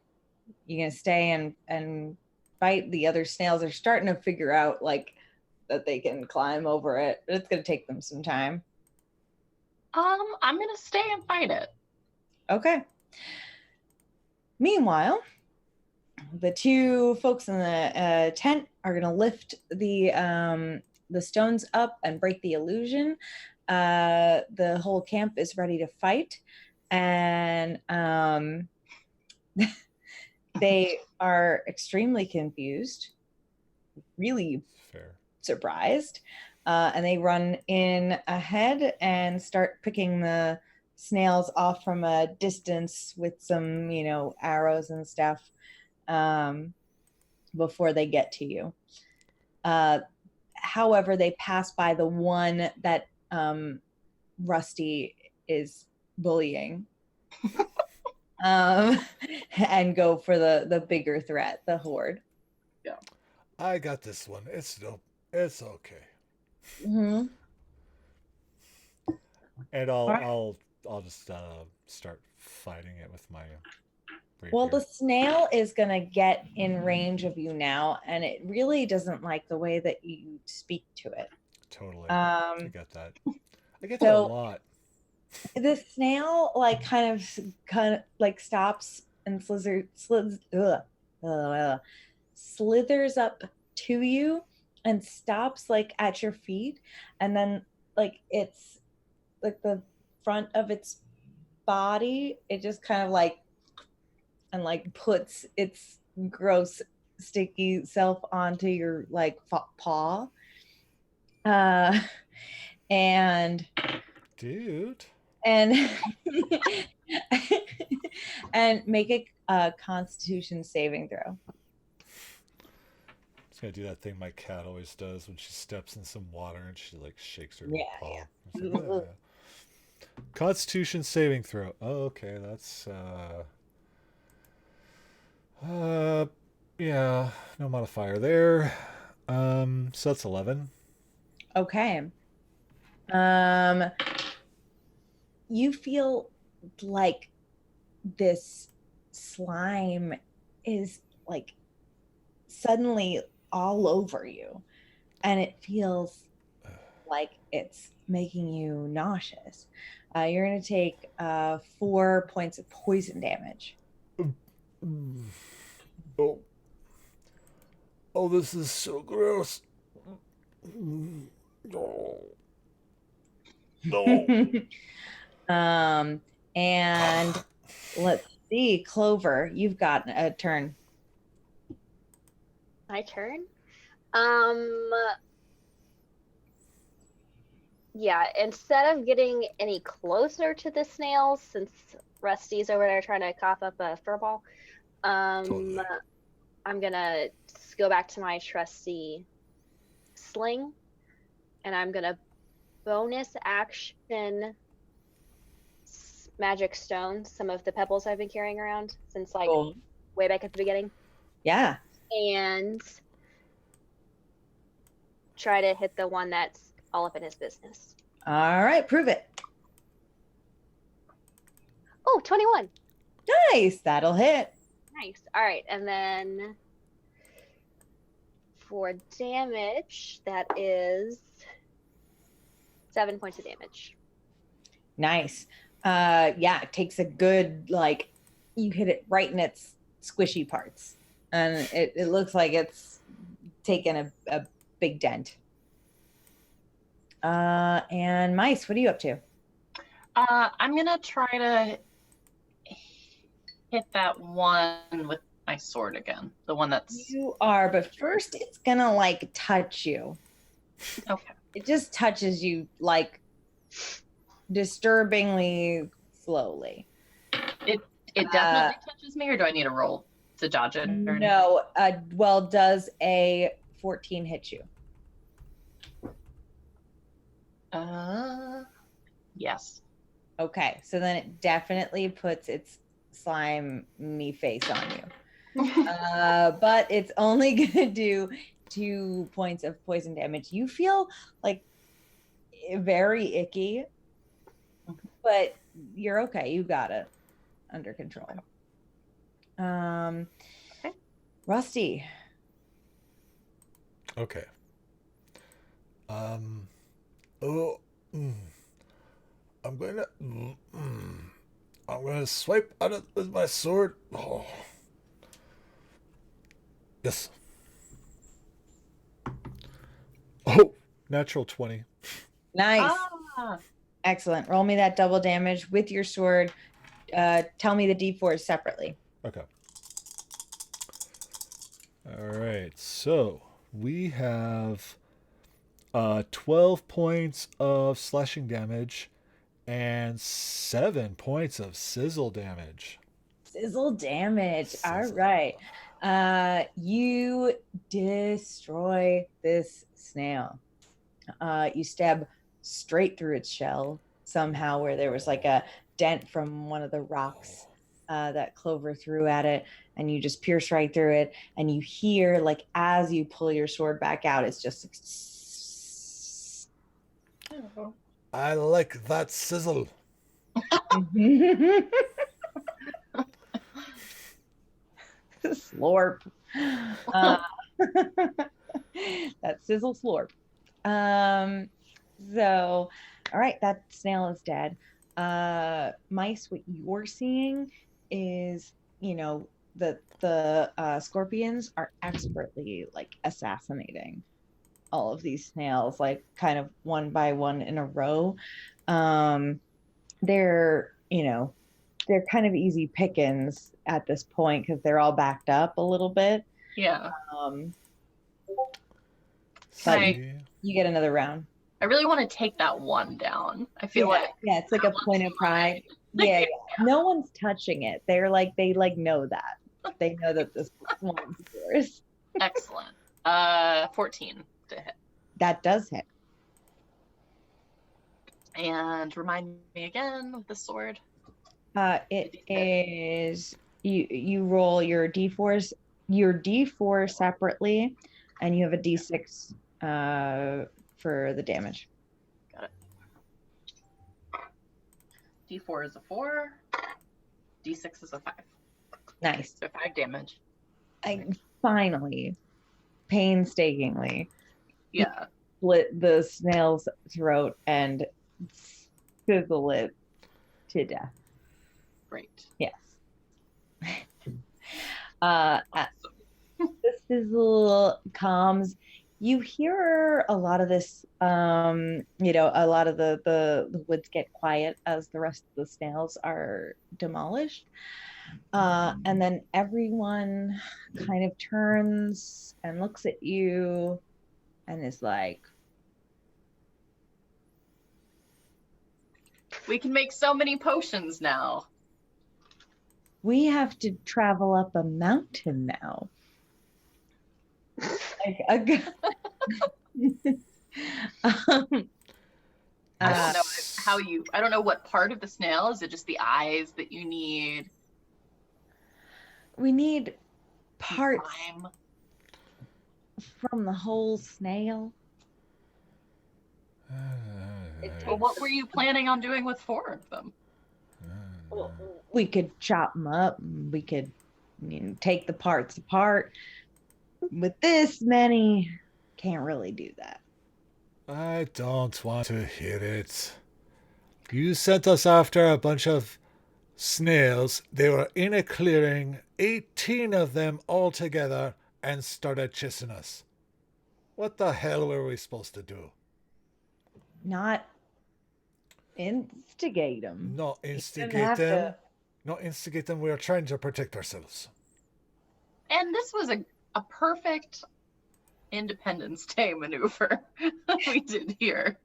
You going to stay and fight? The other snails are starting to figure out like that they can climb over it, but it's going to take them some time. I'm gonna stay and fight it. Okay. Meanwhile, the two folks in the tent are going to lift the stones up and break the illusion. The whole camp is ready to fight, and they are extremely confused, really Fair. surprised, and they run in ahead and start picking the snails off from a distance with some, arrows and stuff, before they get to you. However, they pass by the one that Rusty is bullying, and go for the bigger threat, the horde. Yeah. I got this one. It's okay. Mm-hmm. And I'll just start fighting it with my rapier. Well, the snail is going to get in range of you now, and it really doesn't like the way that you speak to it. Totally. I get that. I get that a so lot. The snail kind of stops and slithers up to you and stops at your feet, and then it's the front of its body, it just kind of and puts its gross sticky self onto your paw, and dude, and and make a Constitution saving throw. It's gonna do that thing my cat always does when she steps in some water and she shakes her paw. Yeah. Constitution saving throw. Oh, okay, that's yeah, no modifier there. So that's 11. Okay. You feel like this slime is suddenly all over you, and it feels like it's making you nauseous. You're going to take 4 points of poison damage. Oh, this is so gross. No. No. And let's see, Clover, you've got a turn. My turn. Yeah, instead of getting any closer to the snails, since Rusty's over there trying to cough up a furball, Totally. I'm gonna go back to my trusty sling, and I'm gonna bonus action magic stone some of the pebbles I've been carrying around since like Cool. way back at the beginning, Yeah. and try to hit the one that's all up in his business. All right, prove it. Oh, 21. Nice. That'll hit. Nice. All right, and then for damage, that is 7 points of damage. Nice. Yeah, it takes a good, like, you hit it right in its squishy parts. And it looks like it's taken a big dent. And Mice, what are you up to? I'm gonna try to hit that one with my sword again. The one that's You are, but first it's gonna like touch you. okay. It just touches you like disturbingly slowly. It definitely touches me, or do I need a roll to dodge it? Or No, well, does a 14 hit you? Yes. Okay, so then it definitely puts its slimy face on you. But it's only gonna do 2 points of poison damage. You feel like very icky, but you're okay. You got it under control. Okay. Rusty. Okay. I'm gonna swipe out of with my sword. Oh. Yes. Oh, natural 20. Nice. Ah, Excellent. Roll me that double damage with your sword. Tell me the d4s separately. Okay. All right. So we have 12 points of slashing damage and 7 points of sizzle damage. Sizzle damage. All Sizzle. right. You destroy this snail. You stab straight through its shell somehow, where there was like a dent from one of the rocks that Clover threw at it, and you just pierce right through it. And you hear, like, as you pull your sword back out, it's just I like that sizzle. slurp. That sizzle slurp. So, all right, that snail is dead. Mice, what you're seeing is, the scorpions are expertly like assassinating all of these snails, like kind of one by one in a row. They're they're kind of easy pickings at this point because they're all backed up a little bit. yeah. But See? you get another round. I really want to take that one down. I feel like It's like a point of pride. Yeah. No one's touching it. They know that. They know that this one's yours. excellent. 14 to hit. That does hit. And remind me again with the sword. It is you roll your d4s, your d4 separately, and you have a d6 for the damage. Got it. D4 is a 4. D6 is a 5. Nice. So 5 damage. I finally, painstakingly, Yeah. split the snail's throat and sizzle it to death. Great. Yes. Awesome. The sizzle calms, You hear a lot of this, a lot of the woods get quiet as the rest of the snails are demolished. And then everyone kind of turns and looks at you and is like, We can make so many potions now. we have to travel up a mountain now. Like, um, I don't uh, know how you. I don't know what part of the snail. Is it just the eyes that you need? we need parts Time? from the whole snail. But what were you planning on doing with 4 of them? We could chop them up. We could, take the parts apart. With this many, can't really do that. I don't want to hear it. You sent us after a bunch of snails. They were in a clearing, 18 of them all together, and started chasing us. What the hell were we supposed to do? Not instigate them. Not have instigate to- them. Not instigate them. We are trying to protect ourselves. And this was a perfect Independence Day maneuver we did here.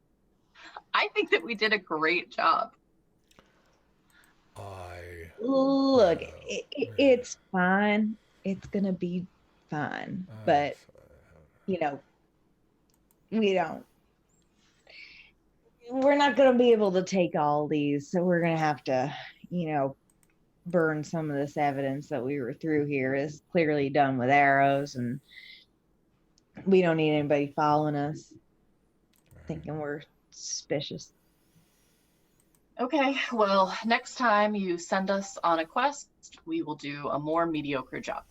I think that we did a great job. Look, it's fine. It's gonna be fine. But we don't. We're not gonna be able to take all these, so we're gonna have to, burn some of this evidence that we were through here. Is clearly done with arrows, and we don't need anybody following us, thinking we're suspicious. Okay, well, next time you send us on a quest, we will do a more mediocre job.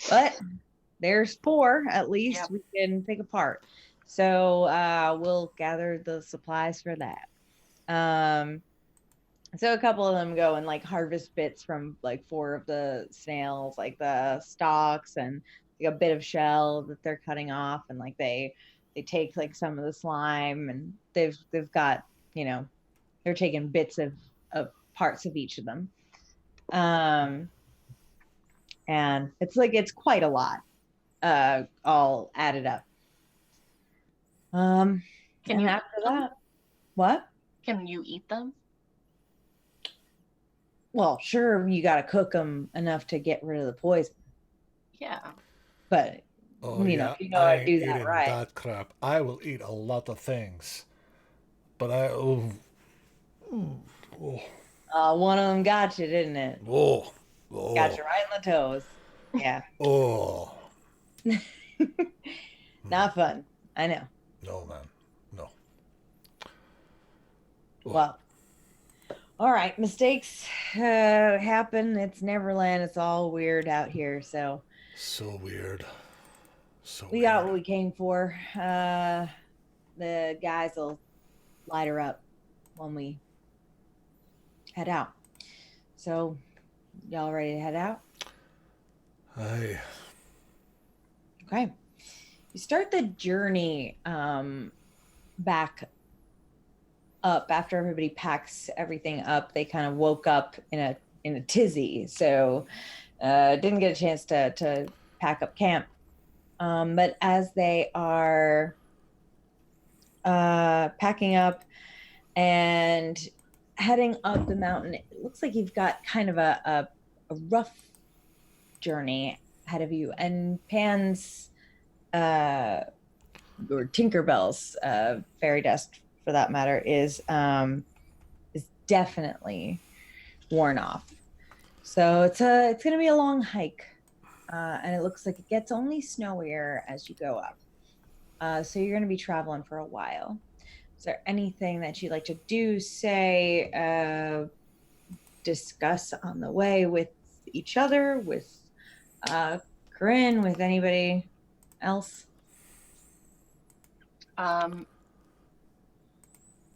But there's 4 at least. Yep. We can pick apart. So we'll gather the supplies for that. So a couple of them go and like harvest bits from like 4 of the snails, like the stalks and like a bit of shell that they're cutting off, and like they take like some of the slime, and they've got, they're taking bits of parts of each of them. And it's quite a lot, all added up. Can And you after eat them? that, what? Can you eat them? Well, sure, you got to cook them enough to get rid of the poison, Yeah. but Oh, you yeah, know how I to ain't do that eating right. that crap. I will eat a lot of things. But I... Oh, One of them got you, didn't it? oh, Got you right in the toes. Yeah, oh. not fun. I know. No, man. No. Well, all right, mistakes happen. It's Neverland. It's all weird out here. So So weird. So we weird. got what we came for. The guys will light her up when we head out. So y'all ready to head out? Aye. Okay. You start the journey back up after everybody packs everything up. They kind of woke up in a tizzy, so didn't get a chance to pack up camp. But as they are packing up and heading up the mountain, it looks like you've got kind of a rough journey ahead of you. And Pan's or Tinkerbell's fairy dust, for that matter, is definitely worn off. So it's going to be a long hike, and it looks like it gets only snowier as you go up. So you're going to be traveling for a while. Is there anything that you'd like to do, say, discuss on the way with each other, with Corinne, with anybody else?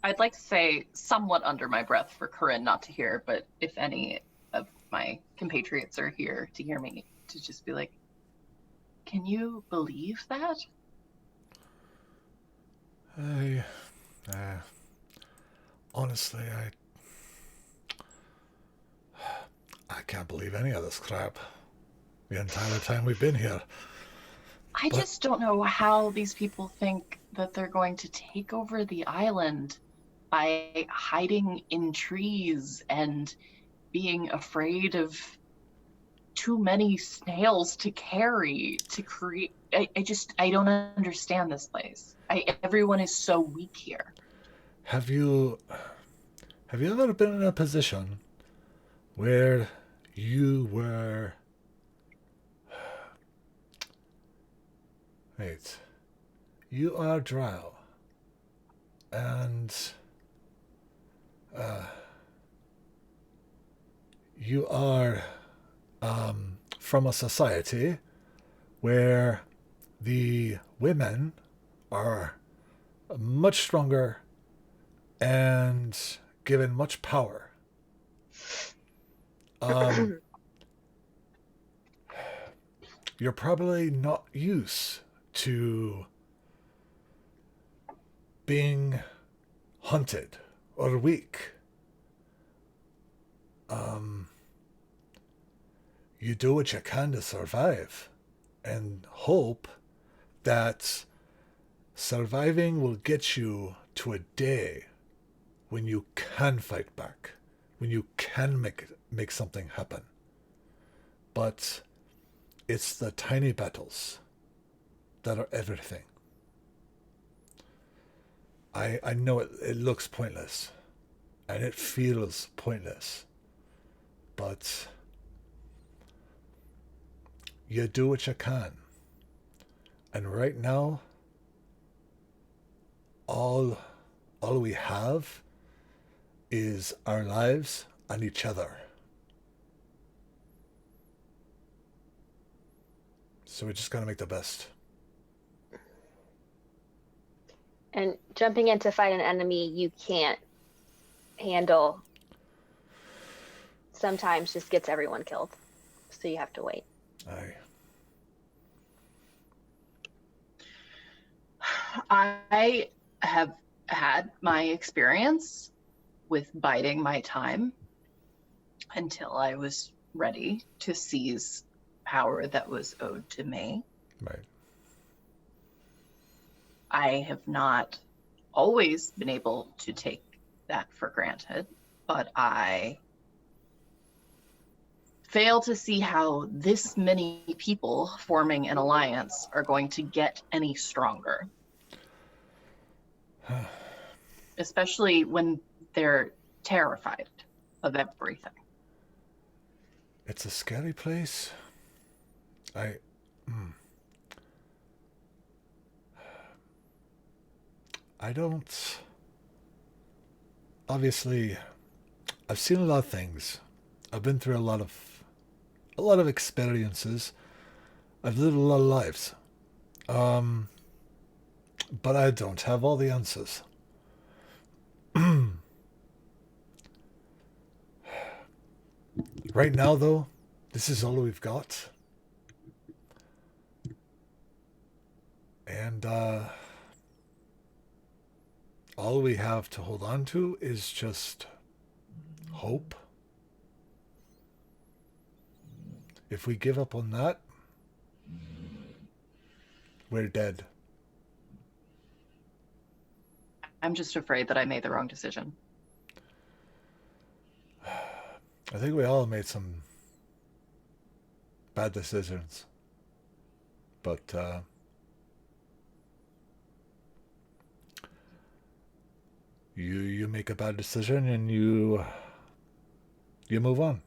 I'd like to say somewhat under my breath for Corinne not to hear, but if any of my compatriots are here to hear me, to just be like, Can you believe that? I, honestly, I can't believe any of this crap. The entire time we've been here. I But- just don't know how these people think that they're going to take over the island by hiding in trees and being afraid of too many snails to carry to create. I don't understand this place. Everyone is so weak here. Have you ever been in a position where you were... Wait. You are drow. And... you are from a society where the women are much stronger and given much power. You're probably not used to being hunted or weak. You do what you can to survive and hope that surviving will get you to a day when you can fight back, when you can make something happen. But it's the tiny battles that are everything. I know it looks pointless, and it feels pointless, but you do what you can. And right now, all we have is our lives and each other. So we just gotta make the best. And jumping in to fight an enemy you can't handle sometimes just gets everyone killed. So you have to wait. Aye. I have had my experience with biding my time until I was ready to seize power that was owed to me. Right. I have not always been able to take that for granted, but I fail to see how this many people forming an alliance are going to get any stronger. Especially when they're terrified of everything. It's a scary place. I don't... Obviously, I've seen a lot of things. I've been through a lot of experiences. I've lived a lot of lives. But I don't have all the answers. Right now, though, this is all we've got. And all we have to hold on to is just hope. If we give up on that, we're dead. I'm just afraid that I made the wrong decision. I think we all made some bad decisions. But you make a bad decision and you move on.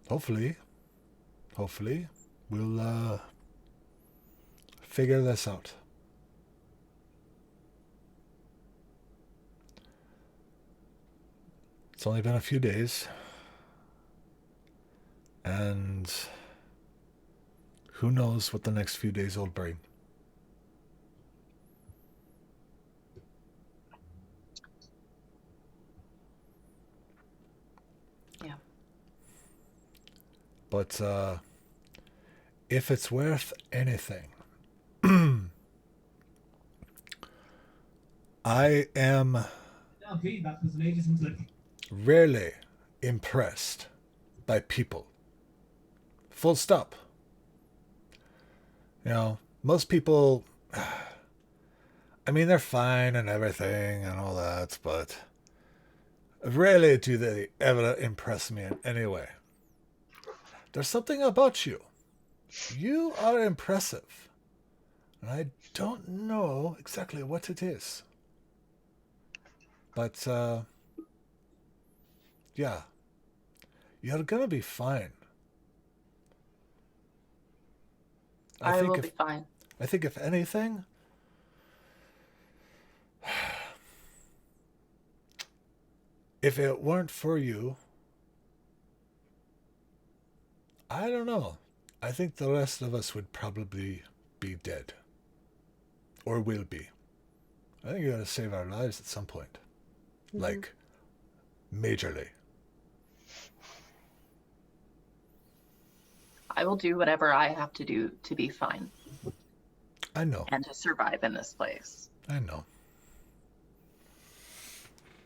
Hopefully we'll figure this out. It's only been a few days, and who knows what the next few days will bring. Yeah. But if it's worth anything, I am rarely impressed by people. Full stop. You know, most people, I mean, they're fine and everything and all that, but rarely do they ever impress me in any way. There's something about you. You are impressive. And I don't know exactly what it is. But, yeah. You're gonna be fine. I will be fine. I think if anything, if it weren't for you, I don't know. I think the rest of us would probably be dead. Or will be. I think you gotta save our lives at some point. Mhm. Like, majorly. I will do whatever I have to do to be fine I know. and to survive in this place. I know.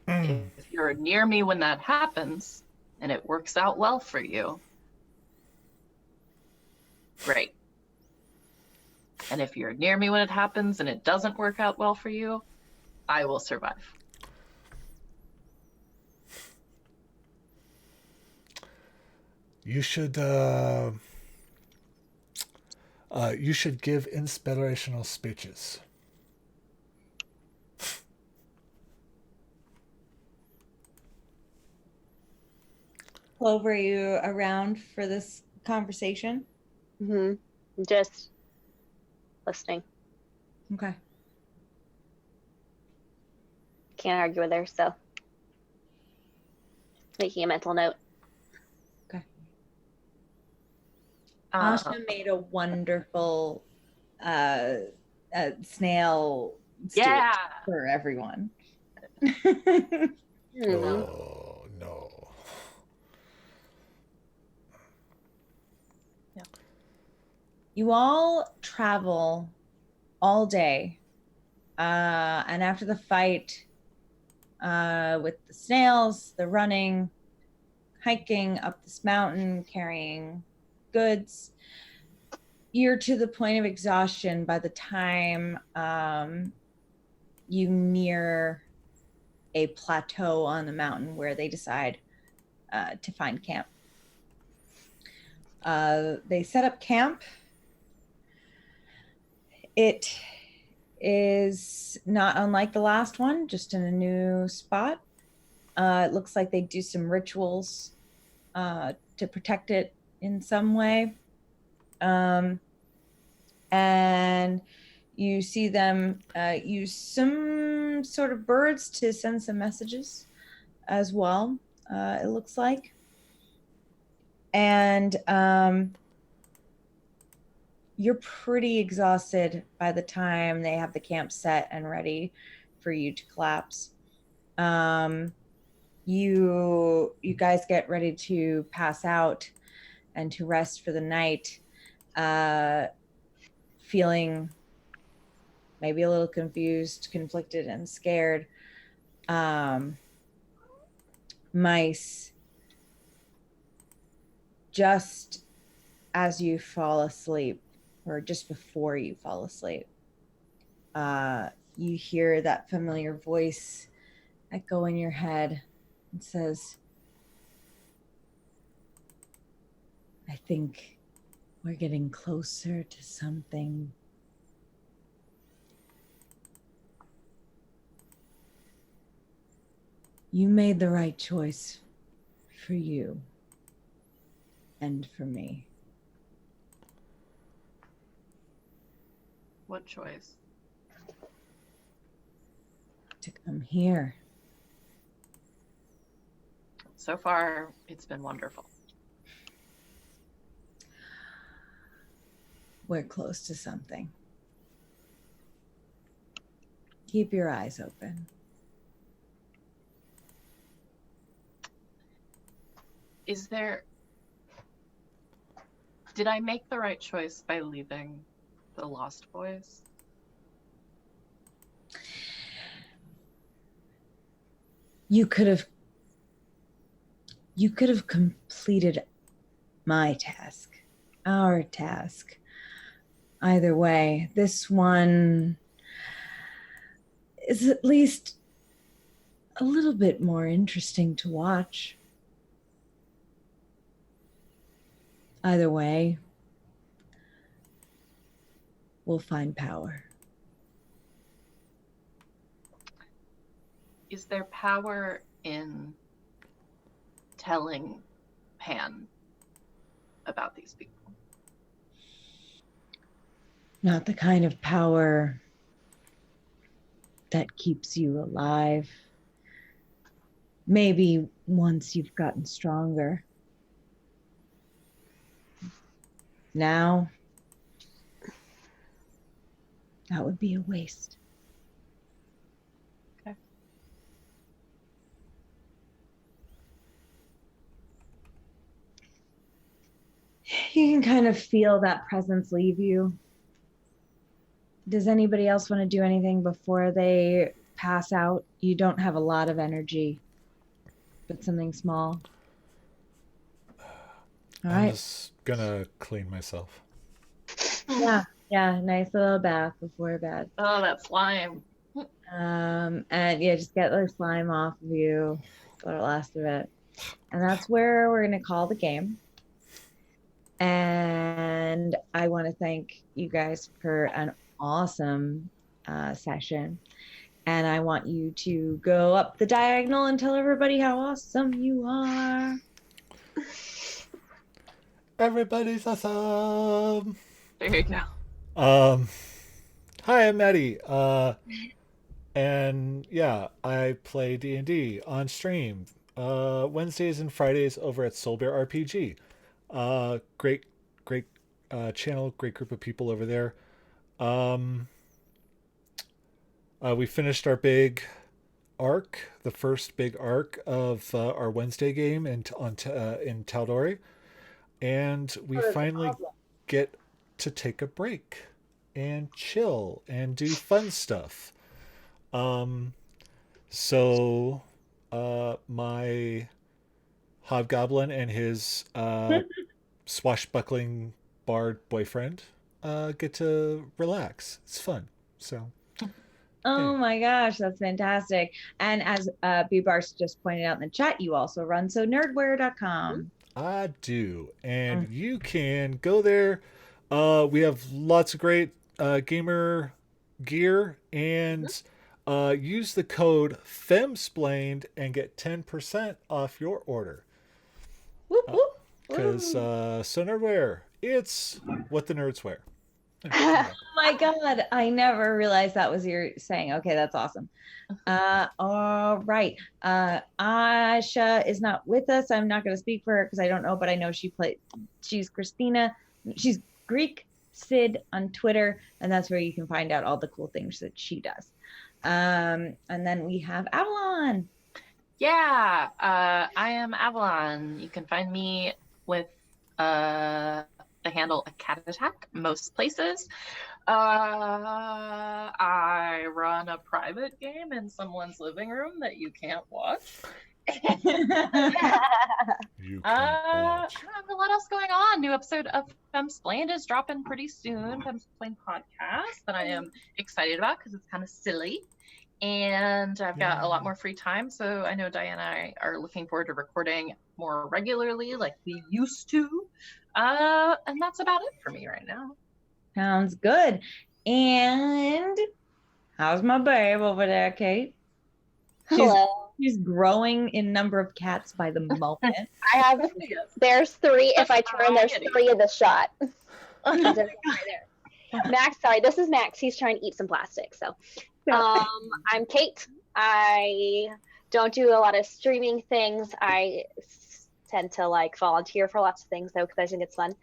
If you're near me when that happens and it works out well for you, great. And if you're near me when it happens and it doesn't work out well for you, I will survive. You should give inspirational speeches. Clover, are you around for this conversation? Mm-hmm. Just listening. Okay. Can't argue with her, so making a mental note. Asha made a wonderful snail stew Yeah. for everyone. Oh, no. Yeah. You all travel all day. And after the fight with the snails, the running, hiking up this mountain, carrying goods, you're to the point of exhaustion by the time you near a plateau on the mountain where they decide to find camp. They set up camp. It is not unlike the last one, just in a new spot. It looks like they do some rituals to protect it in some way. And you see them use some sort of birds to send some messages as well, it looks like. And you're pretty exhausted by the time they have the camp set and ready for you to collapse. You guys get ready to pass out and to rest for the night, feeling maybe a little confused, conflicted, and scared. Mice, just as you fall asleep, or just before you fall asleep, you hear that familiar voice echo in your head. It says, I think we're getting closer to something. You made the right choice for you and for me. What choice? To come here. So far, it's been wonderful. We're close to something. Keep your eyes open. Is there Did I make the right choice by leaving the Lost Boys? You could have completed my task, our task. Either way, this one is at least a little bit more interesting to watch. Either way, we'll find power. Is there power in telling Pan about these people? Not the kind of power that keeps you alive. Maybe once you've gotten stronger. Now, that would be a waste. Okay. You can kind of feel that presence leave you. Does anybody else want to do anything before they pass out? You don't have a lot of energy, but something small. All I'm right. just gonna clean myself. Yeah, nice little bath before bed. Oh, that slime. And yeah, just get the slime off of you for the last of it. And that's where we're gonna call the game. And I want to thank you guys for an awesome session. And I want you to go up the diagonal and tell everybody how awesome you are. Everybody's awesome. There you go. Hi, I'm Maddie. And yeah, I play D&D on stream Wednesdays and Fridays over at Soul Bear RPG. Great channel, great group of people over there. We finished our big arc, the first big arc of our Wednesday game in Tal'Dorei, and we finally get to take a break and chill and do fun stuff. So my hobgoblin and his swashbuckling bard boyfriend get to relax. It's fun. So Oh my gosh, that's fantastic. And as B-Bars just pointed out in the chat, you also run sonerdwear.com. I do. And you can go there. We have lots of great gamer gear, and use the code FEMSPLAINED and get 10% off your order. Whoop, whoop. Because So Nerdwear, it's what the nerds wear. Oh my God, I never realized that was your saying. Okay, that's awesome. All right. Asha is not with us. I'm not going to speak for her because I don't know, but I know she's Christina. She's Greek Sid on Twitter, and that's where you can find out all the cool things that she does. And then we have Avalon. Yeah, I am Avalon. You can find me with the handle A Cat Attack most places. I run a private game in someone's living room that you can't watch. You I don't have a lot else going on. New episode of Femsplained is dropping pretty soon. Femsplained podcast that I am excited about because it's kind of silly. And I've got a lot more free time, so I know Diane and I are looking forward to recording more regularly like we used to. And that's about it for me right now. Sounds good. And how's my babe over there, Kate? Hello. She's growing in number of cats by the moment. I have. There's 3. If I turn, there's 3 in the shot. Right there. Max, sorry, this is Max. He's trying to eat some plastic. So, I'm Kate. I don't do a lot of streaming things. I tend to like volunteer for lots of things though because I think it's fun.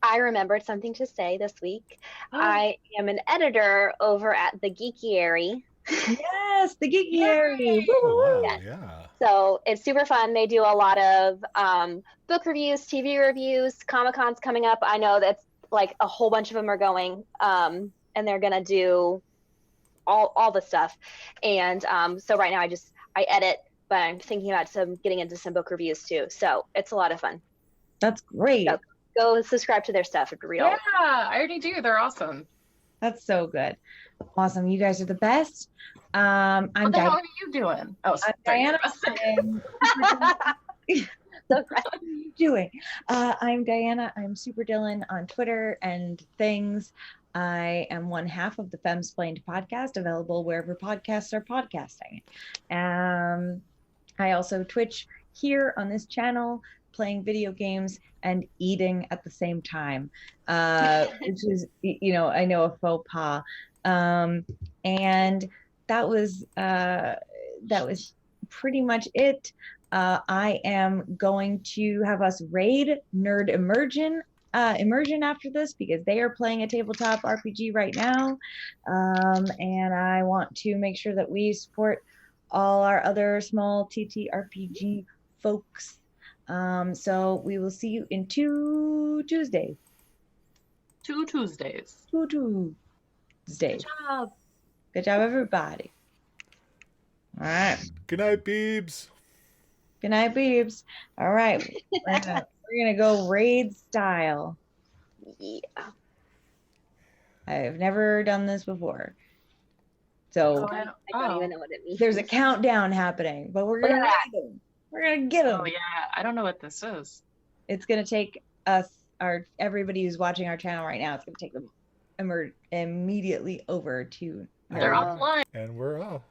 I remembered something to say this week. I am an editor over at the Geekiary Yes, the geeky Harry. Woo, Oh woo, woo. wow, yeah. So it's super fun. They do a lot of book reviews, TV reviews. Comic-Con's coming up. I know that's like a whole bunch of them are going, and they're gonna do all the stuff. And so right now I edit, but I'm thinking about getting into some book reviews too. So it's a lot of fun. That's great. So go subscribe to their stuff. It's real. Yeah, I already do. They're awesome. That's so good. Awesome. You guys are the best. I'm What the hell Diana. are you doing? Oh, I'm sorry. Diana. So What are you doing? I'm Diana. I'm Super Dylan on Twitter and things. I am one half of the Femsplained podcast, available wherever podcasts are podcasting. I also Twitch here on this channel, playing video games and eating at the same time, which is, I know, a faux pas. And that was pretty much it. I am going to have us raid Nerd Immersion after this because they are playing a tabletop RPG right now, and I want to make sure that we support all our other small TTRPG folks. So we will see you in 2 Tuesdays. 2 Tuesdays. 2 Tuesdays. Good job. Good job, everybody. All right. Good night, Beebs. Good night, Beebs. All right. We're gonna go raid style. yeah. I've never done this before. So I don't even know what it means. there's a countdown happening, but we're gonna raid them. We're gonna get them. Oh yeah, I don't know what this is. It's gonna take us, everybody who's watching our channel right now, it's gonna take them immediately over to They're offline. And we're off.